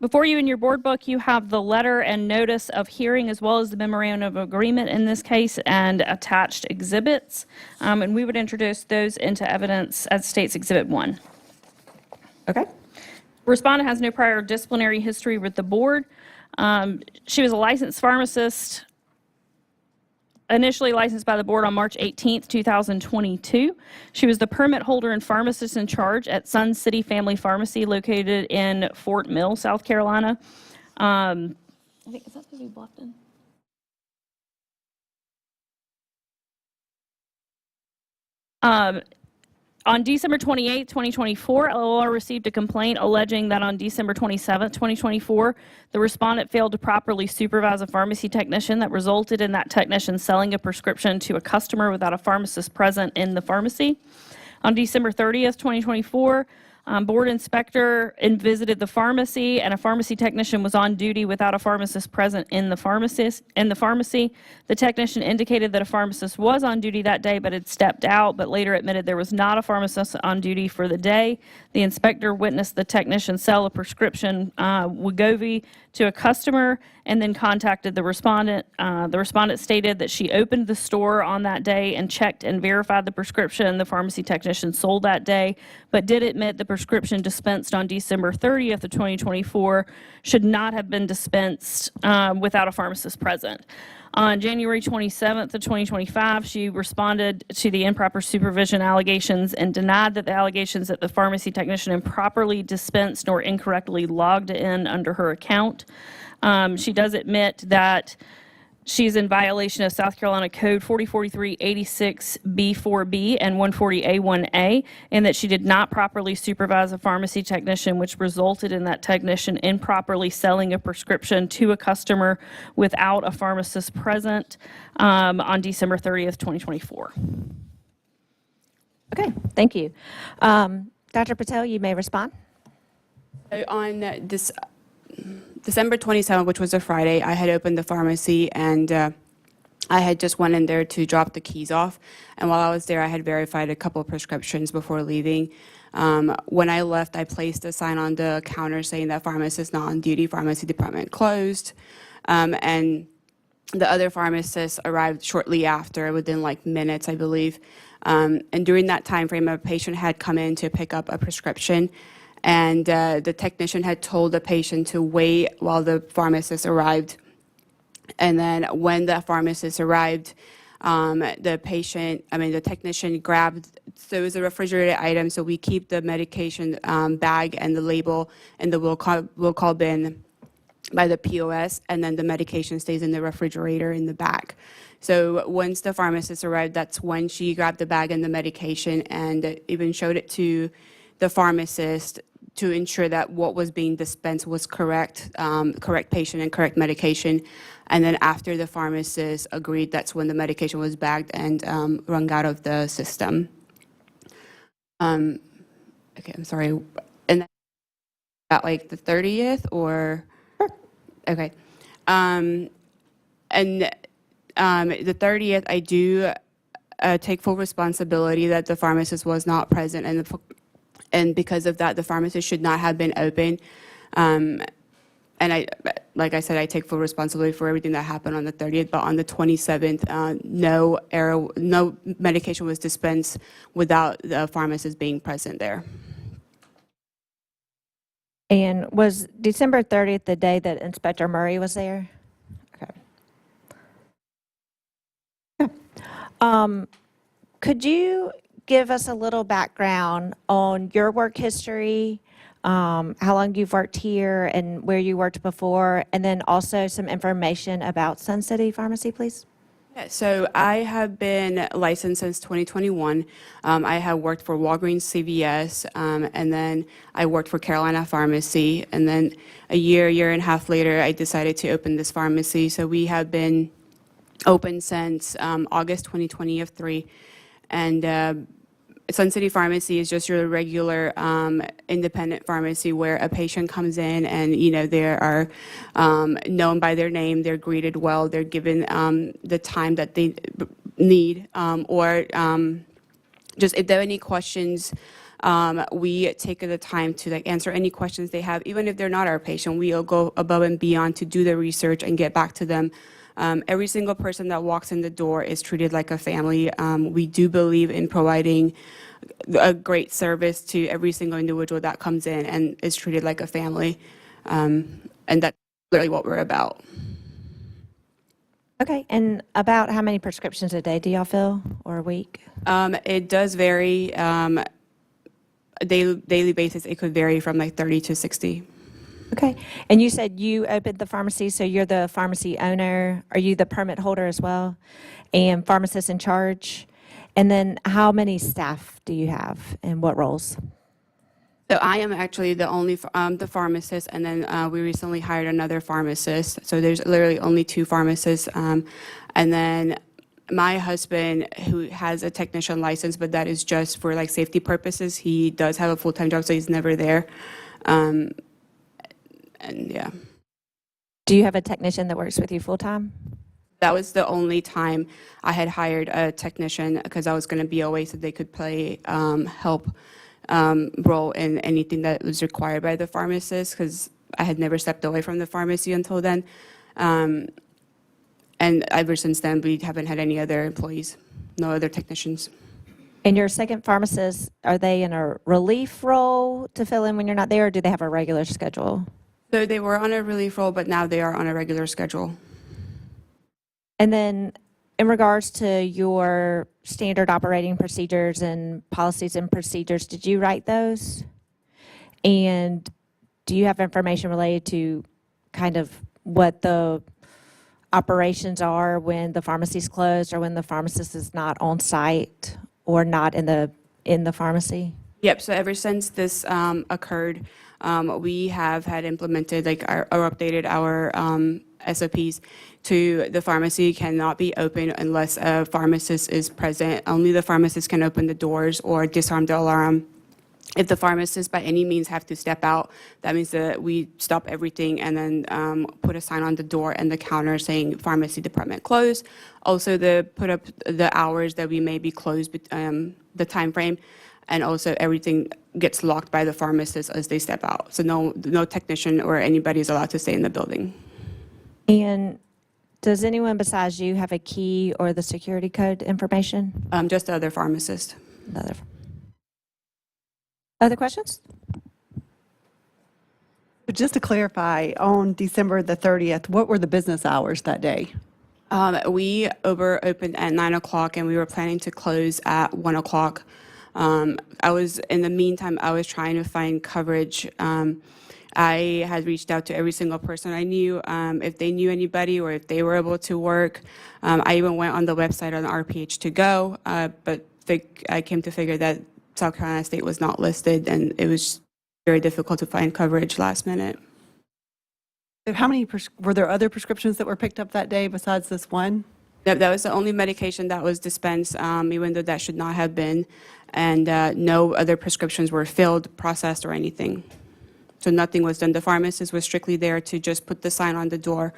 Before you in your board book, you have the letter and notice of hearing as well as the memorandum of agreement in this case and attached exhibits. And we would introduce those into evidence as states Exhibit 1. Okay. Respondent has no prior disciplinary history with the board. She was a licensed pharmacist, initially licensed by the board on March 18th, 2022. She was the permit holder and pharmacist in charge at Sun City Family Pharmacy located in Fort Mill, South Carolina. I think, is that supposed to be Bluffton? On December 28, 2024, LOR received a complaint alleging that on December 27, 2024, the respondent failed to properly supervise a pharmacy technician that resulted in that technician selling a prescription to a customer without a pharmacist present in the pharmacy. On December 30th, 2024, board inspector visited the pharmacy, and a pharmacy technician was on duty without a pharmacist present in the pharmacy. The technician indicated that a pharmacist was on duty that day but had stepped out, but later admitted there was not a pharmacist on duty for the day. The inspector witnessed the technician sell a prescription Wegovy to a customer and then contacted the respondent. The respondent stated that she opened the store on that day and checked and verified the prescription the pharmacy technician sold that day, but did admit the prescription dispensed on December 30th of 2024 should not have been dispensed without a pharmacist present. On January 27th of 2025, she responded to the improper supervision allegations and denied that the allegations that the pharmacy technician improperly dispensed or incorrectly logged in under her account. She does admit that She's in violation of South Carolina Code 4043-86B4B and 140A1A, and that she did not properly supervise a pharmacy technician, which resulted in that technician improperly selling a prescription to a customer without a pharmacist present on December 30th, 2024. Okay, thank you. Dr. Patel, you may respond. On this December 27th, which was a Friday, I had opened the pharmacy and I had just went in there to drop the keys off. And while I was there, I had verified a couple of prescriptions before leaving. When I left, I placed a sign on the counter saying that pharmacist not on duty, pharmacy department closed. And the other pharmacist arrived shortly after, within like minutes, I believe. And during that time frame, a patient had come in to pick up a prescription, and the technician had told the patient to wait while the pharmacist arrived. And then when the pharmacist arrived, the technician grabbed, so it was a refrigerated item, so we keep the medication bag and the label in the will call bin by the POS, and then the medication stays in the refrigerator in the back. So once the pharmacist arrived, that's when she grabbed the bag and the medication and even showed it to the pharmacist to ensure that what was being dispensed was correct, correct patient and correct medication. And then after the pharmacist agreed, that's when the medication was bagged and wrung out of the system. Okay, I'm sorry. And at like the 30th or? Okay. And the 30th, I do take full responsibility that the pharmacist was not present, and because of that, the pharmacist should not have been open. And like I said, I take full responsibility for everything that happened on the 30th, but on the 27th, no medication was dispensed without the pharmacist being present there. And was December 30th the day that Inspector Murray was there? Okay. Could you give us a little background on your work history, how long you've worked here and where you worked before, and then also some information about Sun City Pharmacy, please? Yeah, so I have been licensed since 2021. I have worked for Walgreens, CVS, and then I worked for Carolina Pharmacy. And then a year and a half later, I decided to open this pharmacy. So we have been open since August 2023. And Sun City Pharmacy is just your regular independent pharmacy where a patient comes in and, they are known by their name, they're greeted well, they're given the time that they need, or just if there are any questions, we take the time to answer any questions they have, even if they're not our patient. We'll go above and beyond to do the research and get back to them. Every single person that walks in the door is treated like a family. We do believe in providing a great service to every single individual that comes in and is treated like a family. And that's literally what we're about. Okay, and about how many prescriptions a day do y'all fill, or a week? It does vary. Daily basis, it could vary from like 30 to 60. Okay, and you said you opened the pharmacy, so you're the pharmacy owner. Are you the permit holder as well? And pharmacist in charge? And then how many staff do you have and what roles? So I am actually the only the pharmacist, and then we recently hired another pharmacist. So there's literally only two pharmacists. And then my husband, who has a technician license, but that is just for like safety purposes. He does have a full-time job, so he's never there. And yeah. Do you have a technician that works with you full-time? That was the only time I had hired a technician, because I was going to be away so they could play help role in anything that was required by the pharmacist, because I had never stepped away from the pharmacy until then. And ever since then, we haven't had any other employees, no other technicians. And your second pharmacist, are they in a relief role to fill in when you're not there, or do they have a regular schedule? So they were on a relief role, but now they are on a regular schedule. And then in regards to your standard operating procedures and policies and procedures, did you write those? And do you have information related to kind of what the operations are when the pharmacy's closed or when the pharmacist is not on site or not in the pharmacy? Yep, so ever since this occurred, we have had implemented, like, or updated our SOPs to the pharmacy cannot be open unless a pharmacist is present. Only the pharmacist can open the doors or disarm the alarm. If the pharmacist by any means have to step out, that means that we stop everything and then put a sign on the door and the counter saying pharmacy department closed. Also, put up the hours that we may be closed, the time frame, and also everything gets locked by the pharmacist as they step out. So no technician or anybody is allowed to stay in the building. And does anyone besides you have a key or the security code information? Just the other pharmacist. Other questions? But just to clarify, on December the 30th, what were the business hours that day? We opened at 9 o'clock and we were planning to close at 1 o'clock. In the meantime, I was trying to find coverage. I had reached out to every single person I knew, if they knew anybody or if they were able to work. I even went on the website on RPH to go, but I came to figure that South Carolina State was not listed, and it was very difficult to find coverage last minute. How many, were there other prescriptions that were picked up that day besides this one? That was the only medication that was dispensed, even though that should not have been, and no other prescriptions were filled, processed, or anything. So nothing was done. The pharmacist was strictly there to just put the sign on the door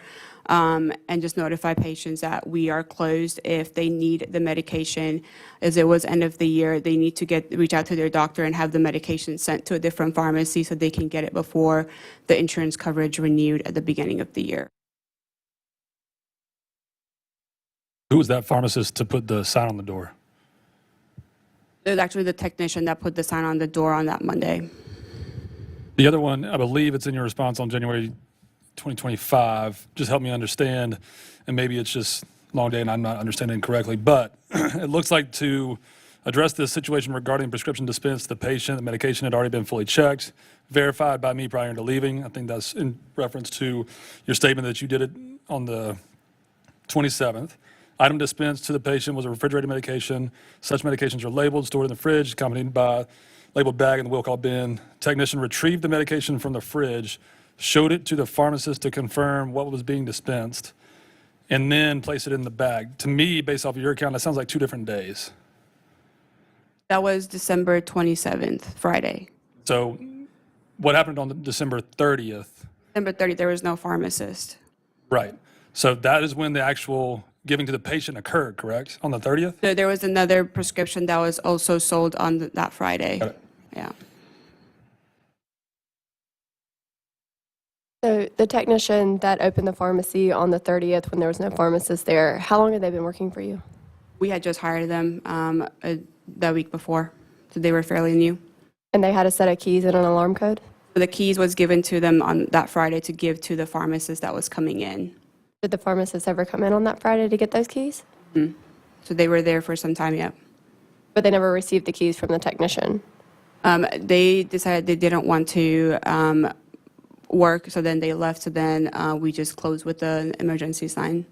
and just notify patients that we are closed. If they need the medication, as it was end of the year, they need to reach out to their doctor and have the medication sent to a different pharmacy so they can get it before the insurance coverage renewed at the beginning of the year. Who was that pharmacist to put the sign on the door? It was actually the technician that put the sign on the door on that Monday. The other one, I believe it's in your response on January 2025. Just help me understand, and maybe it's just long day and I'm not understanding correctly, but it looks like to address this situation regarding prescription dispense to the patient, the medication had already been fully checked, verified by me prior to leaving. I think that's in reference to your statement that you did it on the 27th. Item dispensed to the patient was a refrigerated medication. Such medications are labeled, stored in the fridge, accompanied by labeled bag in the will call bin. Technician retrieved the medication from the fridge, showed it to the pharmacist to confirm what was being dispensed, and then placed it in the bag. To me, based off of your account, that sounds like 2 different days. That was December 27th, Friday. So what happened on December 30th? December 30th, there was no pharmacist. Right. So that is when the actual giving to the patient occurred, correct? On the 30th? So there was another prescription that was also sold on that Friday. Got it. Yeah. So the technician that opened the pharmacy on the 30th when there was no pharmacist there, how long have they been working for you? We had just hired them the week before, so they were fairly new. And they had a set of keys and an alarm code? So the keys was given to them on that Friday to give to the pharmacist that was coming in. Did the pharmacist ever come in on that Friday to get those keys? So they were there for some time, yeah. But they never received the keys from the technician? They decided they didn't want to work, so then they left, so then we just closed with the emergency sign.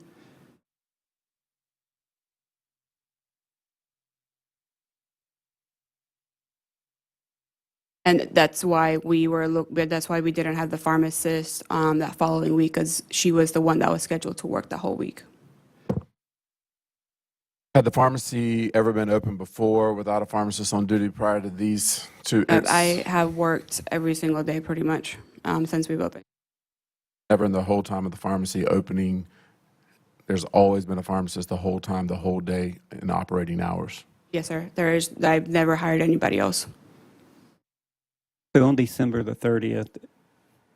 And that's why we didn't have the pharmacist that following week, because she was the one that was scheduled to work the whole week. Had the pharmacy ever been open before without a pharmacist on duty prior to these two? I have worked every single day pretty much since we've opened. Never in the whole time of the pharmacy opening, there's always been a pharmacist the whole time, the whole day in operating hours? Yes, sir. I've never hired anybody else. So on December the 30th,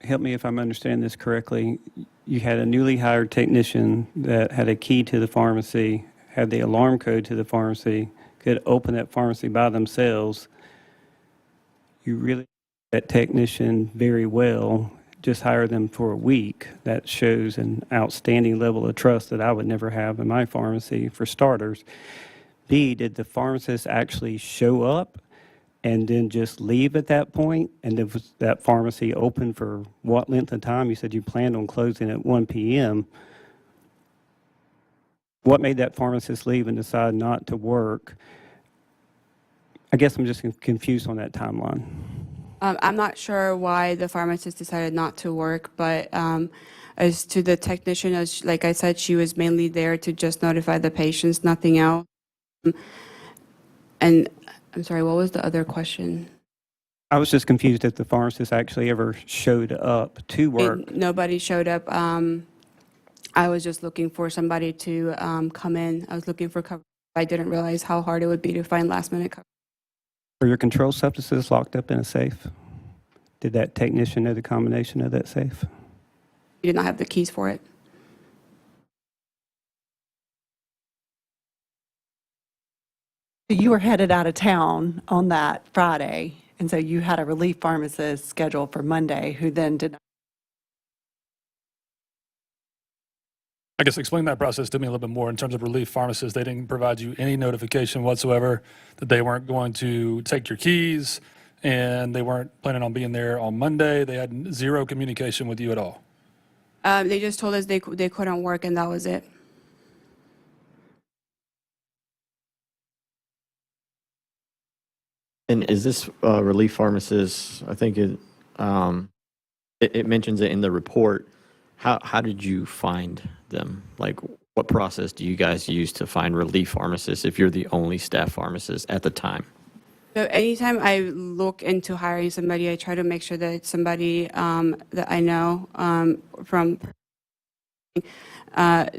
help me if I'm understanding this correctly, you had a newly hired technician that had a key to the pharmacy, had the alarm code to the pharmacy, could open that pharmacy by themselves. You really that technician very well, just hire them for a week. That shows an outstanding level of trust that I would never have in my pharmacy, for starters. B, did the pharmacist actually show up and then just leave at that point? And then was that pharmacy open for what length of time? You said you planned on closing at 1 p.m. What made that pharmacist leave and decide not to work? I guess I'm just confused on that timeline. I'm not sure why the pharmacist decided not to work, but as to the technician, like I said, she was mainly there to just notify the patients, nothing else. And I'm sorry, what was the other question? I was just confused if the pharmacist actually ever showed up to work. Nobody showed up. I was just looking for somebody to come in. I was looking for cover. I didn't realize how hard it would be to find last-minute cover. Are your controlled substances locked up in a safe? Did that technician know the combination of that safe? We did not have the keys for it. You were headed out of town on that Friday, and so you had a relief pharmacist scheduled for Monday who then did not. I guess explain that process to me a little bit more in terms of relief pharmacists. They didn't provide you any notification whatsoever that they weren't going to take your keys, and they weren't planning on being there on Monday. They had zero communication with you at all. They just told us they couldn't work, and that was it. And is this relief pharmacist, I think it mentions it in the report. How did you find them? Like, what process do you guys use to find relief pharmacists if you're the only staff pharmacist at the time? So anytime I look into hiring somebody, I try to make sure that it's somebody that I know from.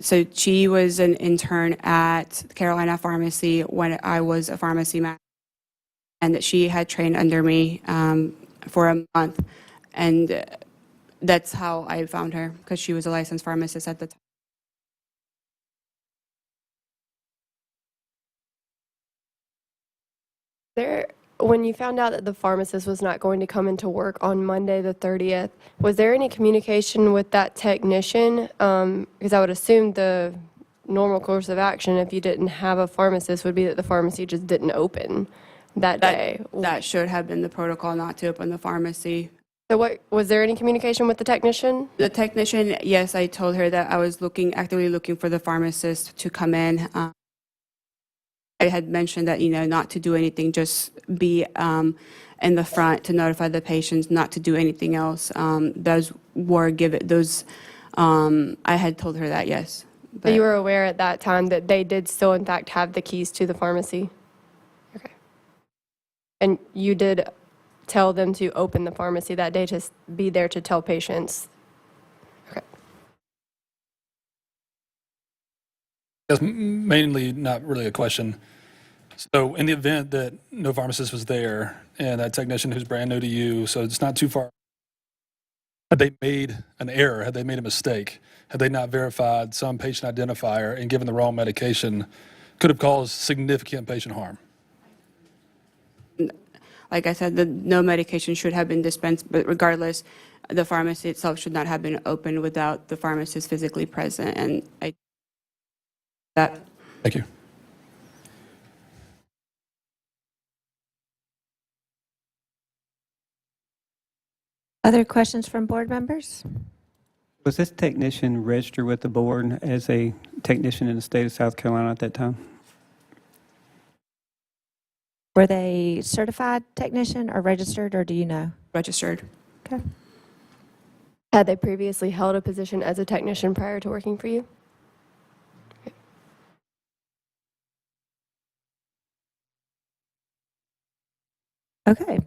So she was an intern at Carolina Pharmacy when I was a pharmacy manager, and that she had trained under me for a month, and that's how I found her, because she was a licensed pharmacist at the time. When you found out that the pharmacist was not going to come into work on Monday, the 30th, was there any communication with that technician? Because I would assume the normal course of action, if you didn't have a pharmacist, would be that the pharmacy just didn't open that day. That should have been the protocol, not to open the pharmacy. So was there any communication with the technician? The technician, yes, I told her that I was actively looking for the pharmacist to come in. I had mentioned that, not to do anything, just be in the front to notify the patients, not to do anything else. I had told her that, yes. But you were aware at that time that they did still, in fact, have the keys to the pharmacy? Okay. And you did tell them to open the pharmacy that day, to be there to tell patients? Okay. That's mainly not really a question. So in the event that no pharmacist was there and that technician who's brand new to you, so it's not too far, had they made an error, had they made a mistake, had they not verified some patient identifier and given the wrong medication, could have caused significant patient harm? Like I said, no medication should have been dispensed, but regardless, the pharmacy itself should not have been opened without the pharmacist physically present, and Thank you. Other questions from board members? Was this technician registered with the board as a technician in the state of South Carolina at that time? Were they certified technician or registered, or do you know? Registered. Okay. Had they previously held a position as a technician prior to working for you? Okay.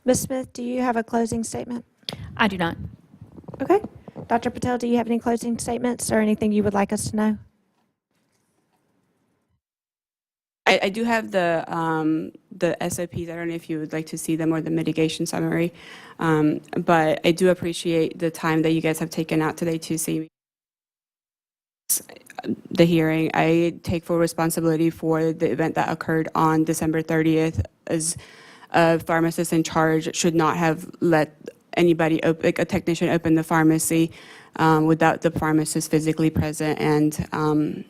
Ms. Smith, do you have a closing statement? I do not. Okay. Dr. Patel, do you have any closing statements or anything you would like us to know? I do have the SOPs. I don't know if you would like to see them, or the mitigation summary. But I do appreciate the time that you guys have taken out today to see me. The hearing. I take full responsibility for the event that occurred on December 30th, as a pharmacist in charge should not have let anybody, like a technician, open the pharmacy without the pharmacist physically present, and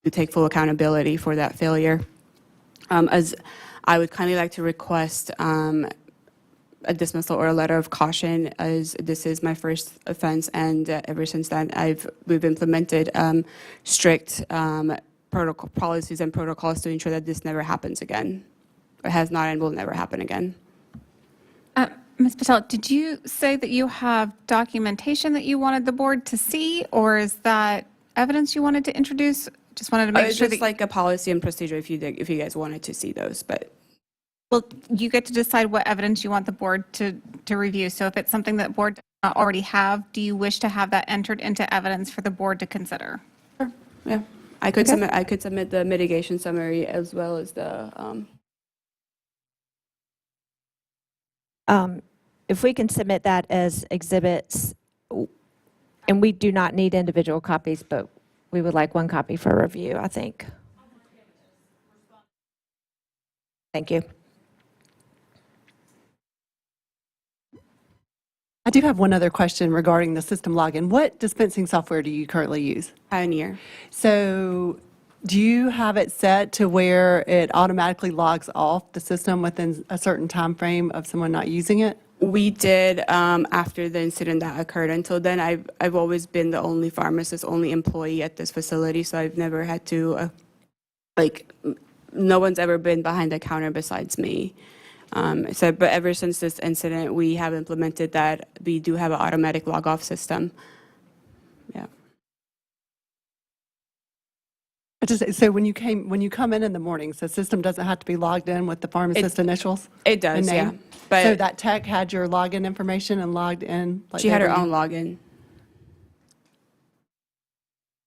to take full accountability for that failure. As I would kindly like to request a dismissal or a letter of caution, as this is my first offense, and ever since then, we've implemented strict protocol policies and protocols to ensure that this never happens again. It has not and will never happen again. Ms. Patel, did you say that you have documentation that you wanted the board to see, or is that evidence you wanted to introduce? Just wanted to make It's sure just that, like a policy and procedure if you guys wanted to see those, but well, you get to decide what evidence you want the board to review. So if it's something that board does not already have, do you wish to have that entered into evidence for the board to consider? yeah, I could submit the mitigation summary as well as the If we can submit that as exhibits, and we do not need individual copies, but we would like one copy for review, I think. Thank you. I do have one other question regarding the system login. What dispensing software do you currently use? Pioneer. So do you have it set to where it automatically logs off the system within a certain time frame of someone not using it? We did after the incident that occurred. Until then, I've always been the only pharmacist, only employee at this facility, so I've never had to, no one's ever been behind the counter besides me. But ever since this incident, we have implemented that we do have an automatic log-off system. Yeah. So when you come in the mornings, the system doesn't have to be logged in with the pharmacist initials? It does, and yeah. name? But So that tech had your login information and logged in? like she had they her were own you? login.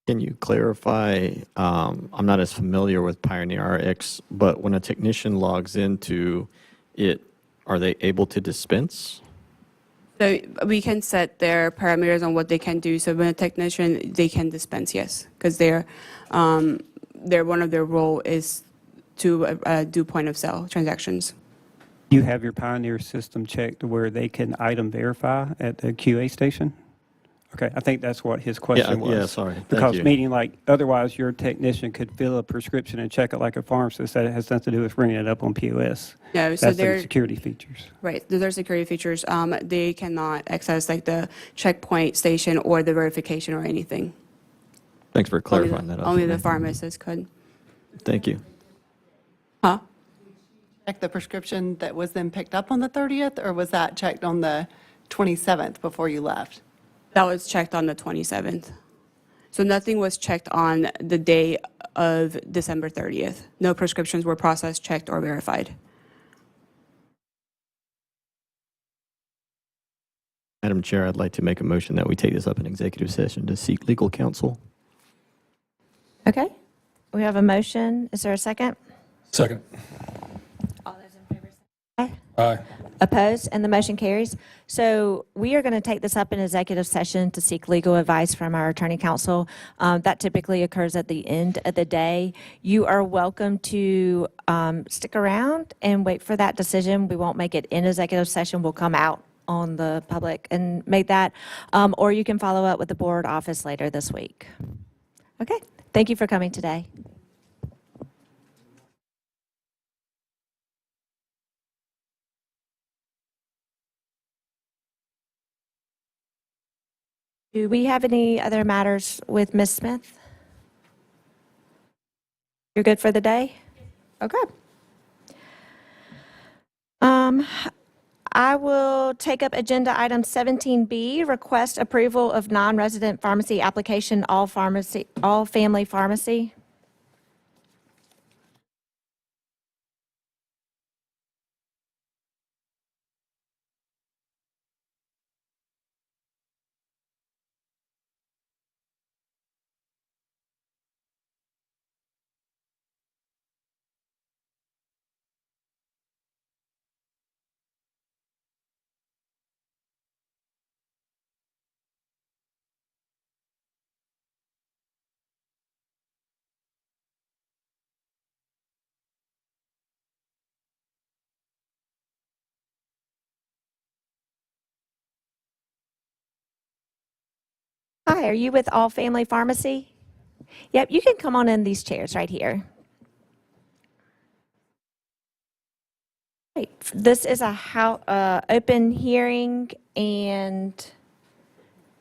Can you clarify, I'm not as familiar with Pioneer RX, but when a technician logs into it, are they able to dispense? So we can set their parameters on what they can do. So when a technician, they can dispense, yes, because one of their role is to do point of sale transactions. You have your Pioneer system checked to where they can item verify at the QA station? Okay, I think that's what his question was. Yeah, sorry. Thank Because you. meaning like, otherwise your technician could fill a prescription and check it like a pharmacist. That has nothing to do with bringing it up on POS. No, so That's the they're security features. right. Those are security features. They cannot access like the checkpoint station or the verification or anything. Thanks for clarifying that. up Only for the me. pharmacist could. Thank you. Huh? Check the prescription that was then picked up on the 30th, or was that checked on the 27th before you left? That was checked on the 27th. So nothing was checked on the day of December 30th. No prescriptions were processed, checked, or verified. Madam Chair, I'd like to make a motion that we take this up in executive session to seek legal counsel. Okay, we have a motion. Is there a second? Second. All those in favor say aye. Aye. Opposed, and the motion carries. So we are going to take this up in executive session to seek legal advice from our attorney counsel. That typically occurs at the end of the day. You are welcome to stick around and wait for that decision. We won't make it in executive session. We'll come out on the public and make that. Or you can follow up with the board office later this week. Okay, thank you for coming today. Do we have any other matters with Ms. Smith? You're good for the day? Okay. I will take up agenda item 17B, request approval of non-resident pharmacy application, all family pharmacy. Hi, are you with All Family Pharmacy? Yep, you can come on in these chairs right here. Right. This is a open hearing, and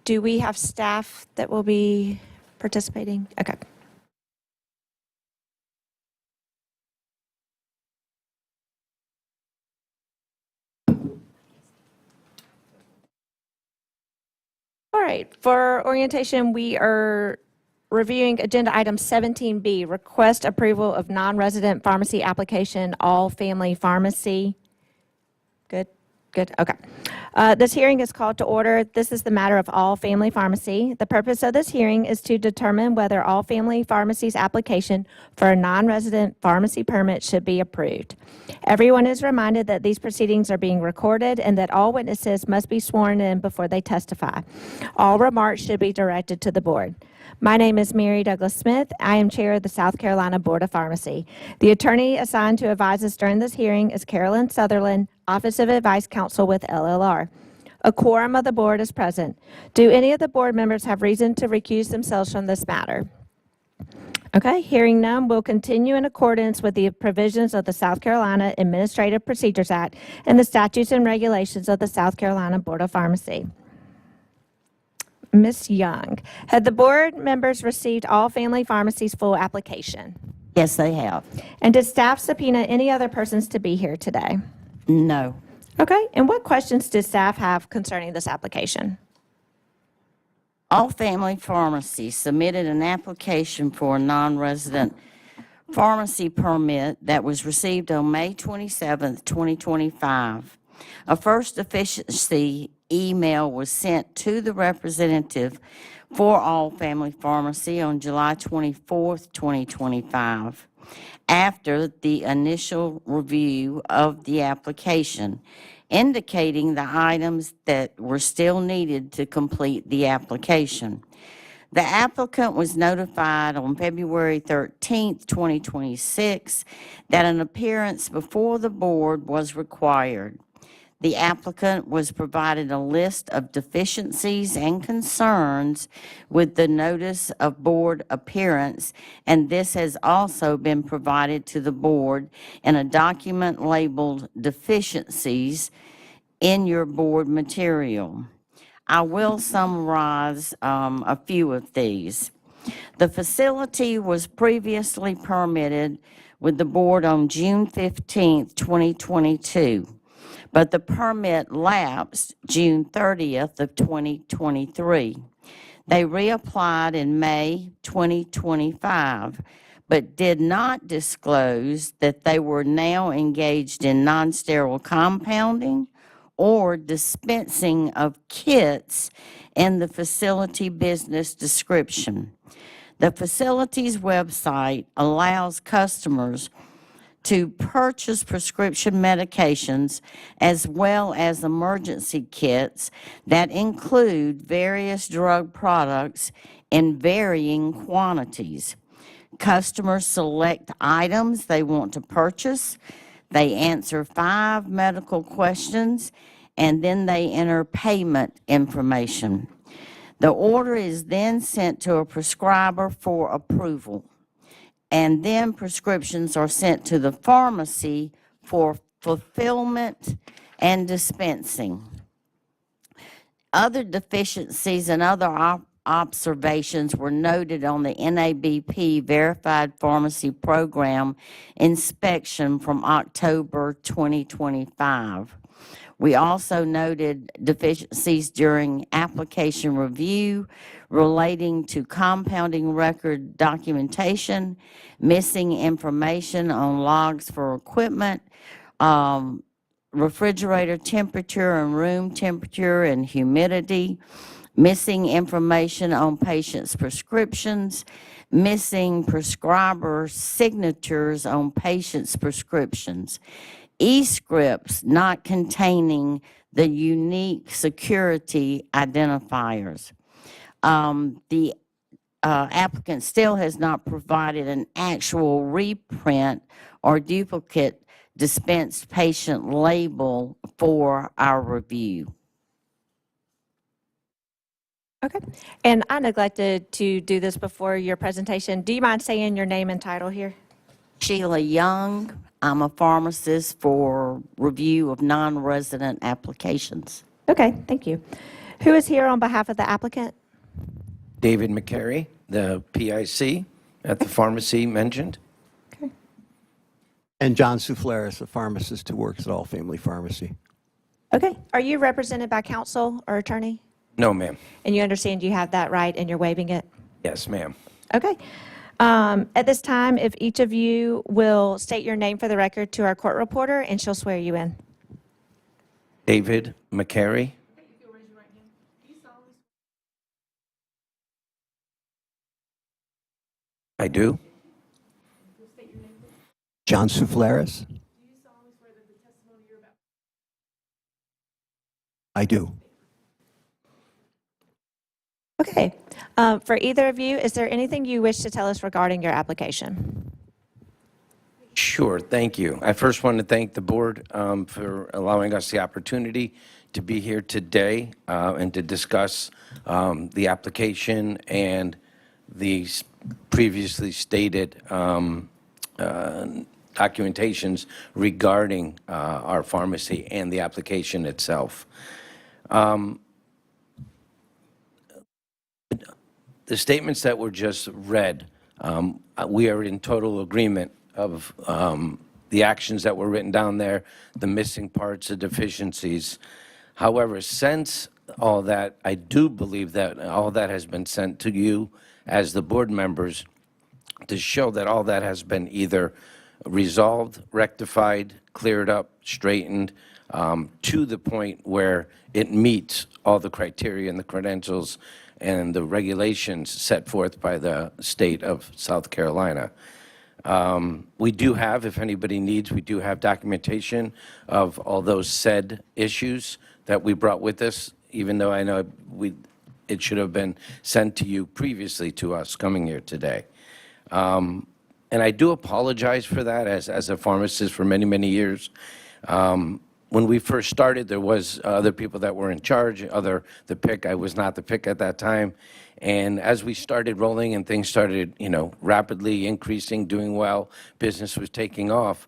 do we have staff that will be participating? Okay. All right, for orientation, we are reviewing agenda item 17B, request approval of non-resident pharmacy application, all family pharmacy. Good, good, okay. This hearing is called to order. This is the matter of all family pharmacy. The purpose of this hearing is to determine whether all family pharmacy's application for a non-resident pharmacy permit should be approved. Everyone is reminded that these proceedings are being recorded and that all witnesses must be sworn in before they testify. All remarks should be directed to the board. My name is Mary Douglas Smith. I am chair of the South Carolina Board of Pharmacy. The attorney assigned to advise us during this hearing is Carolyn Sutherland, Office of Advice Counsel with LLR. A quorum of the board is present. Do any of the board members have reason to recuse themselves from this matter? Okay, hearing none, we'll continue in accordance with the provisions of the South Carolina Administrative Procedures Act and the statutes and regulations of the South Carolina Board of Pharmacy. Ms. Young, had the board members received all family pharmacies' full application? Yes, they have. And did staff subpoena any other persons to be here today? No. Okay, and what questions did staff have concerning this application? All family pharmacies submitted an application for a non-resident pharmacy permit that was received on May 27th, 2025. A first deficiency email was sent to the representative for All Family Pharmacy on July 24th, 2025, after the initial review of the application, indicating the items that were still needed to complete the application. The applicant was notified on February 13th, 2026, that an appearance before the board was required. The applicant was provided a list of deficiencies and concerns with the notice of board appearance, and this has also been provided to the board in a document labeled deficiencies in your board material. I will summarize a few of these. The facility was previously permitted with the board on June 15th, 2022. But the permit lapsed June 30th of 2023. They reapplied in May 2025, but did not disclose that they were now engaged in non-sterile compounding or dispensing of kits in the facility business description. The facility's website allows customers to purchase prescription medications as well as emergency kits that include various drug products in varying quantities. Customers select items they want to purchase. They answer 5 medical questions, and then they enter payment information. The order is then sent to a prescriber for approval, and then prescriptions are sent to the pharmacy for fulfillment and dispensing. Other deficiencies and other observations were noted on the NABP Verified Pharmacy Program inspection from October 2025. We also noted deficiencies during application review relating to compounding record documentation, missing information on logs for equipment, refrigerator temperature and room temperature and humidity, missing information on patients' prescriptions, missing prescriber signatures on patients' prescriptions, e-scripts not containing the unique security identifiers. The applicant still has not provided an actual reprint or duplicate dispensed patient label for our review. Okay. And I neglected to do this before your presentation. Do you mind saying your name and title here? Sheila Young. I'm a pharmacist for review of non-resident applications. Okay, thank you. Who is here on behalf of the applicant? David McCary, the PIC at the pharmacy mentioned. And John Souflaris, a pharmacist who works at All Family Pharmacy. Okay, are you represented by counsel or attorney? No, ma'am. And you understand you have that right and you're waiving it? Yes, ma'am. Okay. At this time, if each of you will state your name for the record to our court reporter, and she'll swear you in. David McCary. I do. John Souflaris. I do. Okay. For either of you, is there anything you wish to tell us regarding your application? Sure, thank you. I first want to thank the board for allowing us the opportunity to be here today and to discuss the application and the previously stated documentations regarding our pharmacy and the application itself. The statements that were just read, we are in total agreement of the actions that were written down there, the missing parts, the deficiencies. However, since all that, I do believe that all that has been sent to you as the board members to show that all that has been either resolved, rectified, cleared up, straightened, to the point where it meets all the criteria and the credentials and the regulations set forth by the state of South Carolina. We do have, if anybody needs, we do have documentation of all those said issues that we brought with us, even though I know it should have been sent to you previously to us coming here today. And I do apologize for that as a pharmacist for many, many years. When we first started, there was other people that were in charge, the pick. I was not the pick at that time. And as we started rolling and things started, rapidly increasing, doing well, business was taking off,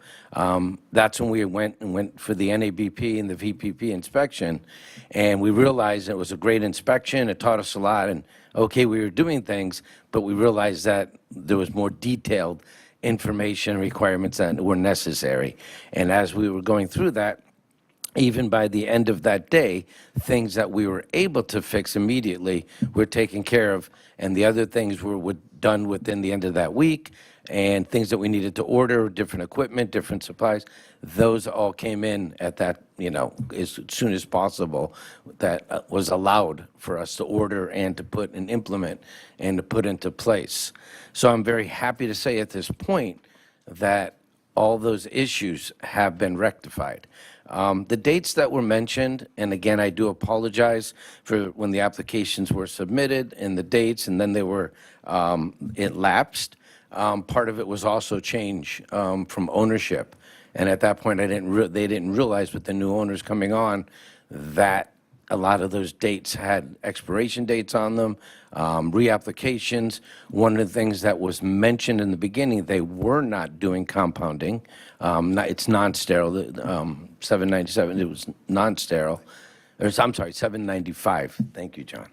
that's when we went for the NABP and the VPP inspection. And we realized it was a great inspection. It taught us a lot. And okay, we were doing things, but we realized that there was more detailed information requirements that were necessary. And as we were going through that, even by the end of that day, things that we were able to fix immediately were taken care of, and the other things were done within the end of that week, and things that we needed to order, different equipment, different supplies, those all came in at that, as soon as possible, that was allowed for us to order and to put and implement and to put into place. So I'm very happy to say at this point that all those issues have been rectified. The dates that were mentioned, and again, I do apologize for when the applications were submitted and the dates, and then they were, it lapsed. Part of it was also change from ownership. And at that point, they didn't realize with the new owners coming on that a lot of those dates had expiration dates on them, reapplications. One of the things that was mentioned in the beginning, they were not doing compounding. It's non-sterile, 797, it was non-sterile. I'm sorry, 795. Thank you, John.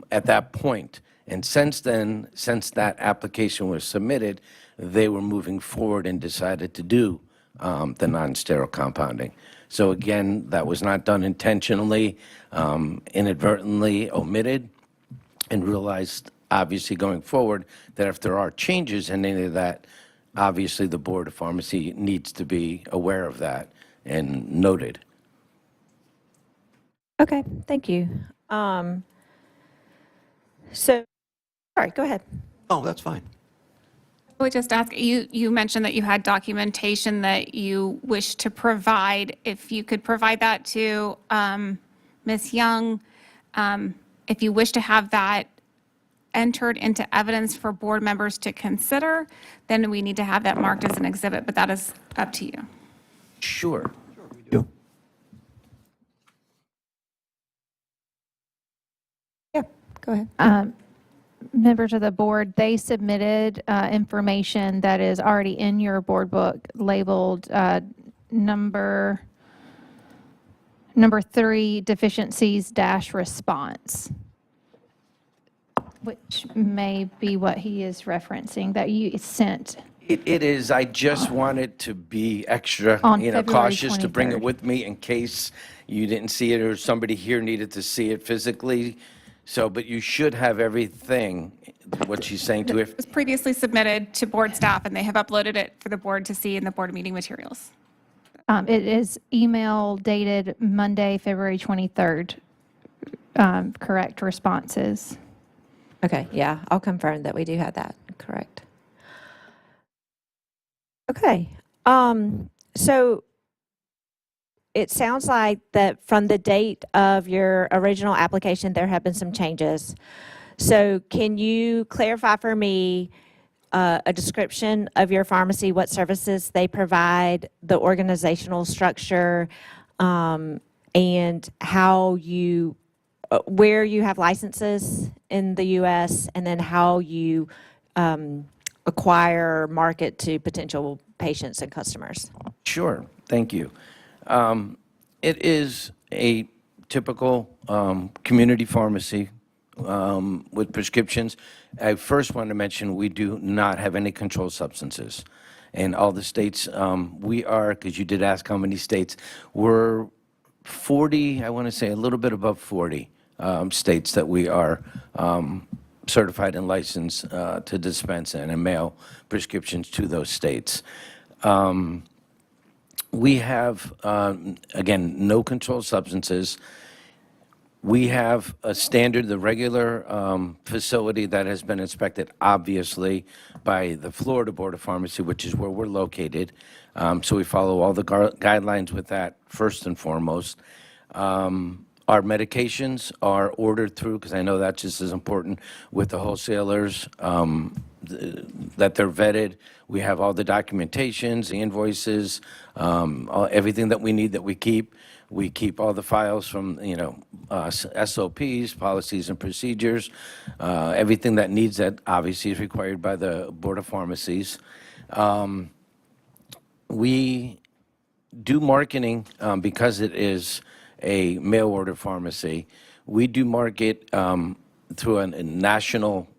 At that point, and since then, since that application was submitted, they were moving forward and decided to do the non-sterile compounding. So again, that was not done intentionally, inadvertently omitted, and realized, obviously, going forward, that if there are changes in any of that, obviously, the Board of Pharmacy needs to be aware of that and noted. Okay, thank you. So, all right, go ahead. Oh, that's fine. I would just ask, you mentioned that you had documentation that you wish to provide. If you could provide that to Ms. Young, if you wish to have that entered into evidence for board members to consider, then we need to have that marked as an exhibit, but that is up to you. Sure. Yeah, go ahead. members of the board, they submitted information that is already in your board book labeled number 3, deficiencies dash response, which may be what he is referencing that you sent. It is. I just wanted to be extra, On February cautious to bring it 23rd. with me in case you didn't see it or somebody here needed to see it physically. So, but you should have everything, what she's saying to if, It was previously submitted to board staff, and they have uploaded it for the board to see in the board meeting materials. It is email dated Monday, February 23rd, correct responses. Okay, yeah, I'll confirm that we do have that, correct. Okay, so it sounds like that from the date of your original application, there have been some changes. So can you clarify for me a description of your pharmacy, what services they provide, the organizational structure, and how you, where you have licenses in the U.S., and then how you acquire, market to potential patients and customers? Sure, thank you. It is a typical community pharmacy with prescriptions. I first want to mention we do not have any controlled substances. In all the states, we are, because you did ask how many states, we're 40, I want to say a little bit above 40 states that we are certified and licensed to dispense and mail prescriptions to those states. We have, again, no controlled substances. We have a standard, the regular facility that has been inspected, obviously, by the Florida Board of Pharmacy, which is where we're located. So we follow all the guidelines with that, first and foremost. Our medications are ordered through, because I know that's just as important, with the wholesalers, that they're vetted. We have all the documentations, the invoices, everything that we need that we keep. We keep all the files from, SOPs, policies and procedures, everything that needs that obviously is required by the Board of Pharmacies. We do marketing because it is a mail order pharmacy. We do market through a national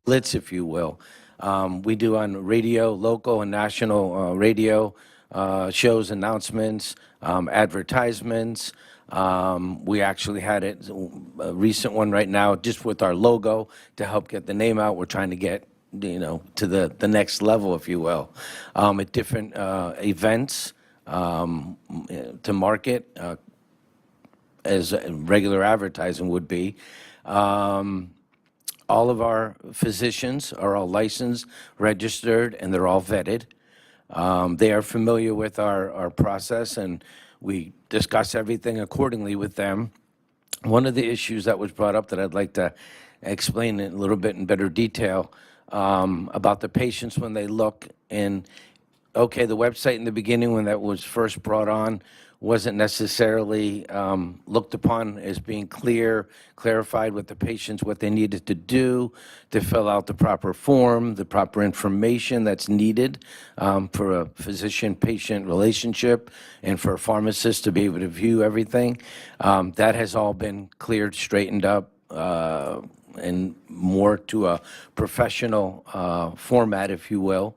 blitz, if you will. We do on radio, local and national radio shows, announcements, advertisements. We actually had a recent one right now just with our logo to help get the name out. We're trying to get to the next level, if you will, at different events to market as regular advertising would be. All of our physicians are all licensed, registered, and they're all vetted. They are familiar with our process, and we discuss everything accordingly with them. One of the issues that was brought up that I'd like to explain in a little bit in better detail about the patients when they look in, okay, the website in the beginning when that was first brought on wasn't necessarily looked upon as being clarified with the patients what they needed to do to fill out the proper form, the proper information that's needed for a physician-patient relationship and for a pharmacist to be able to view everything. That has all been cleared, straightened up, and more to a professional format, if you will.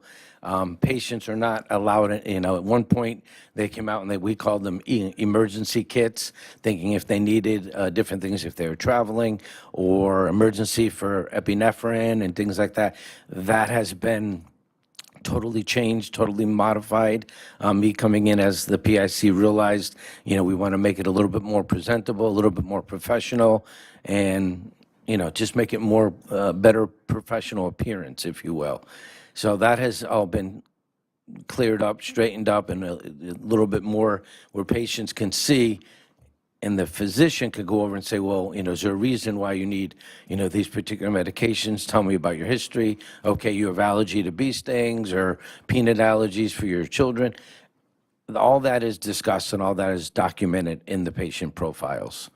Patients are not allowed, at one point they came out and we called them emergency kits, thinking if they needed different things, if they were traveling, or emergency for epinephrine and things like that. That has been totally changed, totally modified. Me coming in as the PIC realized, we want to make it a little bit more presentable, a little bit more professional, and, just make it more better professional appearance, if you will. So that has all been cleared up, straightened up, and a little bit more where patients can see, and the physician could go over and say, well, is there a reason why you need, these particular medications? Tell me about your history. Okay, you have allergy to bee stings or peanut allergies for your children. All that is discussed and all that is documented in the patient profiles.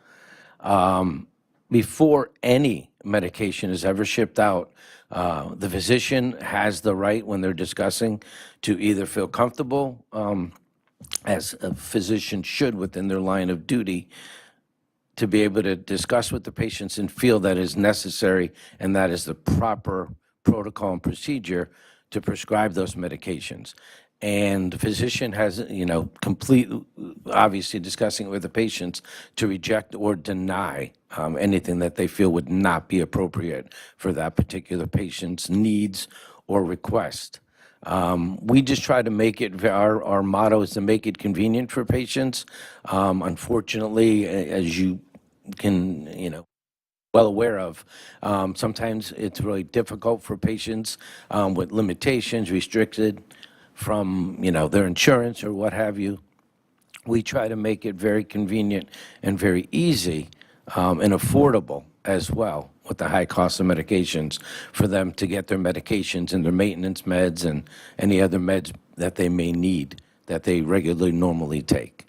Before any medication is ever shipped out, the physician has the right when they're discussing to either feel comfortable, as a physician should within their line of duty, to be able to discuss with the patients and feel that is necessary and that is the proper protocol and procedure to prescribe those medications. And the physician has, obviously discussing it with the patients to reject or deny anything that they feel would not be appropriate for that particular patient's needs or request. We just try to make it, our motto is to make it convenient for patients. Unfortunately, as you can, well aware of, sometimes it's really difficult for patients with limitations, restricted from, their insurance or what have you. We try to make it very convenient and very easy and affordable as well, with the high cost of medications, for them to get their medications and their maintenance meds and any other meds that they may need that they regularly normally take.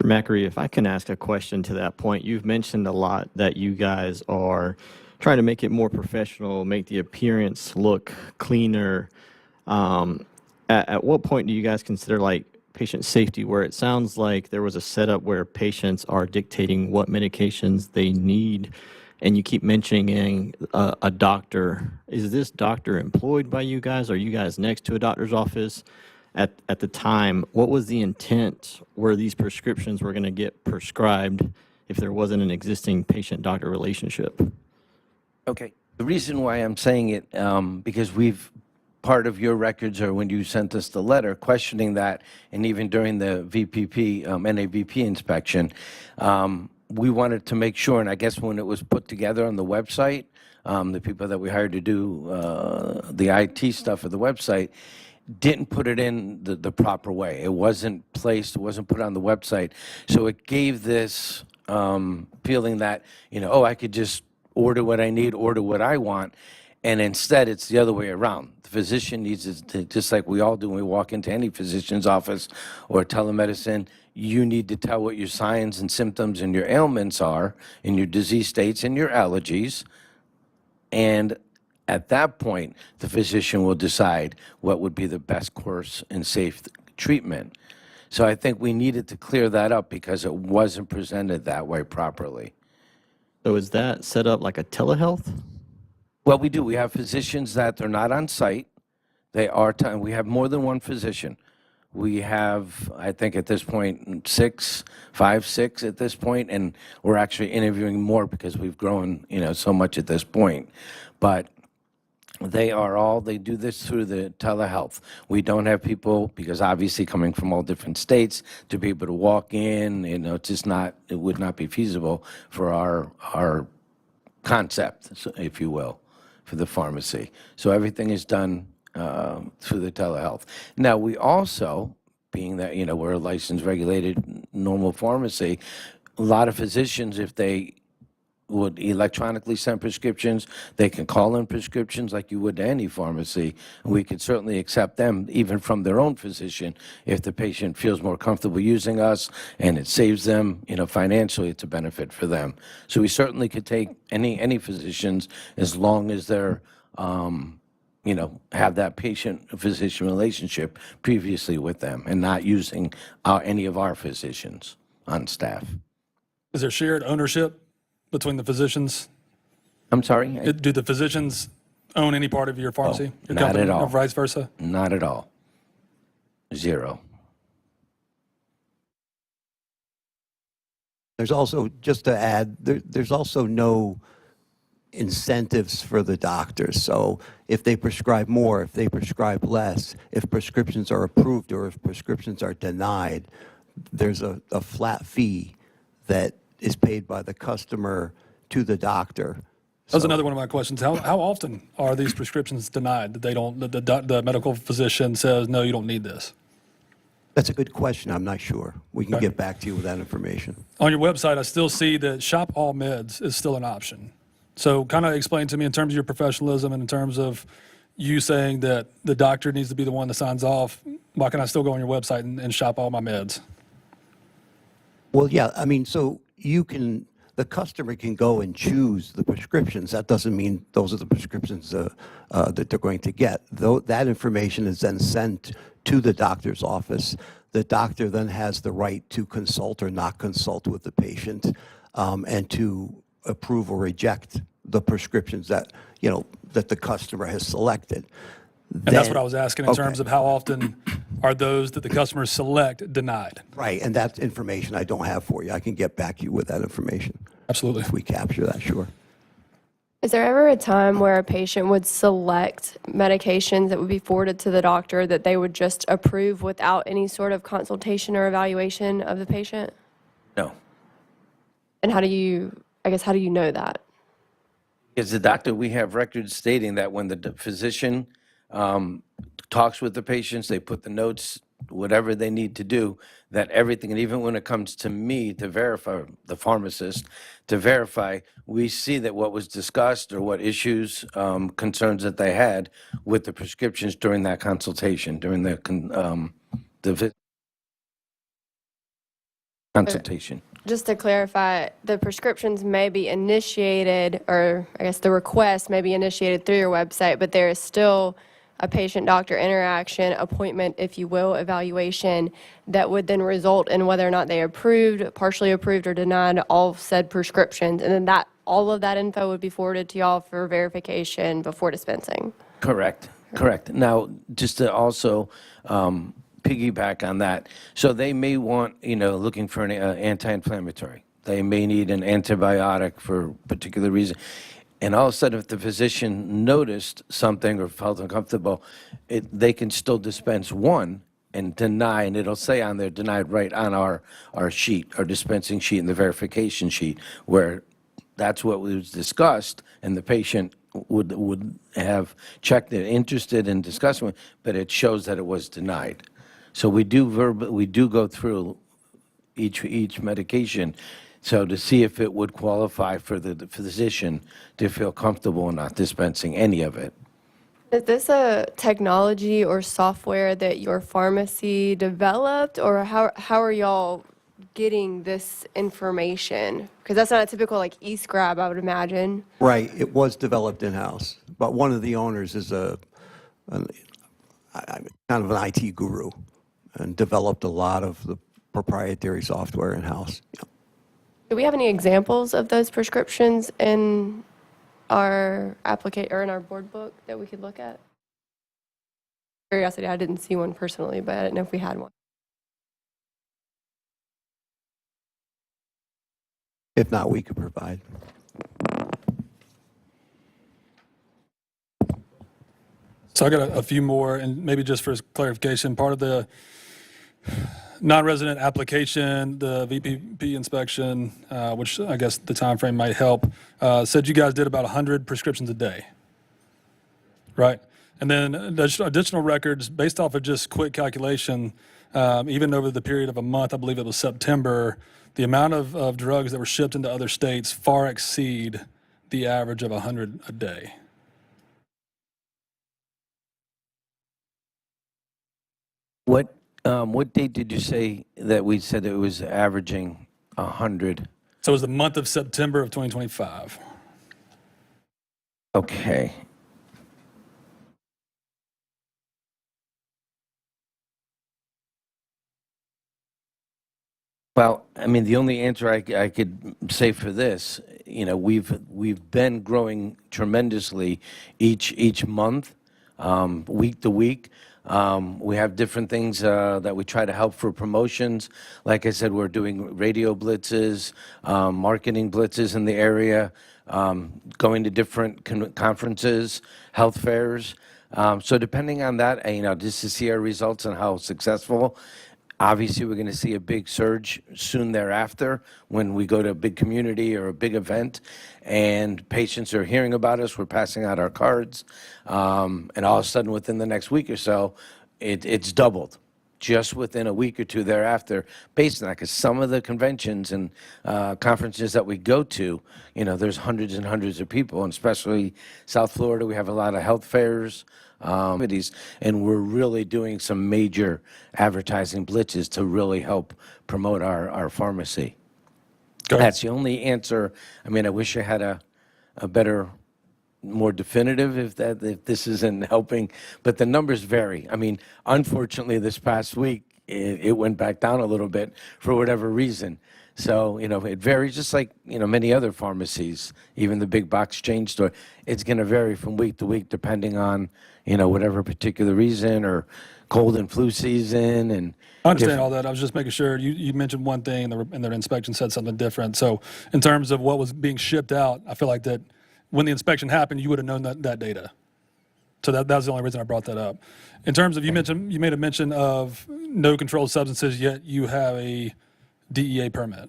Macri, if I can ask a question to that point, you've mentioned a lot that you guys are trying to make it more professional, make the appearance look cleaner. At what point do you guys consider like patient safety, where it sounds like there was a setup where patients are dictating what medications they need, and you keep mentioning a doctor? Is this doctor employed by you guys? Are you guys next to a doctor's office? At the time, what was the intent where these prescriptions were going to get prescribed if there wasn't an existing patient-doctor relationship? Okay. The reason why I'm saying it, because part of your records are when you sent us the letter questioning that, and even during the VPP, NAVP inspection, we wanted to make sure, and I guess when it was put together on the website, the people that we hired to do the IT stuff of the website didn't put it in the proper way. It wasn't placed, it wasn't put on the website. So it gave this feeling that, I could just order what I need, order what I want. And instead, it's the other way around. The physician needs to, just like we all do when we walk into any physician's office or telemedicine, you need to tell what your signs and symptoms and your ailments are, and your disease states and your allergies. And at that point, the physician will decide what would be the best course and safe treatment. So I think we needed to clear that up because it wasn't presented that way properly. So is that set up like a telehealth? Well, we do. We have physicians that are not on site. They are, we have more than one physician. We have, I think at this point, 5, 6 at this point, and we're actually interviewing more because we've grown, so much at this point. But they do this through the telehealth. We don't have people, because obviously coming from all different states, to be able to walk in, it would not be feasible for our concept, if you will, for the pharmacy. So everything is done through the telehealth. Now, we also, being that, we're a licensed, regulated, normal pharmacy, a lot of physicians, if they would electronically send prescriptions, they can call in prescriptions like you would to any pharmacy. We could certainly accept them even from their own physician if the patient feels more comfortable using us and it saves them, financially, it's a benefit for them. So we certainly could take any physicians as long as they're, have that patient-physician relationship previously with them and not using any of our physicians on staff. Is there shared ownership between the physicians? I'm sorry? Do the physicians own any part of your pharmacy? Your Not company, at all. or vice versa? Not at all. 0. There's also, just to add, there's also no incentives for the doctors. So if they prescribe more, if they prescribe less, if prescriptions are approved or if prescriptions are denied, there's a flat fee that is paid by the customer to the doctor. That was another one of my questions. How often are these prescriptions denied? That the medical physician says, no, you don't need this? That's a good question. I'm not sure. We can get back to you with that information. On your website, I still see that Shop All Meds is still an option. So kind of explain to me in terms of your professionalism and in terms of you saying that the doctor needs to be the one that signs off, why can I still go on your website and shop all my meds? Well, yeah, I mean, so you can the customer can go and choose the prescriptions. That doesn't mean those are the prescriptions that they're going to get. Though that information is then sent to the doctor's office. The doctor then has the right to consult or not consult with the patient, and to approve or reject the prescriptions that, that the customer has selected. And that's what I was asking in terms of how often are those that the customers select denied? Right, and that information I don't have for you. I can get back to you with that information. Absolutely. If we capture that, sure. Is there ever a time where a patient would select medications that would be forwarded to the doctor that they would just approve without any sort of consultation or evaluation of the patient? No. And how do you know that? As a doctor, we have records stating that when the physician talks with the patients, they put the notes, whatever they need to do, that everything, and even when it comes to me to verify, the pharmacist, to verify, we see that what was discussed or what issues, concerns that they had with the prescriptions during that consultation, during the consultation. Just to clarify, the prescriptions may be initiated, or I guess the request may be initiated through your website, but there is still a patient-doctor interaction, appointment, if you will, evaluation that would then result in whether or not they approved, partially approved, or denied all said prescriptions. And then all of that info would be forwarded to y'all for verification before dispensing. Correct, correct. Now, just to also piggyback on that, so they may want, looking for an anti-inflammatory. They may need an antibiotic for a particular reason. And all of a sudden, if the physician noticed something or felt uncomfortable, they can still dispense one and deny, and it'll say on there, denied, right on our sheet, our dispensing sheet and the verification sheet, where that's what was discussed, and the patient would have checked it, interested in discussing it, but it shows that it was denied. So we do go through each medication, so to see if it would qualify for the physician to feel comfortable not dispensing any of it. Is this a technology or software that your pharmacy developed, or how are y'all getting this information? Because that's not a typical e-scribe, I would imagine. Right, it was developed in-house, but one of the owners is kind of an IT guru and developed a lot of the proprietary software in-house. Yeah. Do we have any examples of those prescriptions in our or in our board book that we could look at? Curiosity, I didn't see one personally, but I didn't know if we had one. If not, we could provide. So I got a few more, and maybe just for clarification, part of the non-resident application, the VPP inspection, which I guess the time frame might help, said you guys did about 100 prescriptions a day, right? And then additional records, based off of just quick calculation, even over the period of a month, I believe it was September, the amount of drugs that were shipped into other states far exceed the average of 100 a day. What date did you say that we said it was averaging 100? So it was the month of September of 2025. Okay. Well, I mean, the only answer I could say for this, we've been growing tremendously each month, week to week. We have different things that we try to help for promotions. Like I said, we're doing radio blitzes, marketing blitzes in the area, going to different conferences, health fairs. So depending on that, just to see our results and how successful. Obviously, we're going to see a big surge soon thereafter when we go to a big community or a big event, and patients are hearing about us. We're passing out our cards, and all of a sudden, within the next week or so, it's doubled just within a week or two thereafter, based on that, because some of the conventions and conferences that we go to, there's hundreds and hundreds of people, and especially South Florida, we have a lot of health fairs, and we're really doing some major advertising blitzes to really help promote our pharmacy. That's the only answer. I mean, I wish I had a better, more definitive if this isn't helping, but the numbers vary. I mean, unfortunately, this past week, it went back down a little bit for whatever reason. So, it varies just like, many other pharmacies, even the big box chain store. It's going to vary from week to week depending on, whatever particular reason or cold and flu season. And I understand all that. I was just making sure. You mentioned one thing, and their inspection said something different. So in terms of what was being shipped out, I feel like that when the inspection happened, you would have known that data. So that's the only reason I brought that up. In terms of, you made a mention of no controlled substances, yet you have a DEA permit.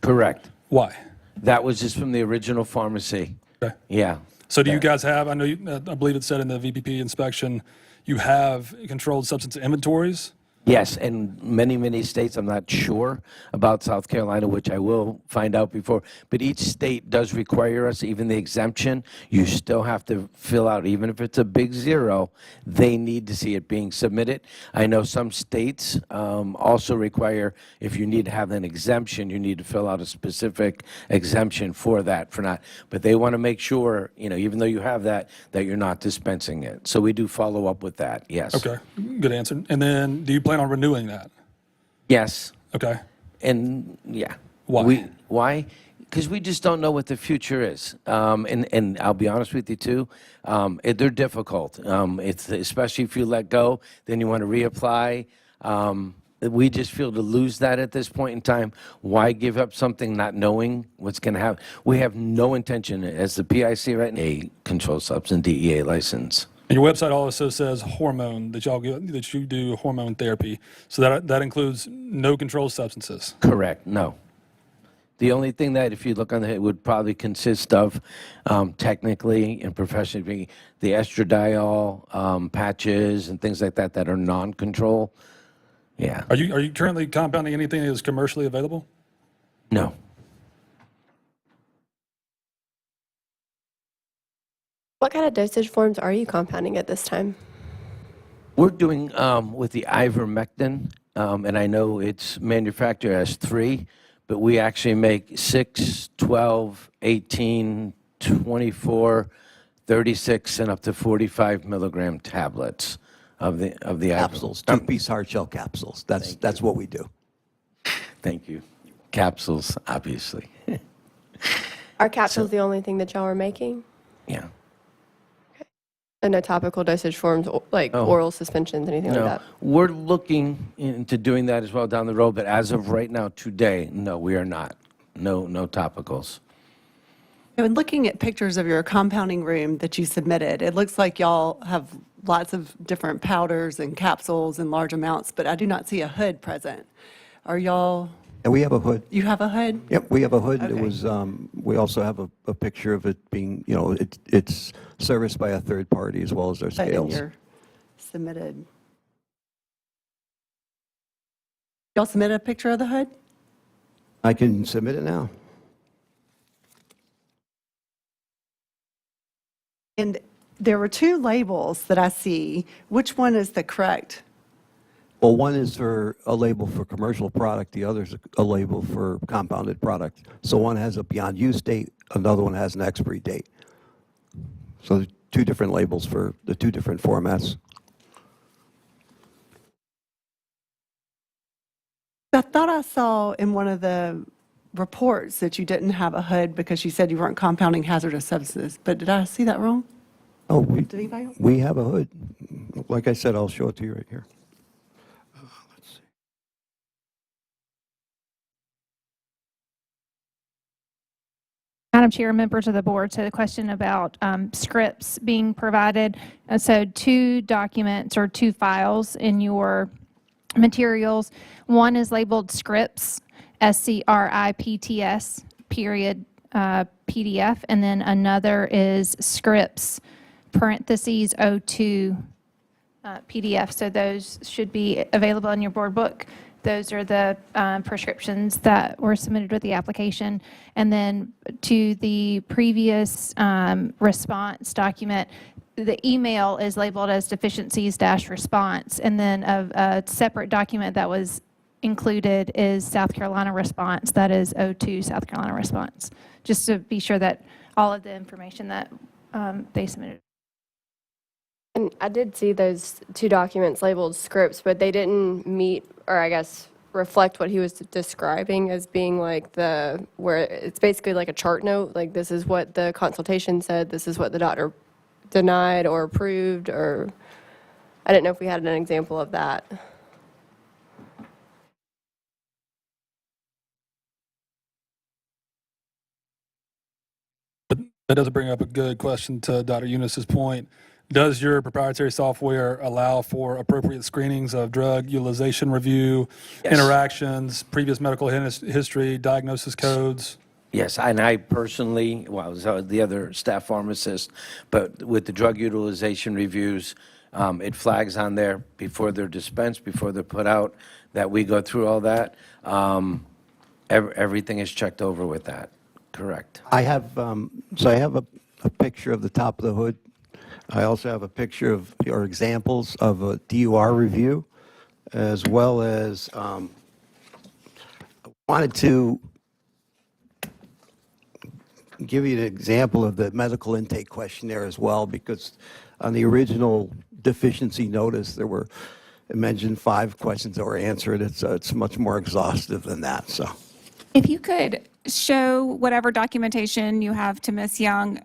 Correct. Why? That was just from the original pharmacy. Okay. Yeah. So do you guys have, I believe it said in the VPP inspection, you have controlled substance inventories? Yes, and many, many states, I'm not sure about South Carolina, which I will find out before, but each state does require us, even the exemption, you still have to fill out, even if it's a big zero, they need to see it being submitted. I know some states also require, if you need to have an exemption, you need to fill out a specific exemption for that, but they want to make sure, even though you have that you're not dispensing it. So we do follow up with that, yes. Okay, good answer. And then do you plan on renewing that? Yes. Okay. And yeah. Why? Why? Because we just don't know what the future is. And I'll be honest with you too, they're difficult. It's especially if you let go, then you want to reapply. We just feel to lose that at this point in time. Why give up something not knowing what's going to happen? We have no intention, as the PIC right now, a controlled substance DEA license. And your website also says hormone, that you do hormone therapy. So that includes no controlled substances. Correct, no. The only thing that, if you look on it, would probably consist of, technically and professionally, the estradiol patches and things like that are non-control. Yeah. Are you currently compounding anything that is commercially available? No. What kind of dosage forms are you compounding at this time? We're doing with the ivermectin, and I know it's manufactured as 3, but we actually make 6, 12, 18, 24, 36, and up to 45 milligram tablets of the Capsules, 2-piece hard shell capsules. That's what we do. Thank you. Capsules, obviously. Are capsules the only thing that y'all are making? Yeah. And no topical dosage forms, like oral suspensions, anything like that? We're looking into doing that as well down the road, but as of right now, today, no, we are not. No topicals. And looking at pictures of your compounding room that you submitted, it looks like y'all have lots of different powders and capsules in large amounts, but I do not see a hood present. Are y'all? And we have a hood. You have a hood? Yep, we have a hood. Okay. It was, we also have a picture of it being, it's serviced by a third party as well as our And scales. you're submitted. Y'all submitted a picture of the hood? I can submit it now. And there were 2 labels that I see. Which one is the correct? Well, one is for a label for commercial product, the other's a label for compounded product. So one has a beyond use date, another one has an expiry date. So there's 2 different labels for the 2 different formats. I thought I saw in one of the reports that you didn't have a hood because you said you weren't compounding hazardous substances, but did I see that wrong? Oh, Did anybody else? we have a hood. Like I said, I'll show it to you right here. Let's see. Madam Chair, members of the board, so the question about scripts being provided. So 2 documents or 2 files in your materials. One is labeled scripts, SCRIPTS, period, PDF, and then another is scripts, parentheses, 02, PDF. So those should be available in your board book. Those are the prescriptions that were submitted with the application. And then to the previous response document, the email is labeled as deficiencies-response. And then a separate document that was included is South Carolina response, that is O2 South Carolina response, just to be sure that all of the information that they submitted. And I did see those two documents labeled scripts, but they didn't meet, or I guess reflect what he was describing as being like where it's basically like a chart note, like this is what the consultation said, this is what the doctor denied or approved, or I didn't know if we had an example of that. That does bring up a good question to Dr. Eunice's point. Does your proprietary software allow for appropriate screenings of drug utilization review, interactions, previous medical history, diagnosis codes? Yes, and I personally, well, I was the other staff pharmacist, but with the drug utilization reviews, it flags on there before they're dispensed, before they're put out, that we go through all that. Everything is checked over with that, correct. I have, so I have a picture of the top of the hood. I also have a picture of, or examples of a DUR review, as well as I wanted to give you an example of the medical intake questionnaire as well, because on the original deficiency notice, there were, it mentioned 5 questions that were answered. It's much more exhaustive than that, so. If you could show whatever documentation you have to Ms. Young.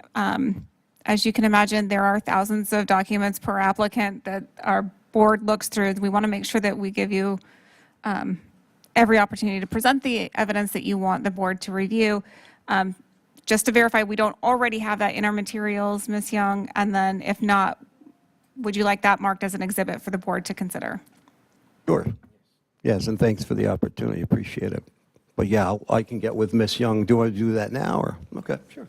As you can imagine, there are thousands of documents per applicant that our board looks through. We want to make sure that we give you every opportunity to present the evidence that you want the board to review. Just to verify, we don't already have that in our materials, Ms. Young, and then if not, would you like that marked as an exhibit for the board to consider? Sure. Yes, and thanks for the opportunity. Appreciate it. But yeah, I can get with Ms. Young. Do I do that now, or? Okay, sure.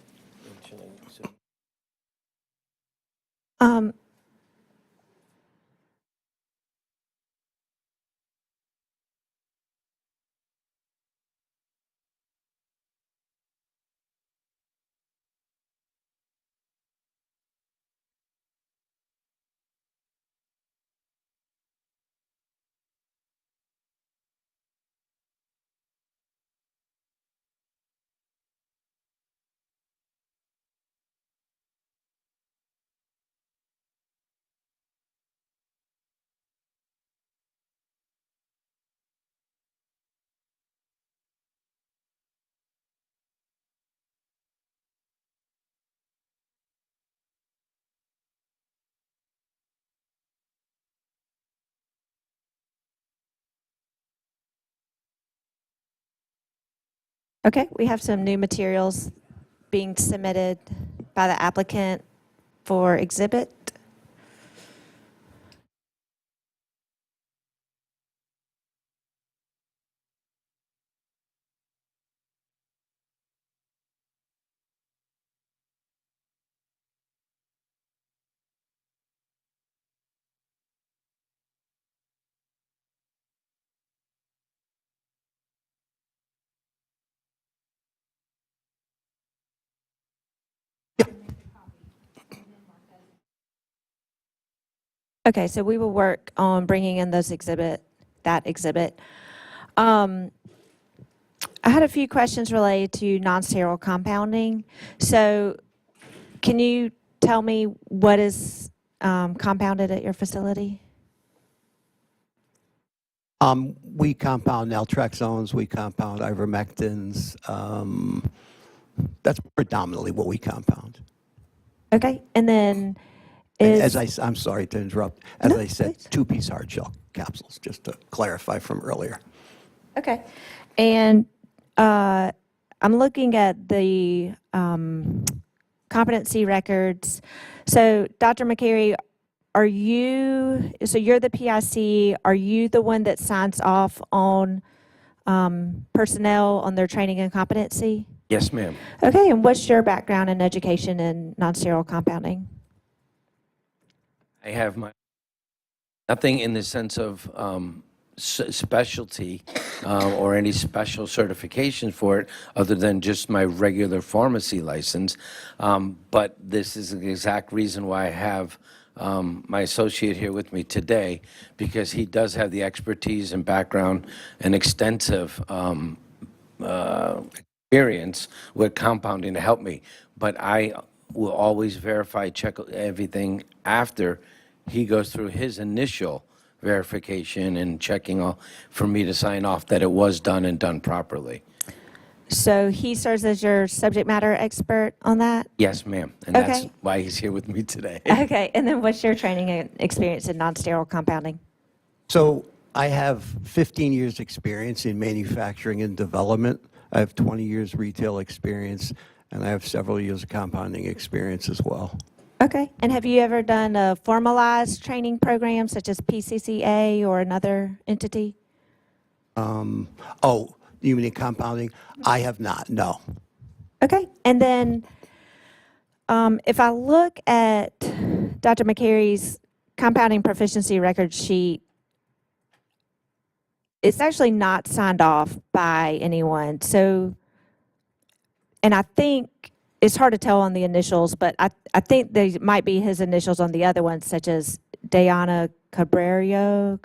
Okay, we have some new materials being submitted by the applicant for exhibit. Okay, so we will work on bringing in that exhibit. I had a few questions related to non-sterile compounding. So can you tell me what is compounded at your facility? We compound naltrexones, we compound ivermectins. That's predominantly what we compound. Okay, and then And I'm sorry to interrupt. As I said, 2-piece hard shell capsules, just to clarify from earlier. Okay, and I'm looking at the competency records. So Dr. McCary, you're the PIC, are you the one that signs off on personnel on their training and competency? Yes, ma'am. Okay, and what's your background in education in non-sterile compounding? I have nothing in the sense of specialty or any special certification for it other than just my regular pharmacy license. But this is the exact reason why I have my associate here with me today, because he does have the expertise and background and extensive experience with compounding to help me. But I will always verify, check everything after he goes through his initial verification and checking all, for me to sign off that it was done and done properly. So he serves as your subject matter expert on that? Yes, ma'am. And that's Okay. why he's here with me today. Okay, and then what's your training and experience in non-sterile compounding? So I have 15 years' experience in manufacturing and development. I have 20 years retail experience, and I have several years of compounding experience as well. Okay, and have you ever done a formalized training program such as PCCA or another entity? Oh, you mean in compounding? I have not, no. Okay, and then if I look at Dr. McCary's compounding proficiency record sheet, it's actually not signed off by anyone. So, and I think it's hard to tell on the initials, but I think they might be his initials on the other ones, such as Diana Cabrero.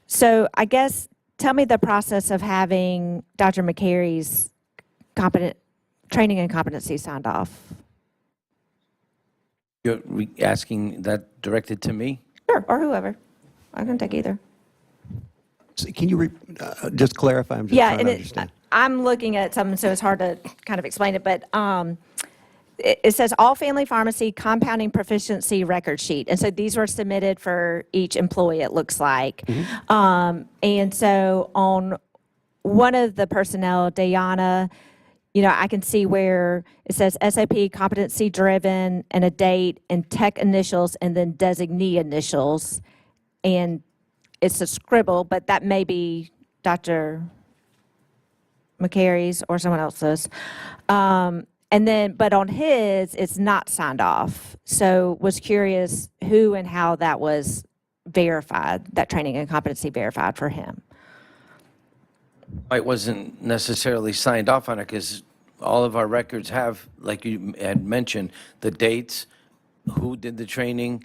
So I guess, tell me the process of having Dr. McCary's training and competency signed off. You're asking that directed to me? Sure, or whoever. I can take either. So can you just clarify? I'm just Yeah, trying and to understand. I'm looking at something, so it's hard to kind of explain it, but it says all family pharmacy compounding proficiency record sheet. And so these were submitted for each employee, it looks like. And so on one of the personnel, Diana, I can see where it says SOP competency driven and a date and tech initials and then designee initials. And it's a scribble, but that may be Dr. McCary's or someone else's. And then, but on his, it's not signed off. So was curious who and how that was verified, that training and competency verified for him. It wasn't necessarily signed off on it because all of our records have, like you had mentioned, the dates, who did the training,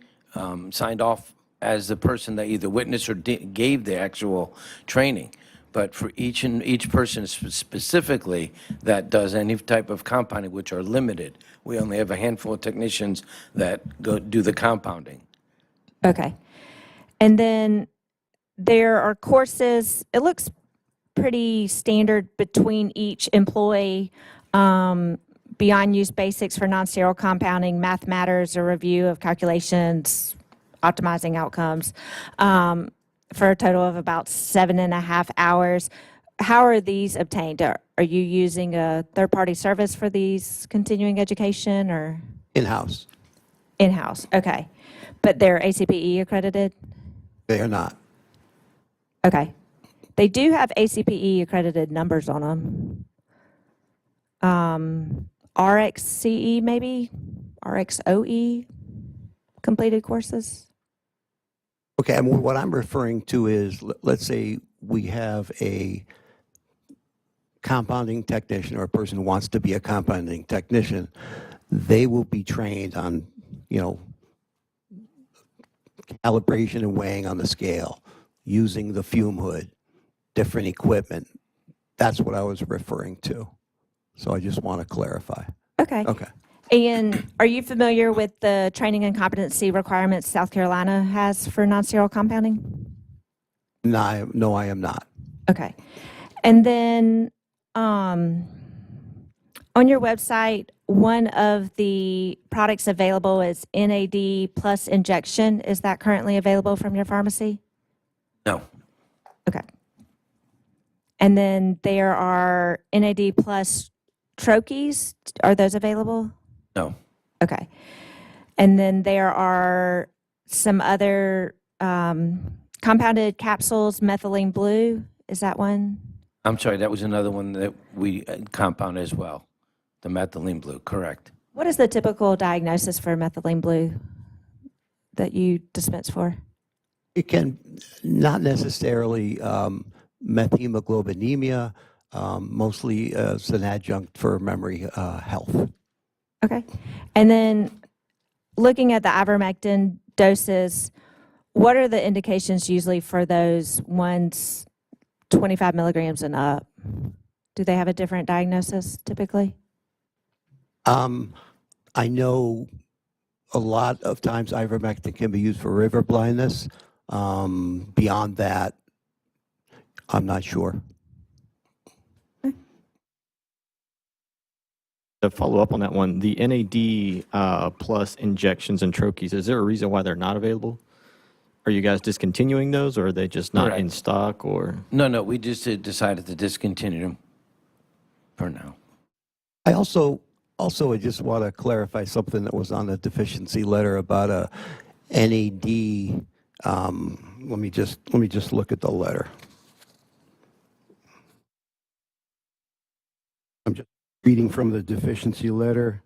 signed off as the person that either witnessed or gave the actual training. But for each person specifically that does any type of compounding, which are limited, we only have a handful of technicians that do the compounding. Okay. And then there are courses, it looks pretty standard between each employee. Beyond Use Basics for Non-Sterile Compounding, Math Matters, a review of calculations, optimizing outcomes, for a total of about 7.5 hours. How are these obtained? Are you using a third-party service for these continuing education or? In-house. In-house, okay. But they're ACPE accredited? They are not. Okay. They do have ACPE accredited numbers on them. RxCE maybe? RxOE completed courses? Okay, and what I'm referring to is, let's say we have a compounding technician or a person who wants to be a compounding technician. They will be trained on, calibration and weighing on the scale, using the fume hood, different equipment. That's what I was referring to. So I just want to clarify. Okay. Okay. And are you familiar with the training and competency requirements South Carolina has for non-sterile compounding? No, I am not. Okay. And then on your website, one of the products available is NAD plus injection. Is that currently available from your pharmacy? No. Okay. And then there are NAD plus troches. Are those available? No. Okay. And then there are some other compounded capsules, methylene blue. Is that one? I'm sorry, that was another one that we compounded as well, the methylene blue, correct. What is the typical diagnosis for methylene blue that you dispense for? It can not necessarily methemoglobinemia, mostly as an adjunct for memory health. Okay. And then looking at the ivermectin doses, what are the indications usually for those ones 25 milligrams and up? Do they have a different diagnosis typically? I know a lot of times ivermectin can be used for river blindness. Beyond that, I'm not sure. To follow up on that one, the NAD plus injections and troches, is there a reason why they're not available? Are you guys discontinuing those, or are they just not in Correct. stock, or? No, we just decided to discontinue them for now. I also I just want to clarify something that was on the deficiency letter about a NAD. Let me just look at the letter. I'm just reading from the deficiency letter.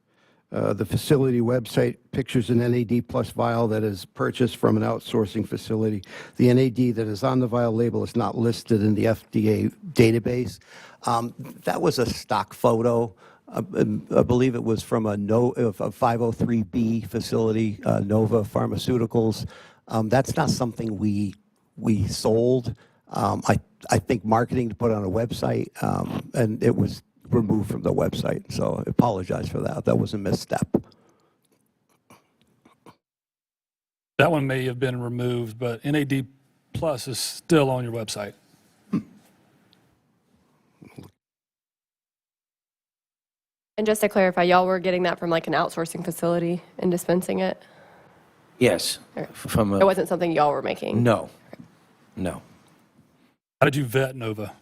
The facility website pictures an NAD plus vial that is purchased from an outsourcing facility. The NAD that is on the vial label is not listed in the FDA database. That was a stock photo. I believe it was from a 503B facility, Nova Pharmaceuticals. That's not something we sold. I think marketing to put on a website, and it was removed from the website. So I apologize for that. That was a misstep. That one may have been removed, but NAD Plus is still on your website. And just to clarify, y'all were getting that from like an outsourcing facility and dispensing it? Yes. From It wasn't something y'all were making? No. How did you vet Nova?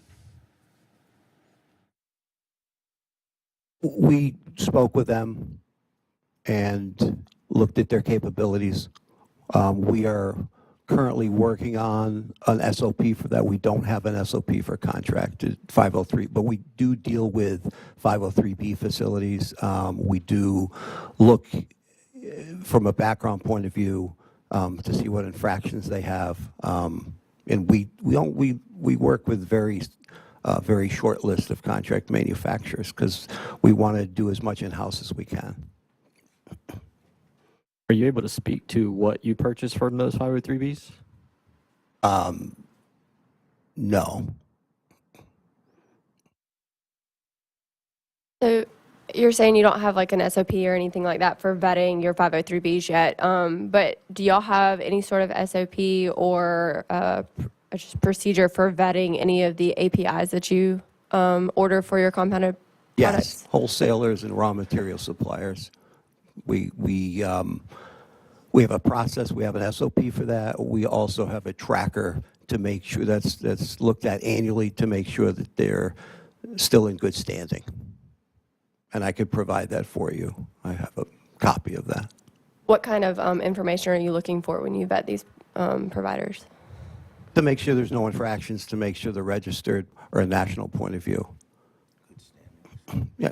We spoke with them and looked at their capabilities. We are currently working on an SOP for that. We don't have an SOP for contracted 503, but we do deal with 503B facilities. We do look from a background point of view to see what infractions they have. And we work with very short list of contract manufacturers because we want to do as much in-house as we can. Are you able to speak to what you purchased from those 503Bs? No. So you're saying you don't have like an SOP or anything like that for vetting your 503Bs yet, but do y'all have any sort of SOP or just procedure for vetting any of the APIs that you order for your compounded products? Yes, wholesalers and raw material suppliers. We have a process, we have an SOP for that. We also have a tracker to make sure that's looked at annually to make sure that they're still in good standing. And I could provide that for you. I have a copy of that. What kind of information are you looking for when you vet these providers? To make sure there's no infractions, to make sure they're registered or a national point of view. Yeah.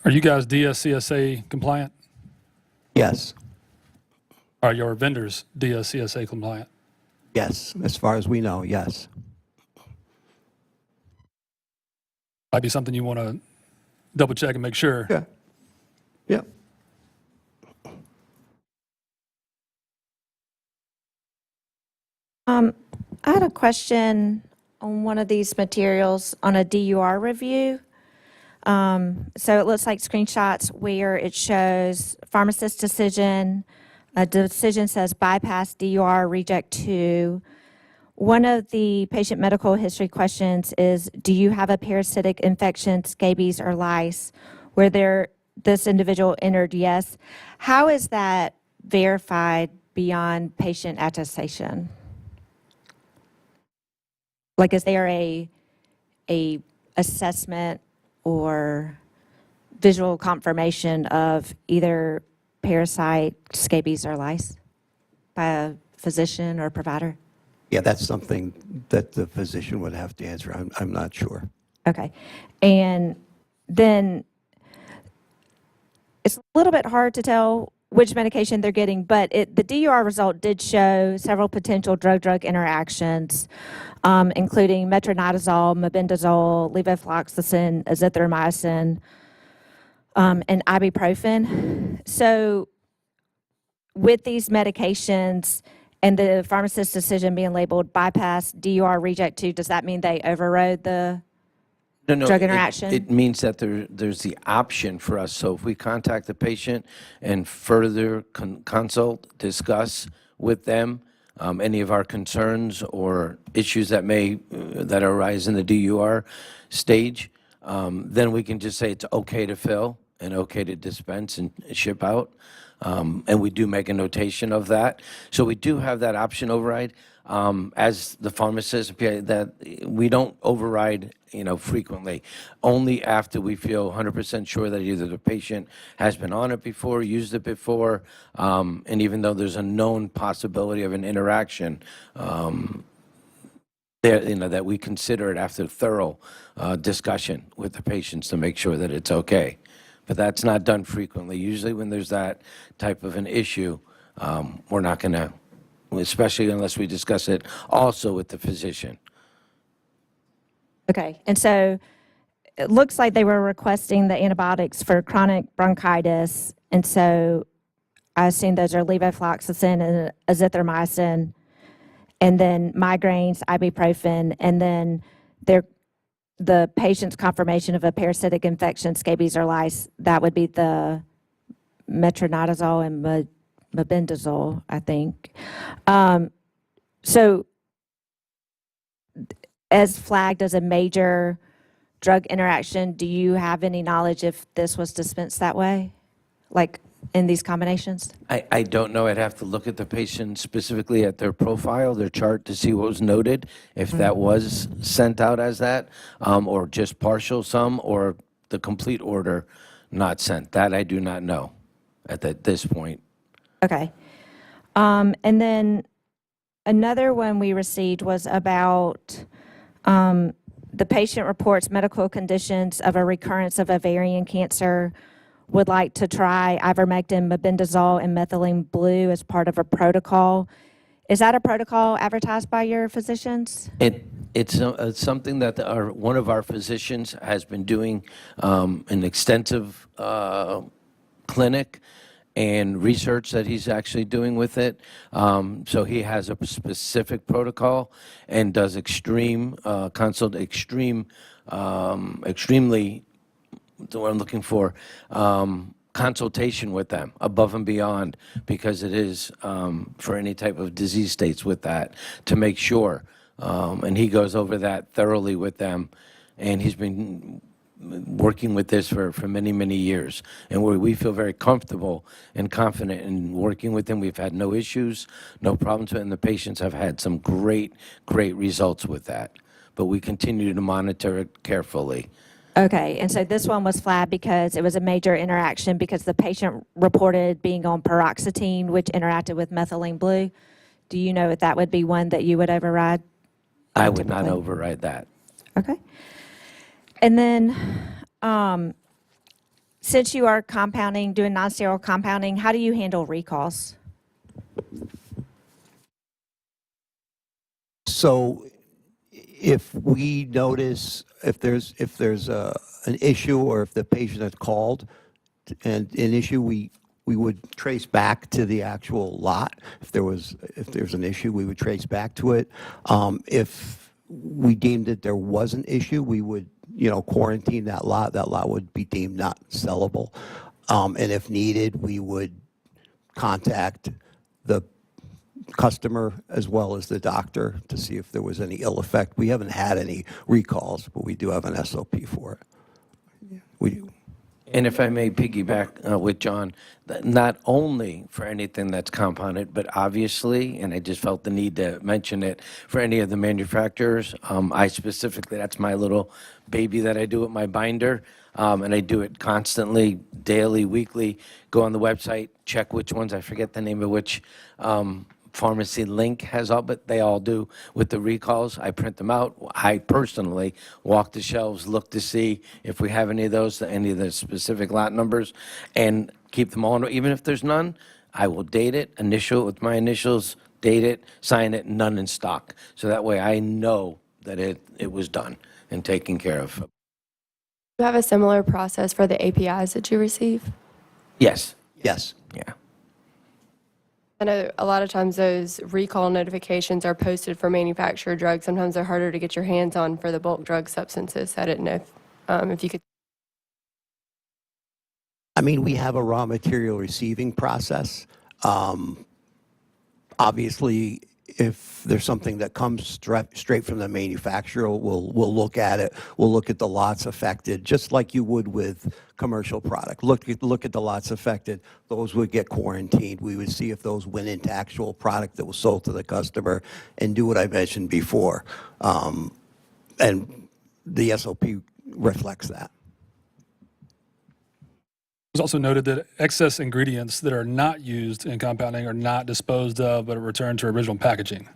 Are you guys DSCSA compliant? Yes. Are your vendors DSCSA compliant? Yes, as far as we know, yes. Might be something you want to double check and make sure. Yeah. Yeah. I had a question on one of these materials on a DUR review. So it looks like screenshots where it shows pharmacist decision. A decision says bypass DUR reject 2. One of the patient medical history questions is, do you have a parasitic infection, scabies or lice, where this individual entered yes. How is that verified beyond patient attestation? Like, is there a assessment or visual confirmation of either parasite, scabies, or lice by a physician or provider? Yeah, that's something that the physician would have to answer. I'm not sure. Okay. And then it's a little bit hard to tell which medication they're getting, but the DUR result did show several potential drug-drug interactions, including metronidazole, mebendazole, levofloxacin, azithromycin. and ibuprofen. So with these medications and the pharmacist's decision being labeled bypass, DUR, reject 2, does that mean they overrode the No, drug it- interaction? It means that there's the option for us. So if we contact the patient and further consult, discuss with them any of our concerns or issues that arise in the DUR stage, then we can just say it's okay to fill and okay to dispense and ship out. And we do make a notation of that. So we do have that option override. As the pharmacist, that we don't override, frequently. Only after we feel 100% sure that either the patient has been on it before, used it before, and even though there's a known possibility of an interaction, that we consider it after thorough discussion with the patients to make sure that it's okay. But that's not done frequently. Usually when there's that type of an issue, we're not going to, especially unless we discuss it also with the physician. Okay, and so it looks like they were requesting the antibiotics for chronic bronchitis, and so I assume those are levofloxacin and azithromycin, and then migraines, ibuprofen, and then the patient's confirmation of a parasitic infection, scabies or lice, that would be the metronidazole and mebendazole, I think. So as flagged as a major drug interaction, do you have any knowledge if this was dispensed that way, like in these combinations? I don't know. I'd have to look at the patient specifically at their profile, their chart, to see what was noted, if that was sent out as that, or just partial some, or the complete order not sent. That I do not know at this point. Okay. And then another one we received was about the patient reports medical conditions of a recurrence of ovarian cancer, would like to try ivermectin, mebendazole, and methylene blue as part of a protocol. Is that a protocol advertised by your physicians? It's something that one of our physicians has been doing an extensive clinic and research that he's actually doing with it. So he has a specific protocol and does extremely, what I'm looking for, consultation with them above and beyond, because it is for any type of disease states with that, to make sure. And he goes over that thoroughly with them, and he's been working with this for many, many years. And we feel very comfortable and confident in working with him. We've had no issues, no problems, and the patients have had some great, great results with that. But we continue to monitor it carefully. Okay, and so this one was flagged because it was a major interaction because the patient reported being on paroxetine, which interacted with methylene blue. Do you know if that would be one that you would override? I would not override that. Okay. And then, since you are compounding, doing non-sterile compounding, how do you handle recalls? So if we notice, if there's an issue, or if the patient had called and an issue, we would trace back to the actual lot. If there's an issue, we would trace back to it. If we deemed that there was an issue, we would, quarantine that lot. That lot would be deemed not sellable. And if needed, we would contact the customer as well as the doctor to see if there was any ill effect. We haven't had any recalls, but we do have an SOP for it. And if I may piggyback with John, not only for anything that's compounded, but obviously, and I just felt the need to mention it, for any of the manufacturers, I specifically, that's my little baby that I do with my binder, and I do it constantly, daily, weekly. Go on the website, check which ones, I forget the name of which pharmacy link has all, but they all do with the recalls. I print them out. I personally walk the shelves, look to see if we have any of those, any of the specific lot numbers, and keep them all. Even if there's none, I will date it, initial with my initials, date it, sign it, none in stock. So that way I know that it was done and taken care of. you have a similar process for the APIs that you receive? Yes. Yes. Yeah. I know a lot of times those recall notifications are posted for manufactured drugs. Sometimes they're harder to get your hands on for the bulk drug substances. I didn't know if you could. I mean, we have a raw material receiving process. Obviously, if there's something that comes straight from the manufacturer, we'll look at it. We'll look at the lots affected, just like you would with commercial product. Look at the lots affected. Those would get quarantined. We would see if those went into actual product that was sold to the customer and do what I mentioned before. And the SOP reflects that. It was also noted that excess ingredients that are not used in compounding are not disposed of, but are returned to original packaging.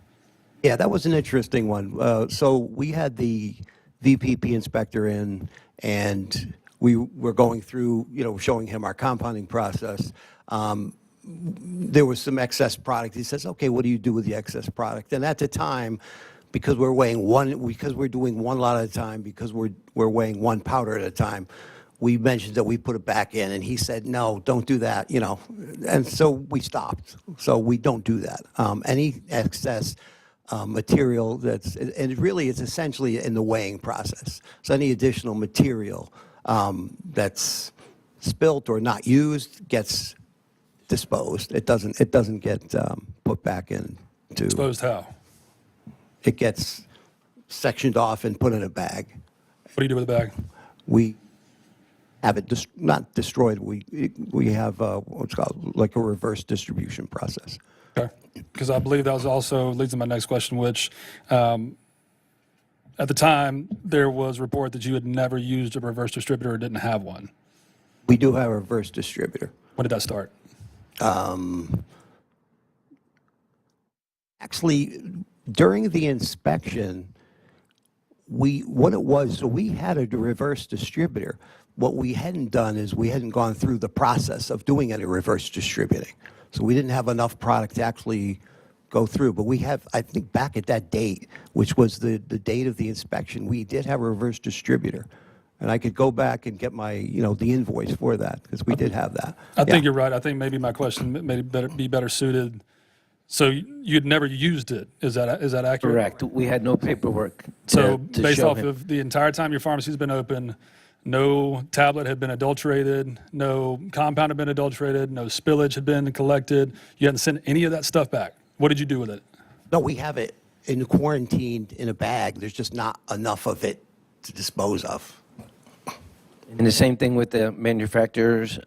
Yeah, that was an interesting one. So we had the VPP inspector in, and we were going through, showing him our compounding process. There was some excess product. He says, okay, what do you do with the excess product? And at the time, because we're doing one lot at a time, because we're weighing one powder at a time, we mentioned that we put it back in, and he said, no, don't do that, And so we stopped. So we don't do that. Any excess material and it's essentially in the weighing process. So any additional material that's spilt or not used gets disposed. It doesn't get put back in. Disposed how? It gets sectioned off and put in a bag. What do you do with the bag? We have it not destroyed. We have what's called like a reverse distribution process. Okay, because I believe that was also leads to my next question, which at the time there was report that you had never used a reverse distributor or didn't have one. We do have a reverse distributor. When did that start? Actually, during the inspection, we had a reverse distributor. What we hadn't done is we hadn't gone through the process of doing any reverse distributing. So we didn't have enough product to actually go through. But we have, I think back at that date, which was the date of the inspection, we did have a reverse distributor. And I could go back and get my, the invoice for that, because we did have that. I think you're right. I think maybe my question may be better suited. So you'd never used it. Is that accurate? Correct. We had no paperwork So to based show off him. of the entire time your pharmacy's been open, no tablet had been adulterated, no compound had been adulterated, no spillage had been collected. You hadn't sent any of that stuff back. What did you do with it? No, we have it quarantined in a bag. There's just not enough of it to dispose of. And the same thing with the manufacturers,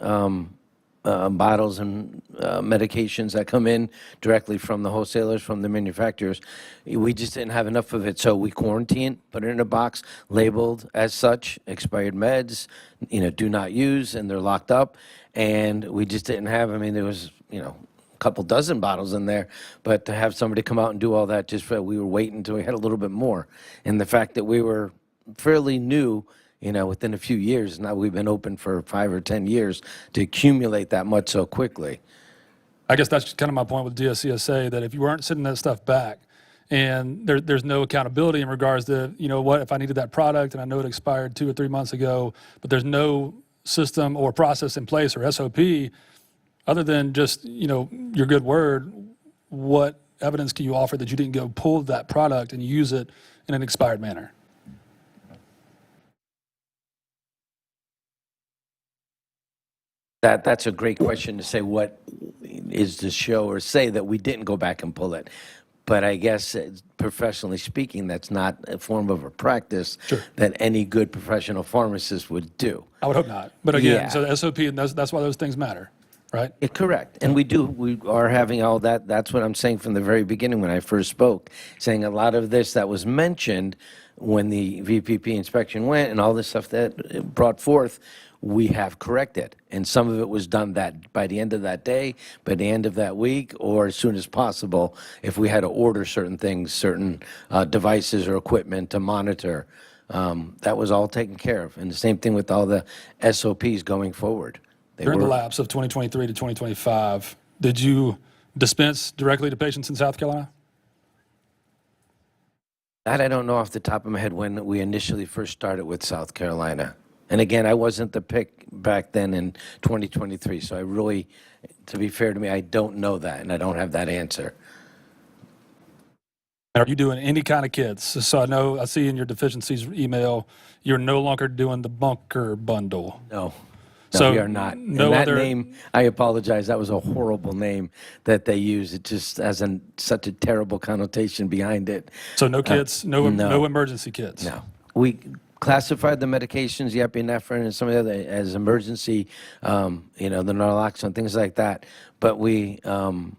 bottles and medications that come in directly from the wholesalers, from the manufacturers. We just didn't have enough of it, so we quarantined, put it in a box, labeled as such, expired meds, do not use, and they're locked up. And we just didn't have, there was, a couple dozen bottles in there, but to have somebody come out and do all that, we were waiting until we had a little bit more. And the fact that we were fairly new, within a few years, now we've been open for 5 or 10 years, to accumulate that much so quickly. I guess that's kind of my point with DSCSA, that if you weren't sending that stuff back and there's no accountability in regards to, what, if I needed that product and I know it expired 2 or 3 months ago, but there's no system or process in place or SOP, other than just, your good word, what evidence can you offer that you didn't go pull that product and use it in an expired manner? That's a great question to say what is to show or say that we didn't go back and pull it. But I guess professionally speaking, that's not a form of a practice that any good professional pharmacist would do. I would hope not. But again, so the SOP, and that's why those things matter, right? Yeah, correct. And we are having all that. That's what I'm saying from the very beginning when I first spoke, saying a lot of this that was mentioned when the VPP inspection went and all this stuff that it brought forth, we have corrected. And some of it was done that by the end of that day, by the end of that week, or as soon as possible if we had to order certain things, certain devices or equipment to monitor. That was all taken care of. And the same thing with all the SOPs going forward. During the lapse of 2023 to 2025, did you dispense directly to patients in South Carolina? That I don't know off the top of my head when we initially first started with South Carolina. And again, I wasn't the pick back then in 2023, so I really, to be fair to me, I don't know that, and I don't have that answer. Are you doing any kind of kits? So I see in your deficiencies email, you're no longer doing the bunker bundle. No. No, So we are not. no And that other- name, I apologize, that was a horrible name that they used. It just has such a terrible connotation behind it. So no kits, no no. emergency kits? No. We classified the medications, the epinephrine and some of the other, as emergency, the naloxone, things like that. But we don't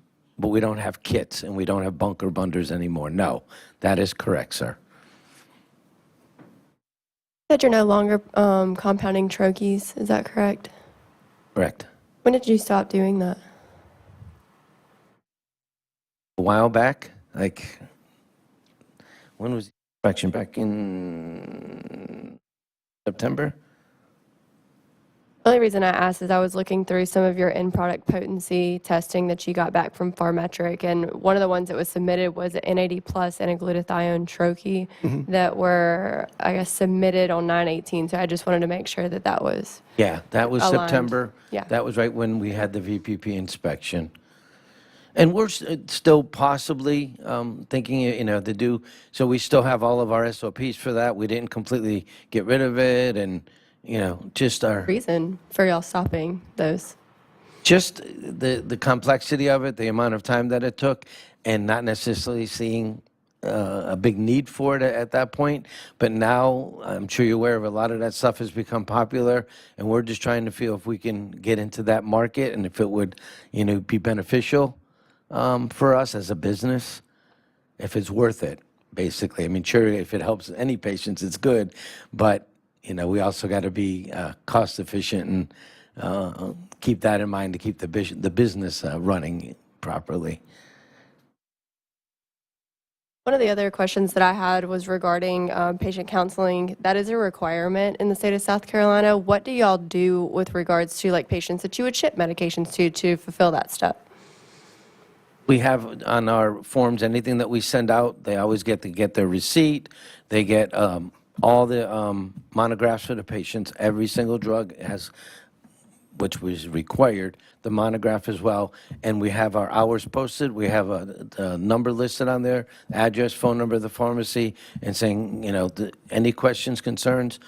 have kits and we don't have bunker bunders anymore. No, that is correct, sir. That you're no longer compounding troches, is that correct? Correct. When did you stop doing that? A while back, like, when was the inspection? Back in September? The only reason I asked is I was looking through some of your end product potency testing that you got back from Pharmetric, and one of the ones that was submitted was an NAD plus and a glutathione troche that were, I guess, submitted on 9/18. So I just wanted to make sure that that was Yeah, that was aligned. September. Yeah. That was right when we had the VPP inspection. And we're still possibly thinking, to do, so we still have all of our SOPs for that. We didn't completely get rid of it, and, just our, reason for y'all stopping those. just the complexity of it, the amount of time that it took, and not necessarily seeing a big need for it at that point. But now, I'm sure you're aware of a lot of that stuff has become popular, and we're just trying to feel if we can get into that market and if it would, be beneficial for us as a business, if it's worth it, basically. I mean, sure, if it helps any patients, it's good, but, we also got to be cost efficient and keep that in mind to keep the business running properly. One of the other questions that I had was regarding patient counseling. That is a requirement in the state of South Carolina. What do y'all do with regards to like patients that you would ship medications to fulfill that step? We have on our forms, anything that we send out, they always get their receipt. They get all the monographs for the patients. Every single drug has, which was required, the monograph as well. And we have our hours posted. We have a number listed on there, address, phone number of the pharmacy, and saying, any questions, concerns,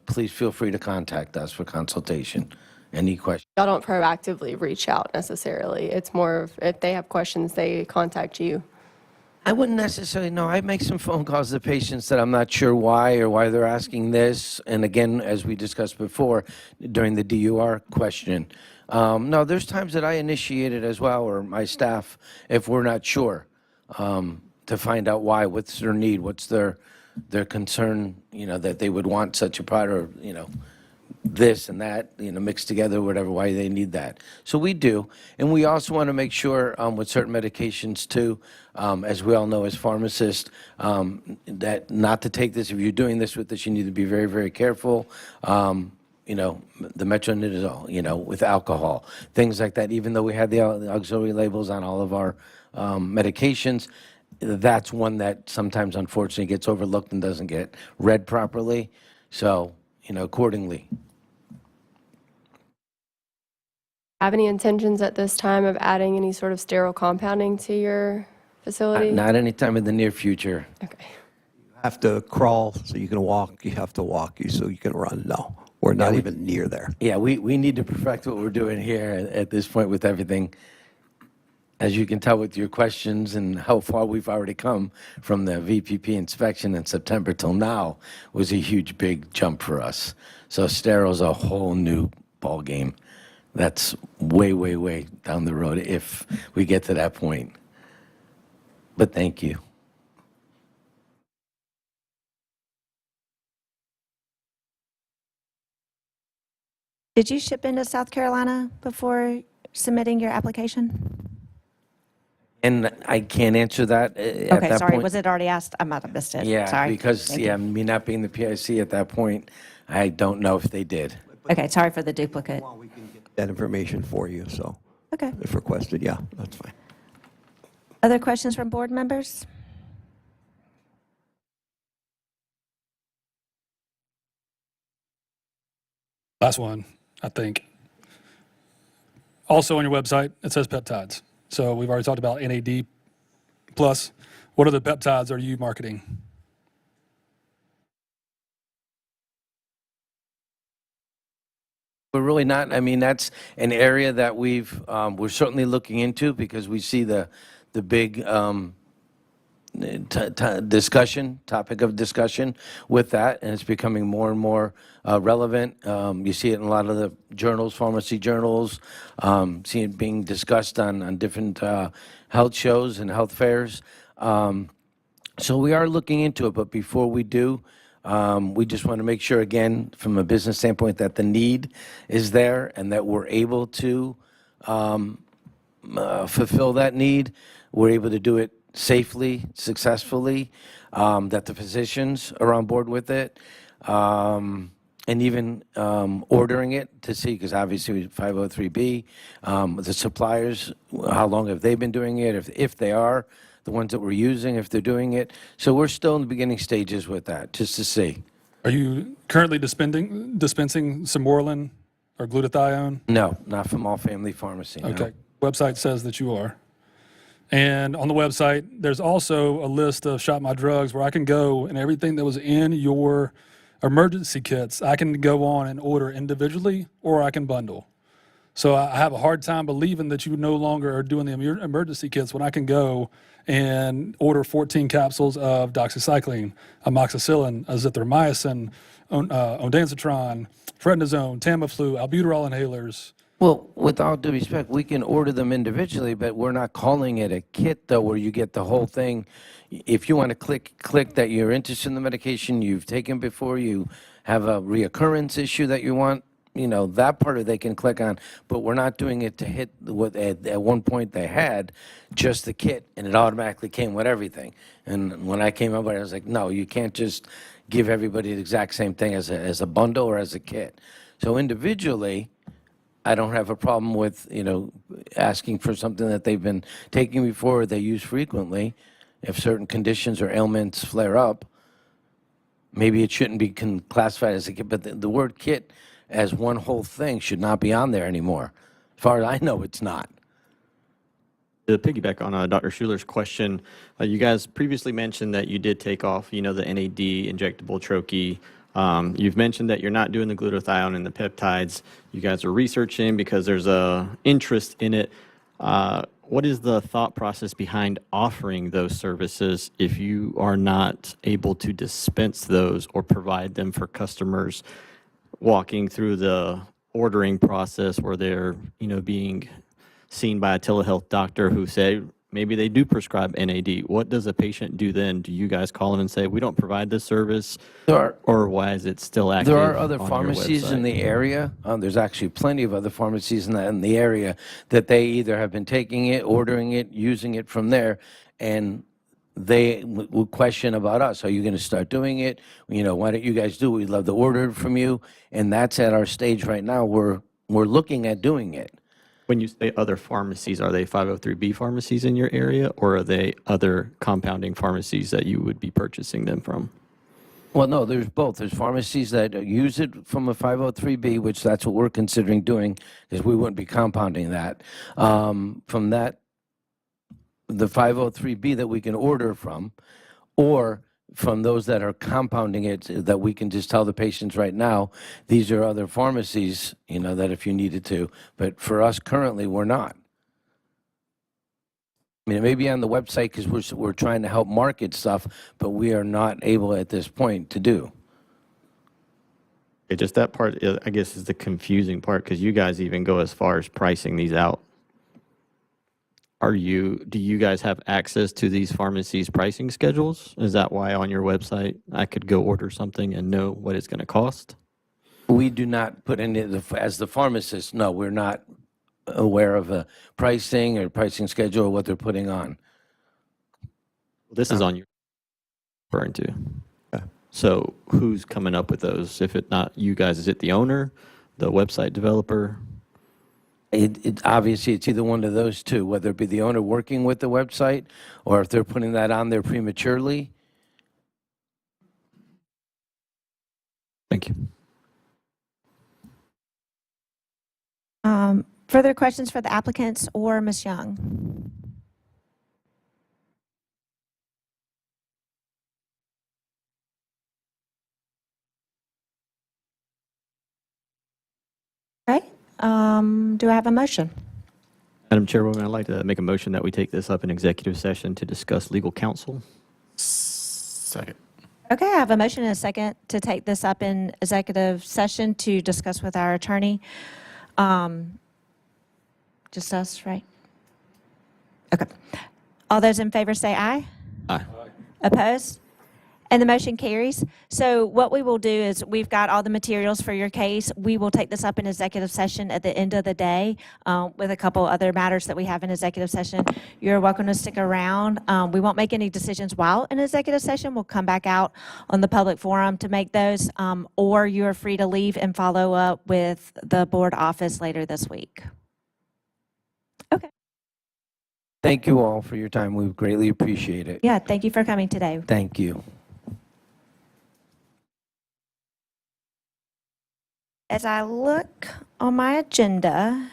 please feel free to contact us for consultation. Any questions? Y'all don't proactively reach out necessarily. It's more of if they have questions, they contact you. I wouldn't necessarily know. I make some phone calls to patients that I'm not sure why or why they're asking this. And again, as we discussed before, during the DUR question, no, there's times that I initiate it as well, or my staff, if we're not sure, to find out why, what's their need, what's their concern, that they would want such a product, or, this and that, mixed together, whatever, why they need that. So we do. And we also want to make sure with certain medications too, as we all know as pharmacists, that not to take this, if you're doing this with this, you need to be very, very careful. The metronidazole, with alcohol, things like that. Even though we had the auxiliary labels on all of our medications, that's one that sometimes unfortunately gets overlooked and doesn't get read properly. So, accordingly. Have any intentions at this time of adding any sort of sterile compounding to your facility? Not anytime in the near future. Okay. Have to crawl so you can walk, you have to walk so you can run. No, we're not even near there. Yeah, we need to perfect what we're doing here at this point with everything. As you can tell with your questions and how far we've already come from the VPP inspection in September till now was a huge, big jump for us. So steril's a whole new ball game. That's way, way, way down the road if we get to that point. But thank you. Did you ship into South Carolina before submitting your application? And I can't answer that at Okay, that sorry, point. was it already asked? I might have missed it. Yeah, Sorry. because, Thank you. me not being the PIC at that point, I don't know if they did. Okay, sorry for the duplicate. That information for you, so Okay. if requested, yeah, that's fine. Other questions from board members? Last one, I think. Also on your website, it says peptides. So we've already talked about NAD+. What other peptides are you marketing? We're really not. I mean, that's an area that we're certainly looking into because we see the big topic of discussion with that, and it's becoming more and more relevant. You see it in a lot of the journals, pharmacy journals. See it being discussed on different health shows and health fairs. So we are looking into it, but before we do, we just want to make sure, again, from a business standpoint, that the need is there and that we're able to fulfill that need. We're able to do it safely, successfully, that the physicians are on board with it, and even ordering it to see, because obviously 503B, the suppliers, how long have they been doing it, if they are, the ones that we're using, if they're doing it. So we're still in the beginning stages with that, just to see. Are you currently dispensing Simorelin or glutathione? No, not from All Family Pharmacy. no. Okay. Website says that you are. And on the website, there's also a list of Shop My Drugs where I can go and everything that was in your emergency kits, I can go on and order individually or I can bundle. So I have a hard time believing that you no longer are doing the emergency kits when I can go and order 14 capsules of doxycycline, amoxicillin, azithromycin, ondansetron, prednisone, Tamiflu, albuterol inhalers. Well, with all due respect, we can order them individually, but we're not calling it a kit, though, where you get the whole thing. If you want to click that you're interested in the medication you've taken before, you have a reoccurrence issue that you want, that part of they can click on, but we're not doing it to hit what at one point they had, just the kit, and it automatically came with everything. And when I came up with it, I was like, no, you can't just give everybody the exact same thing as a bundle or as a kit. So individually, I don't have a problem with, asking for something that they've been taking before or they use frequently. If certain conditions or ailments flare up, maybe it shouldn't be classified as a kit, but the word kit as one whole thing should not be on there anymore. As far as I know, it's not. To piggyback on Dr. Schuler's question, you guys previously mentioned that you did take off, the NAD injectable troche. You've mentioned that you're not doing the glutathione and the peptides. You guys are researching because there's a interest in it. What is the thought process behind offering those services if you are not able to dispense those or provide them for customers walking through the ordering process where they're, being seen by a telehealth doctor who say maybe they do prescribe NAD? What does a patient do then? Do you guys call them and say, we don't provide this service? Or why is it still active? There are other on your pharmacies in website? the area. There's actually plenty of other pharmacies in the area that they either have been taking it, ordering it, using it from there, and they will question about us. Are you going to start doing it? Why don't you guys do it? We'd love to order it from you. And that's at our stage right now. We're looking at doing it. When you say other pharmacies, are they 503B pharmacies in your area, or are they other compounding pharmacies that you would be purchasing them from? Well, no, there's both. There's pharmacies that use it from a 503B, which that's what we're considering doing, because we wouldn't be compounding that. From that, the 503B that we can order from, or from those that are compounding it, that we can just tell the patients right now, these are other pharmacies, that if you needed to. But for us currently, we're not. I mean, it may be on the website because we're trying to help market stuff, but we are not able at this point to do. Just that part, I guess, is the confusing part, because you guys even go as far as pricing these out. Do you guys have access to these pharmacies' pricing schedules? Is that why on your website I could go order something and know what it's going to cost? We do not put any, as the pharmacist, no, we're not aware of a pricing or pricing schedule or what they're putting on. This is on your referring to. So who's coming up with those? If it's not you guys, is it the owner, the website developer? Obviously, it's either one of those two, whether it be the owner working with the website or if they're putting that on there prematurely. Thank you. Further questions for the applicants or Ms. Young? Okay, do I have a motion? Madam Chairwoman, I'd like to make a motion that we take this up in executive session to discuss legal counsel. Second. Okay, I have a motion and a second to take this up in executive session to discuss with our attorney. Just us, right? Okay. All those in favor say aye. Aye. Opposed? And the motion carries. So what we will do is, we've got all the materials for your case. We will take this up in executive session at the end of the day with a couple other matters that we have in executive session. You're welcome to stick around. We won't make any decisions while in executive session. We'll come back out on the public forum to make those, or you are free to leave and follow up with the board office later this week. Okay. Thank you all for your time. We greatly appreciate it. Yeah, thank you for coming today. Thank you. As I look on my agenda,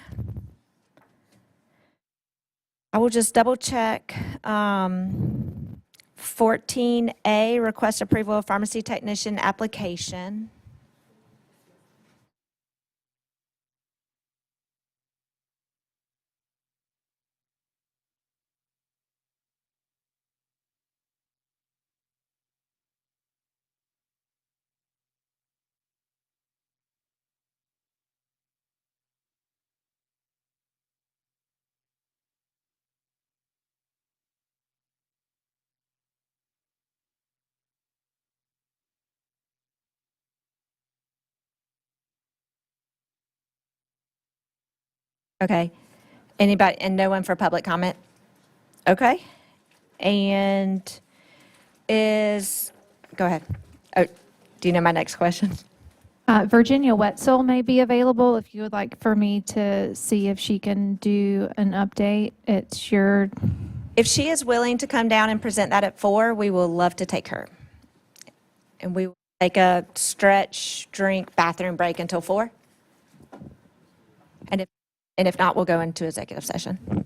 I will just double check 14A, request approval of pharmacy technician application. Okay. Anybody, and no one for public comment? Okay. And go ahead. Oh, do you know my next question? Virginia Wetzel may be available if you would like for me to see if she can do an update. It's your, If she is willing to come down and present that at 4, we will love to take her. And we will take a stretch, drink, bathroom break until 4. And if not, we'll go into executive session.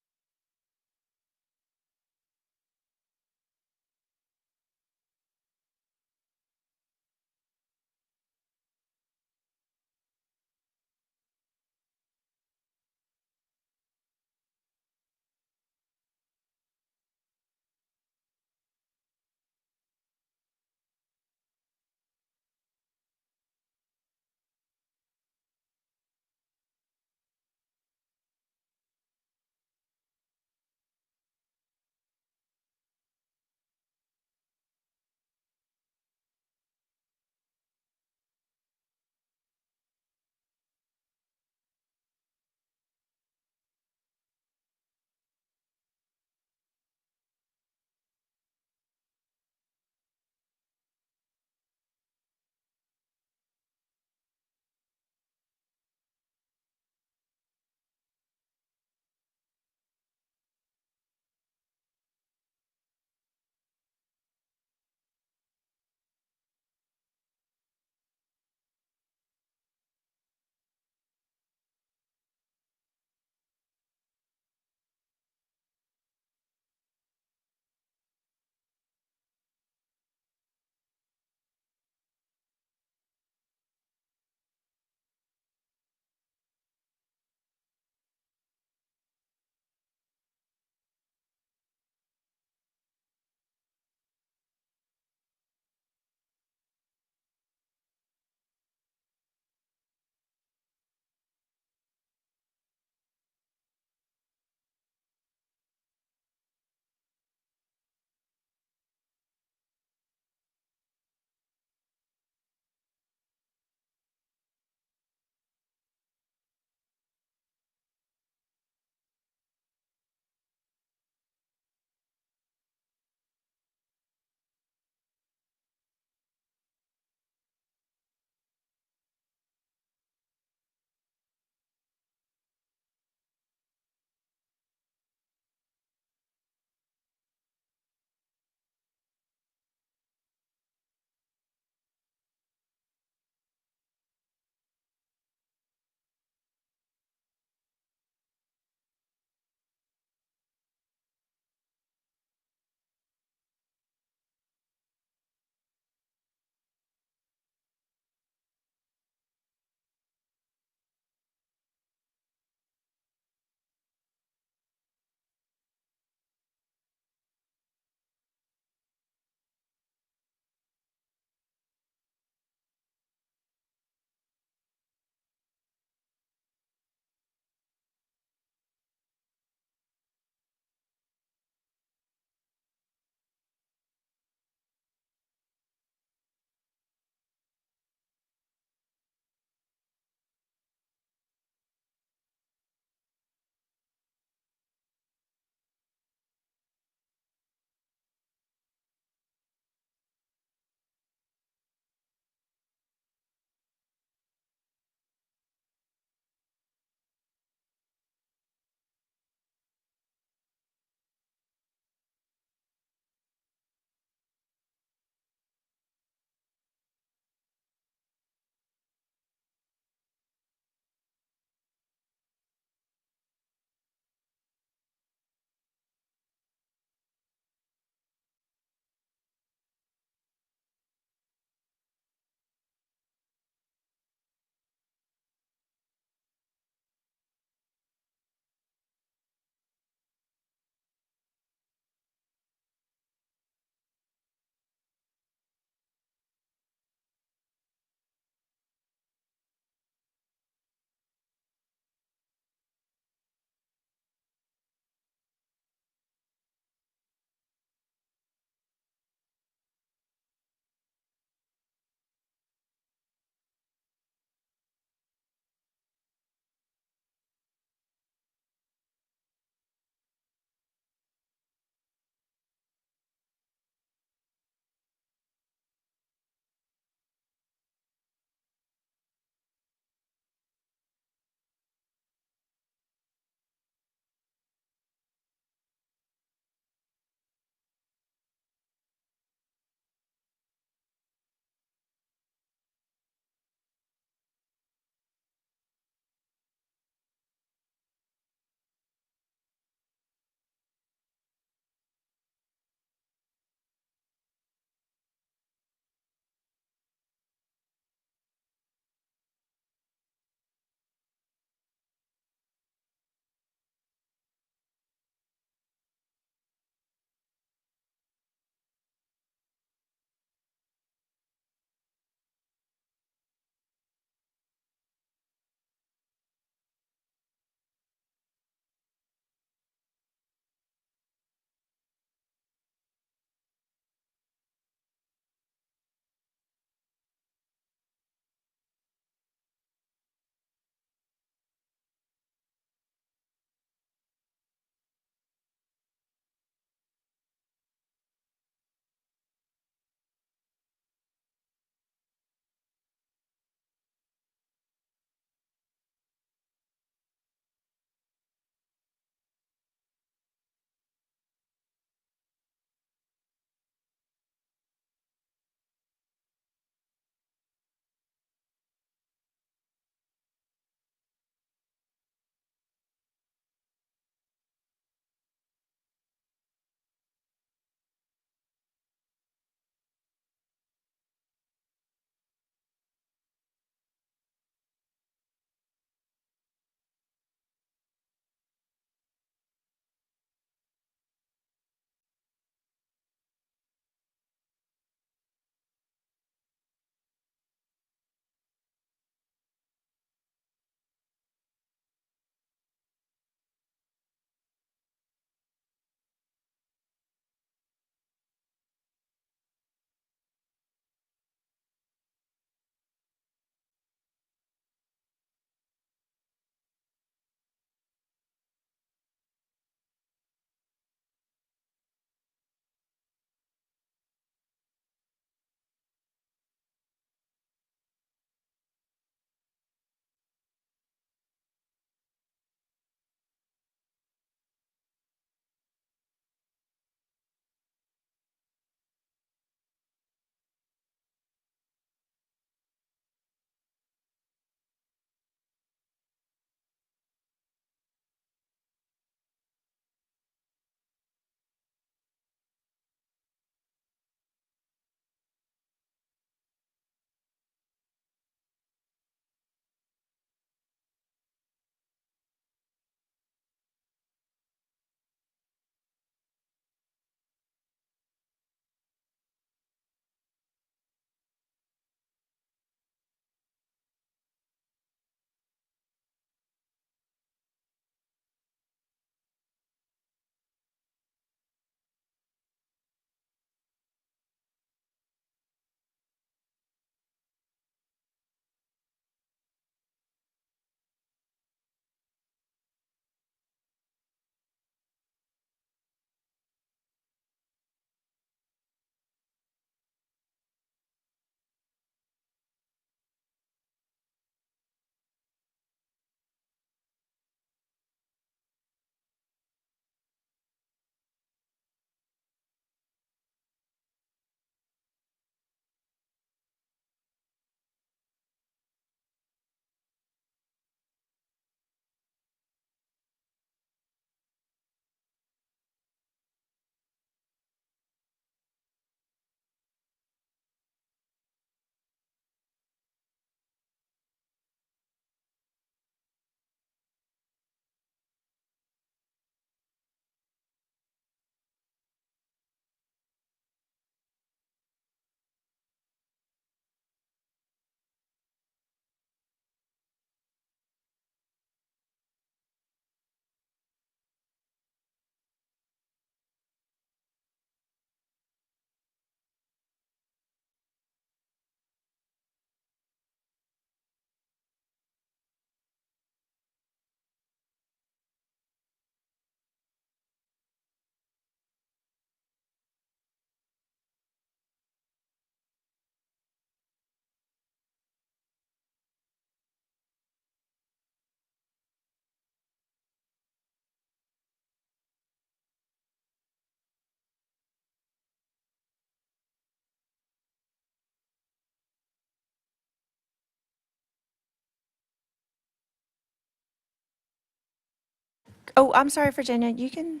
Oh, I'm sorry, Virginia, you can,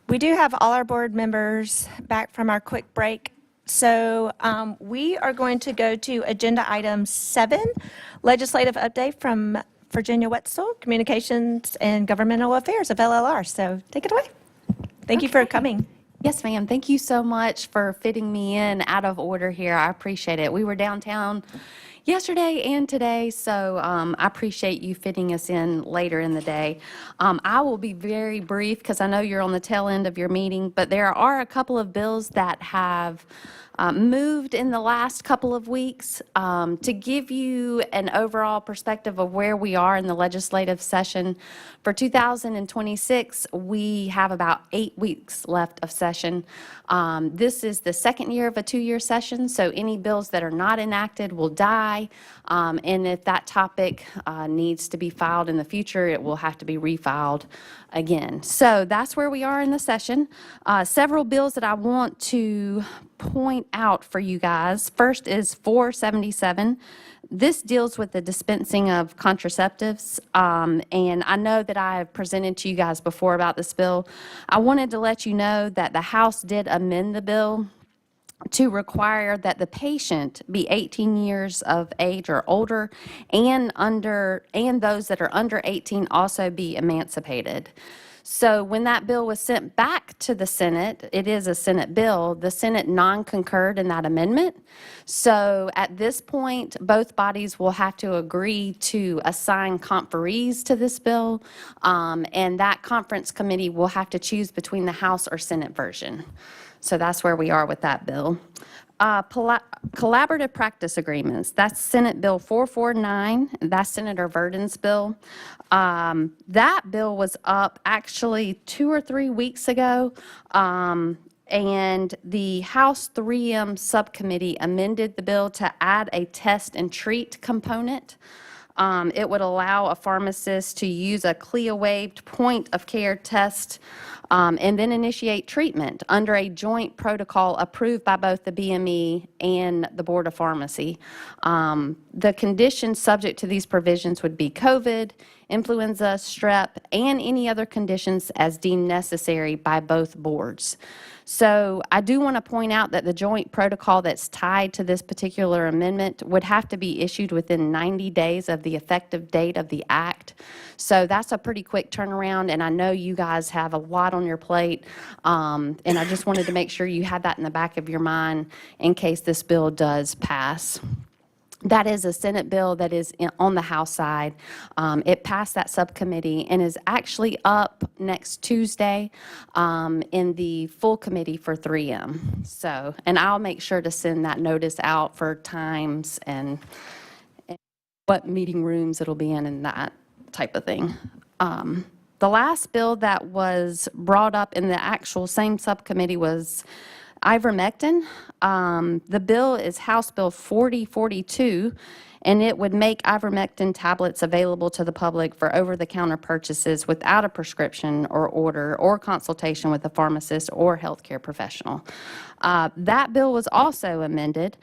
we do have all our board members back from our quick break. So we are going to go to agenda item 7, legislative update from Virginia Wetzel, Communications and Governmental Affairs of LLR. So take it away. Thank you for coming. Yes, ma'am. Thank you so much for fitting me in out of order here. I appreciate it. We were downtown yesterday and today, so I appreciate you fitting us in later in the day. I will be very brief because I know you're on the tail end of your meeting, but there are a couple of bills that have moved in the last couple of weeks. To give you an overall perspective of where we are in the legislative session, for 2026, we have about 8 weeks left of session. This is the second year of a 2-year session, so any bills that are not enacted will die. And if that topic needs to be filed in the future, it will have to be refiled again. So that's where we are in the session. Several bills that I want to point out for you guys. First is 477. This deals with the dispensing of contraceptives, and I know that I have presented to you guys before about this bill. I wanted to let you know that the House did amend the bill to require that the patient be 18 years of age or older, and those that are under 18 also be emancipated. So when that bill was sent back to the Senate, it is a Senate bill, the Senate non-concurred in that amendment. So at this point, both bodies will have to agree to assign conferees to this bill, and that conference committee will have to choose between the House or Senate version. So that's where we are with that bill. Collaborative practice agreements, that's Senate Bill 449, that's Senator Verdin's bill. That bill was up actually 2 or 3 weeks ago, and the House 3M subcommittee amended the bill to add a test and treat component. It would allow a pharmacist to use a CLIA-waived point-of-care test and then initiate treatment under a joint protocol approved by both the BME and the Board of Pharmacy. The conditions subject to these provisions would be COVID, influenza, strep, and any other conditions as deemed necessary by both boards. So I do want to point out that the joint protocol that's tied to this particular amendment would have to be issued within 90 days of the effective date of the act. So that's a pretty quick turnaround, and I know you guys have a lot on your plate, and I just wanted to make sure you had that in the back of your mind in case this bill does pass. That is a Senate bill that is on the House side. It passed that subcommittee and is actually up next Tuesday in the full committee for 3M. So, and I'll make sure to send that notice out for times and what meeting rooms it'll be in and that type of thing. The last bill that was brought up in the actual same subcommittee was ivermectin. The bill is House Bill 4042, and it would make ivermectin tablets available to the public for over-the-counter purchases without a prescription or order or consultation with a pharmacist or healthcare professional. That bill was also amended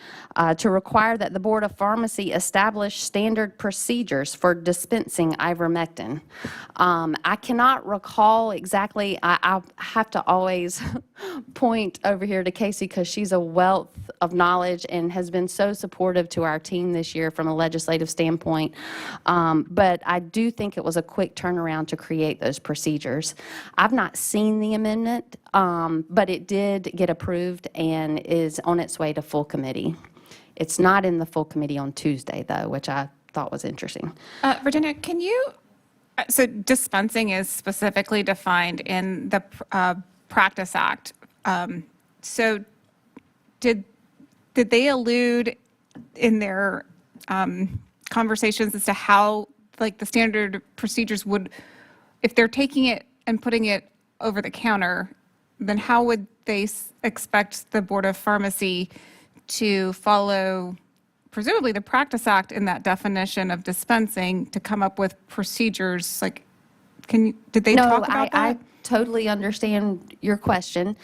to require that the Board of Pharmacy establish standard procedures for dispensing ivermectin. I cannot recall exactly. I have to always point over here to Casey because she's a wealth of knowledge and has been so supportive to our team this year from a legislative standpoint. But I do think it was a quick turnaround to create those procedures. I've not seen the amendment, but it did get approved and is on its way to full committee. It's not in the full committee on Tuesday, though, which I thought was interesting. Virginia, can you, so dispensing is specifically defined in the Practice Act. So did they allude in their conversations as to how, like, the standard procedures would, if they're taking it and putting it over the counter, then how would they expect the Board of Pharmacy to follow, presumably, the Practice Act in that definition of dispensing to come up with procedures? Like, Did they talk about that? I totally understand your question.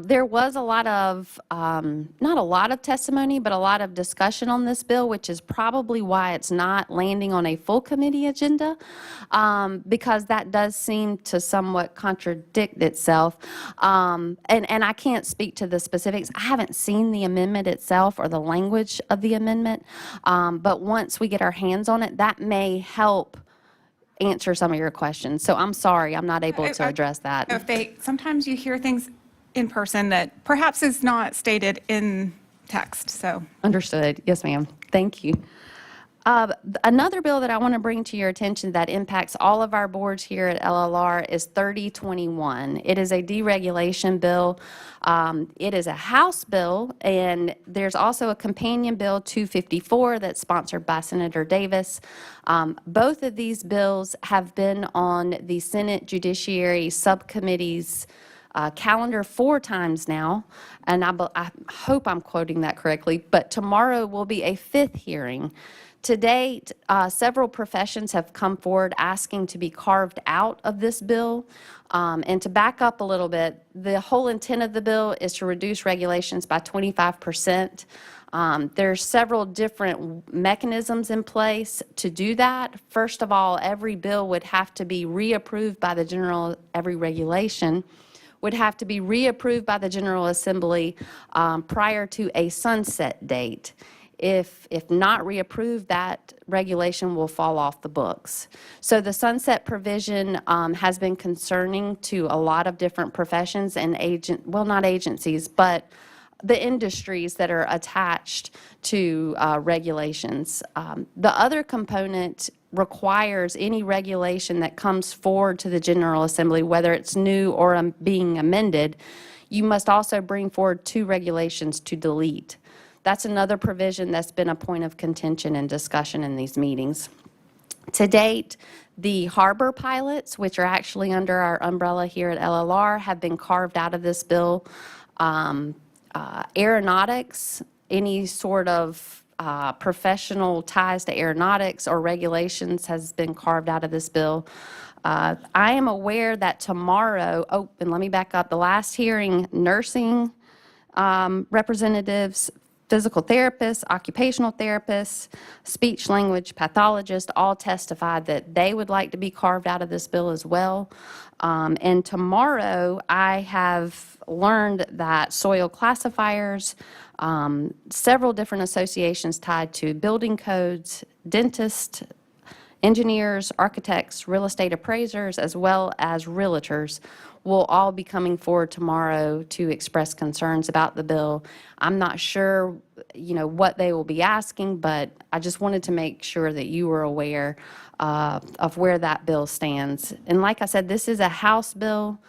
There was a lot of, not a lot of testimony, but a lot of discussion on this bill, which is probably why it's not landing on a full committee agenda, because that does seem to somewhat contradict itself. And I can't speak to the specifics. I haven't seen the amendment itself or the language of the amendment, but once we get our hands on it, that may help answer some of your questions. So I'm sorry, I'm not able to address that. Sometimes you hear things in person that perhaps is not stated in text, so. Understood. Yes, ma'am. Thank you. Another bill that I want to bring to your attention that impacts all of our boards here at LLR is 3021. It is a deregulation bill. It is a House bill, and there's also a companion bill 254 that's sponsored by Senator Davis. Both of these bills have been on the Senate Judiciary Subcommittee's calendar 4 times now, and I hope I'm quoting that correctly, but tomorrow will be a 5th hearing. To date, several professions have come forward asking to be carved out of this bill. And to back up a little bit, the whole intent of the bill is to reduce regulations by 25%. There's several different mechanisms in place to do that. First of all, every bill would have to be reapproved by the every regulation would have to be reapproved by the General Assembly prior to a sunset date. If not reapproved, that regulation will fall off the books. So the sunset provision has been concerning to a lot of different professions and not agencies, but the industries that are attached to regulations. The other component requires any regulation that comes forward to the General Assembly, whether it's new or being amended, you must also bring forward 2 regulations to delete. That's another provision that's been a point of contention and discussion in these meetings. To date, the harbor pilots, which are actually under our umbrella here at LLR, have been carved out of this bill. Aeronautics, any sort of professional ties to aeronautics or regulations has been carved out of this bill. I am aware that tomorrow, and let me back up, the last hearing, nursing representatives, physical therapists, occupational therapists, speech language pathologists all testified that they would like to be carved out of this bill as well. And tomorrow, I have learned that soil classifiers, several different associations tied to building codes, dentists, engineers, architects, real estate appraisers, as well as realtors will all be coming forward tomorrow to express concerns about the bill. I'm not sure, what they will be asking, but I just wanted to make sure that you were aware of where that bill stands. And like I said, this is a House bill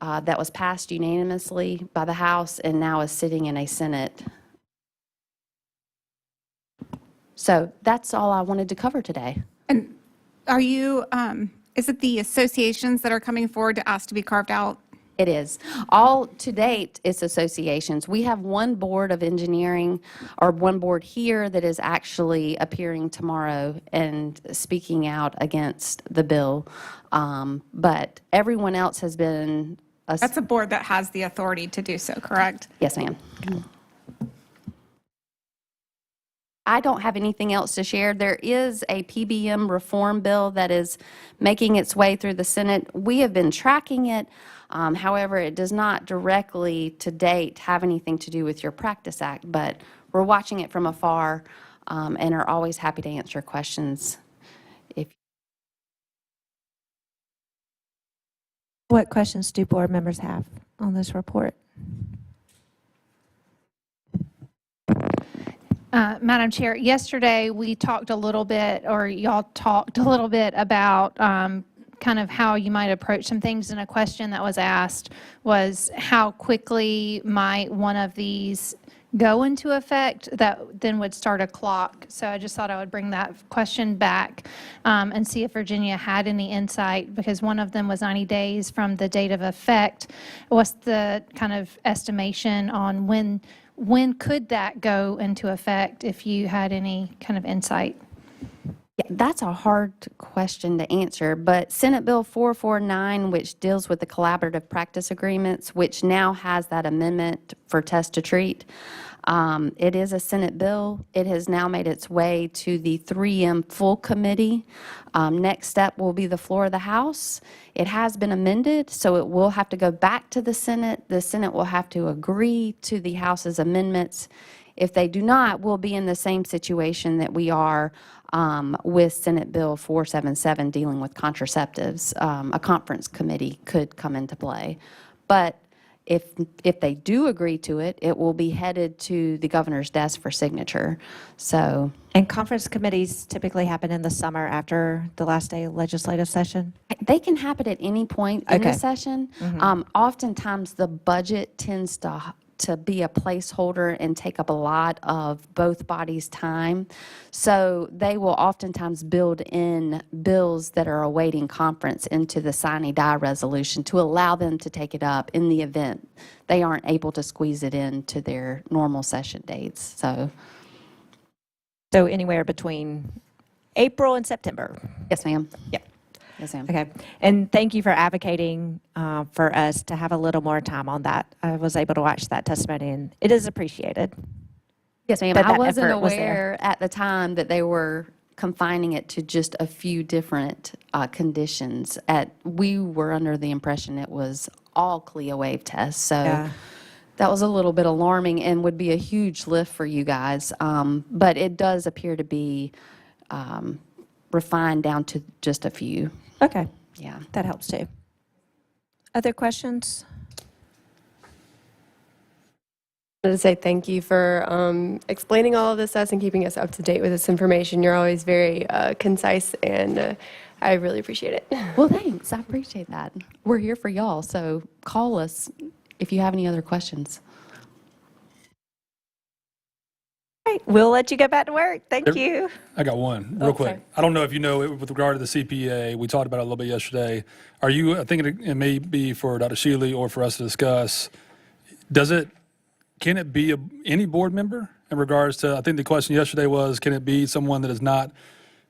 that was passed unanimously by the House and now is sitting in a Senate. So that's all I wanted to cover today. And are you, is it the associations that are coming forward to ask to be carved out? It is. All to date, it's associations. We have one board of engineering, or one board here that is actually appearing tomorrow and speaking out against the bill. But everyone else has been. That's a board that has the authority to do so, correct? Yes, ma'am. I don't have anything else to share. There is a PBM reform bill that is making its way through the Senate. We have been tracking it. However, it does not directly to date have anything to do with your Practice Act, but we're watching it from afar and are always happy to answer questions. What questions do board members have on this report? Madam Chair, yesterday we talked a little bit, or y'all talked a little bit about kind of how you might approach some things, and a question that was asked was how quickly might one of these go into effect that then would start a clock. So I just thought I would bring that question back and see if Virginia had any insight, because one of them was 90 days from the date of effect. What's the kind of estimation on when could that go into effect, if you had any kind of insight? Yeah, that's a hard question to answer, but Senate Bill 449, which deals with the collaborative practice agreements, which now has that amendment for test to treat, it is a Senate bill. It has now made its way to the 3M full committee. Next step will be the floor of the House. It has been amended, so it will have to go back to the Senate. The Senate will have to agree to the House's amendments. If they do not, we'll be in the same situation that we are with Senate Bill 477 dealing with contraceptives. A conference committee could come into play. But if they do agree to it, it will be headed to the governor's desk for signature. So, And conference committees typically happen in the summer after the last day of legislative session? they can happen at any point in the Okay. session. Oftentimes, the budget tends to be a placeholder and take up a lot of both bodies' time. So they will oftentimes build in bills that are awaiting conference into the sine die resolution to allow them to take it up in the event they aren't able to squeeze it into their normal session dates. So anywhere between April and September? yes, ma'am. Yep. Yes, ma'am. Okay. And thank you for advocating for us to have a little more time on that. I was able to watch that testimony, and it is appreciated. Yes, ma'am. But I that wasn't effort was there. aware at the time that they were confining it to just a few different conditions. We were under the impression it was all CLIA wave tests. So Yeah. that was a little bit alarming and would be a huge lift for you guys. But it does appear to be refined down to just a few. Okay. Yeah. That helps too. Other questions? I wanted to say thank you for explaining all of this to us and keeping us up to date with this information. You're always very concise, and I really appreciate it. Well, thanks. I appreciate that. We're here for y'all, so call us if you have any other questions. All right. We'll let you get back to work. Thank There- you. I got one, real quick. sorry. I don't know if you know, with regard to the CPA, we talked about it a little bit yesterday. Are you, I think it may be for Dr. Shealy or for us to discuss, can it be any board member in regards to, I think the question yesterday was, can it be someone that is not,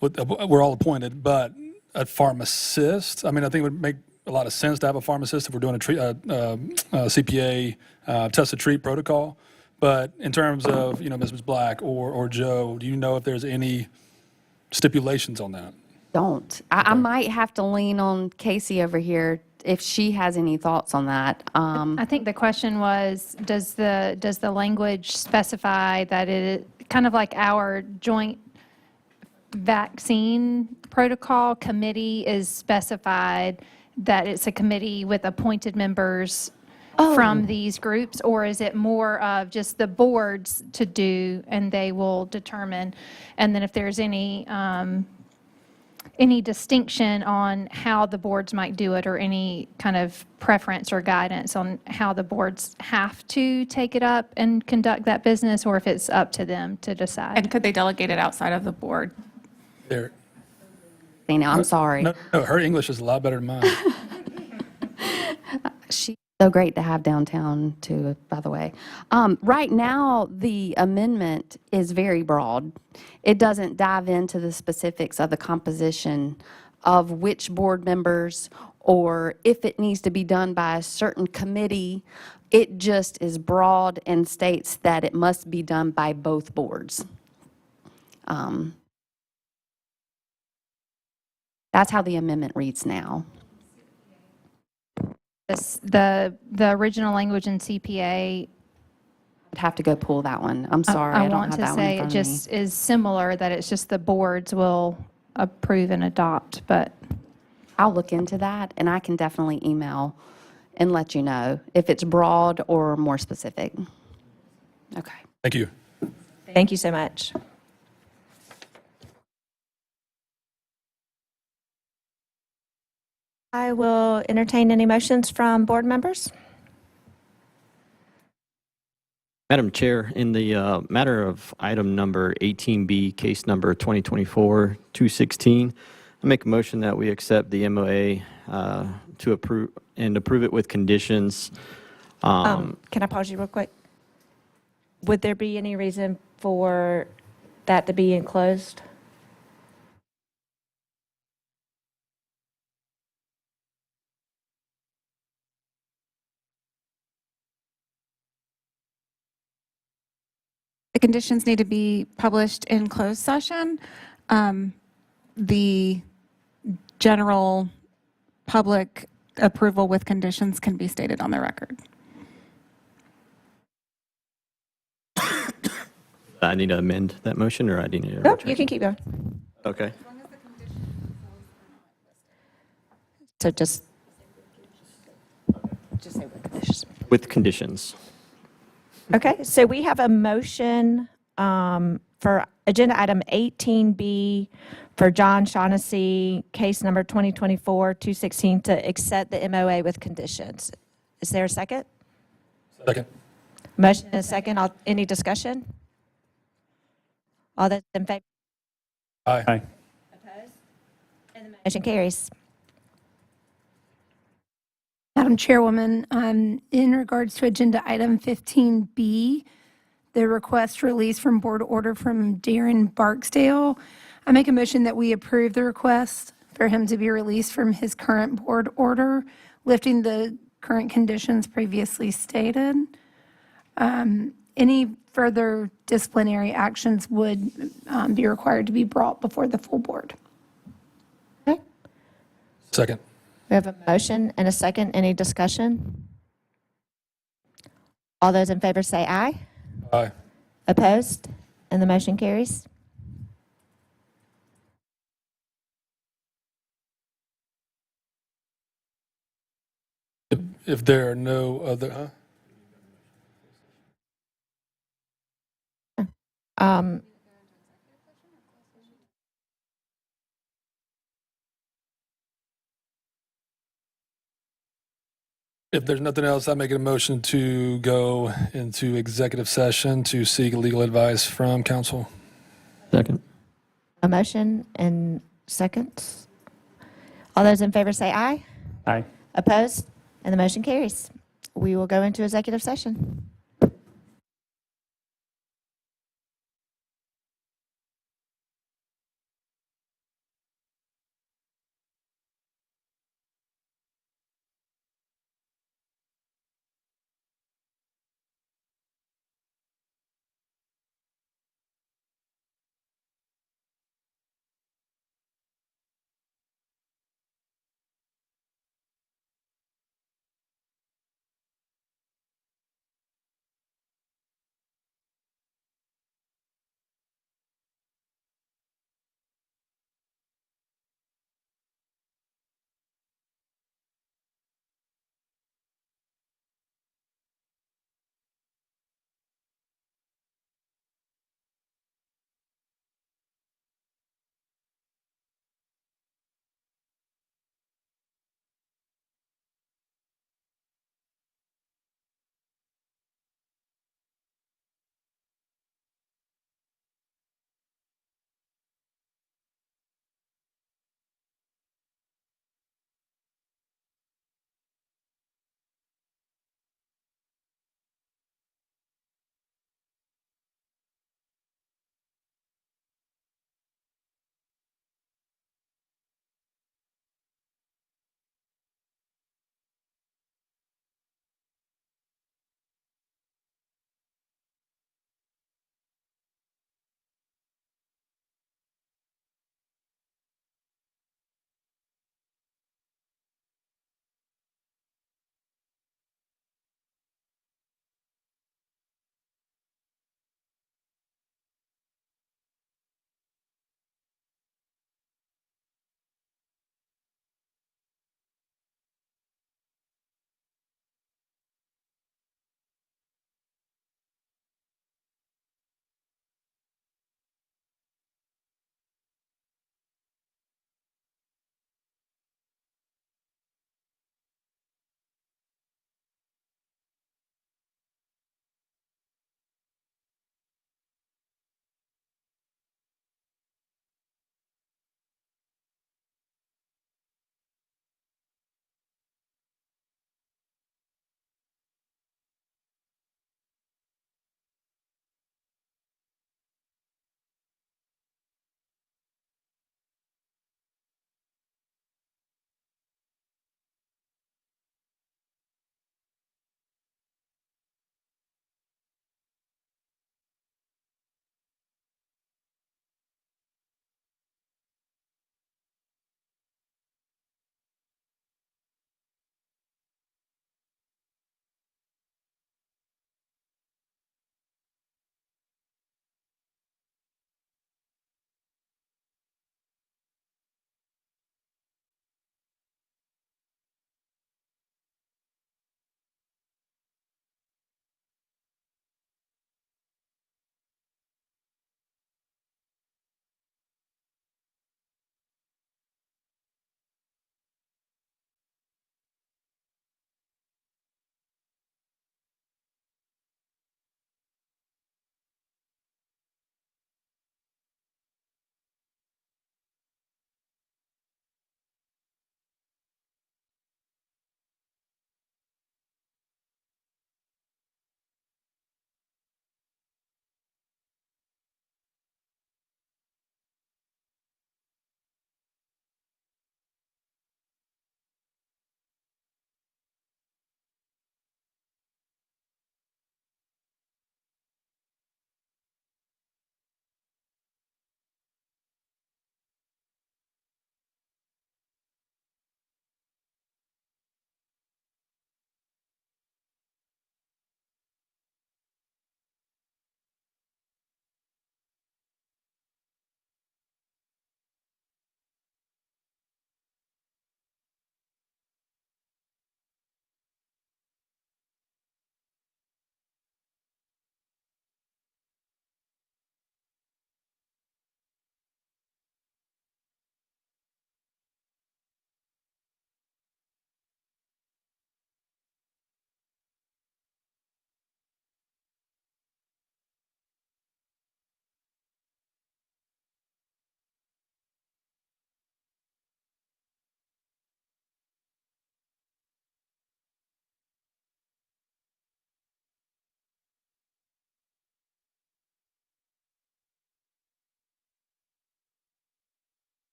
we're all appointed, but a pharmacist? I mean, I think it would make a lot of sense to have a pharmacist if we're doing a CPA test to treat protocol. But in terms of, Mrs. Black or Joe, do you know if there's any stipulations on that? Don't. I might have to lean on Casey over here if she has any thoughts on that. I think the question was, does the language specify that it, kind of like our joint vaccine protocol committee is specified, that it's a committee with appointed members from these groups, or is it more of just the boards to do and they will determine? And then if there's any distinction on how the boards might do it, or any kind of preference or guidance on how the boards have to take it up and conduct that business, or if it's up to them to decide. And could they delegate it outside of the board? There. Dana, I'm sorry. No, her English is a lot better than mine. She's so great to have downtown, too, by the way. Right now, the amendment is very broad. It doesn't dive into the specifics of the composition of which board members, or if it needs to be done by a certain committee. It just is broad and states that it must be done by both boards. That's how the amendment reads now. The original language in CPA, I'd have to go pull that one. I'm sorry, I don't want have to that one in say it front of me. just is similar, that it's just the boards will approve and adopt, but I'll look into that, and I can definitely email and let you know if it's broad or more specific. Okay. Thank you. Thank you so much. I will entertain any motions from board members. Madam Chair, in the matter of item number 18B, case number 2024-216, I make a motion that we accept the MOA to approve it with conditions. Can I pause you real quick? Would there be any reason for that to be enclosed? The conditions need to be published in closed session. The general public approval with conditions can be stated on the record. I need to amend that motion, or I need to? Nope, you can keep going. Okay. So just say with conditions. With conditions. Okay, so we have a motion for agenda item 18B for John Shaughnessy, case number 2024-216, to accept the MOA with conditions. Is there a second? Second. Motion and a second. Any discussion? All those in favor? Aye. Opposed? And the motion carries. Madam Chairwoman, in regards to agenda item 15B, the request release from board order from Darren Barksdale, I make a motion that we approve the request for him to be released from his current board order, lifting the current conditions previously stated. Any further disciplinary actions would be required to be brought before the full board. Second. We have a motion and a second. Any discussion? All those in favor say aye. Aye. Opposed? And the motion carries. If there are no other, if there's nothing else, I make a motion to go into executive session to seek legal advice from counsel. Second. A motion and seconds. All those in favor say aye. Aye. Opposed? And the motion carries. We will go into executive session.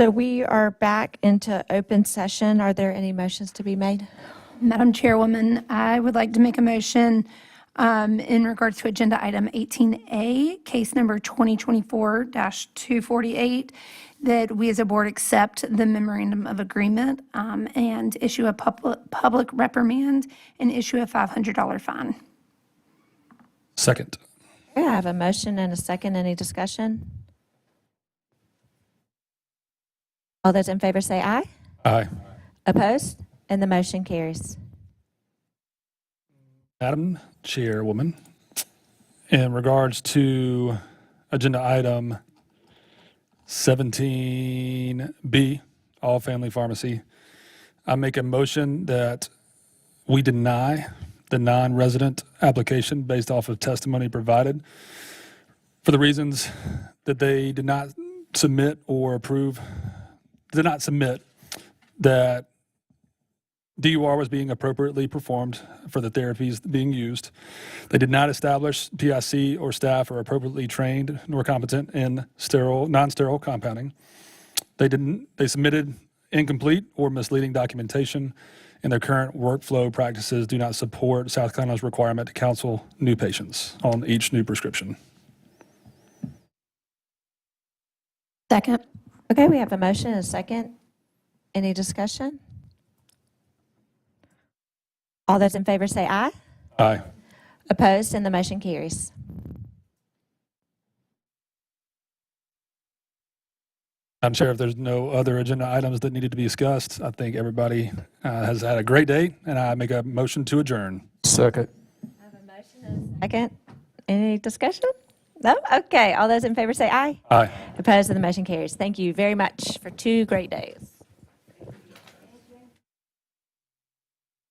So we are back into open session. Are there any motions to be made? Madam Chairwoman, I would like to make a motion in regards to Agenda Item 18A, case number 2024-248, that we as a board accept the memorandum of agreement and issue a public reprimand and issue a $500 fine. Second. Okay, I have a motion and a second. Any discussion? All those in favor say aye. Aye. Opposed? And the motion carries. Madam Chairwoman, in regards to agenda item 17B, all family pharmacy, I make a motion that we deny the non-resident application based off of testimony provided for the reasons that they did not submit or approve, did not submit that DUR was being appropriately performed for the therapies being used. They did not establish PIC or staff are appropriately trained nor competent in non-sterile compounding. They submitted incomplete or misleading documentation, and their current workflow practices do not support South Carolina's requirement to counsel new patients on each new prescription. Second. Okay, we have a motion and a second. Any discussion? All those in favor say aye. Aye. Opposed? And the motion carries. Madam Chair, if there's no other agenda items that needed to be discussed, I think everybody has had a great day, and I make a motion to adjourn. Second. Second. Any discussion? No? Okay. All those in favor say aye. Aye. Opposed? And the motion carries. Thank you very much for 2 great days.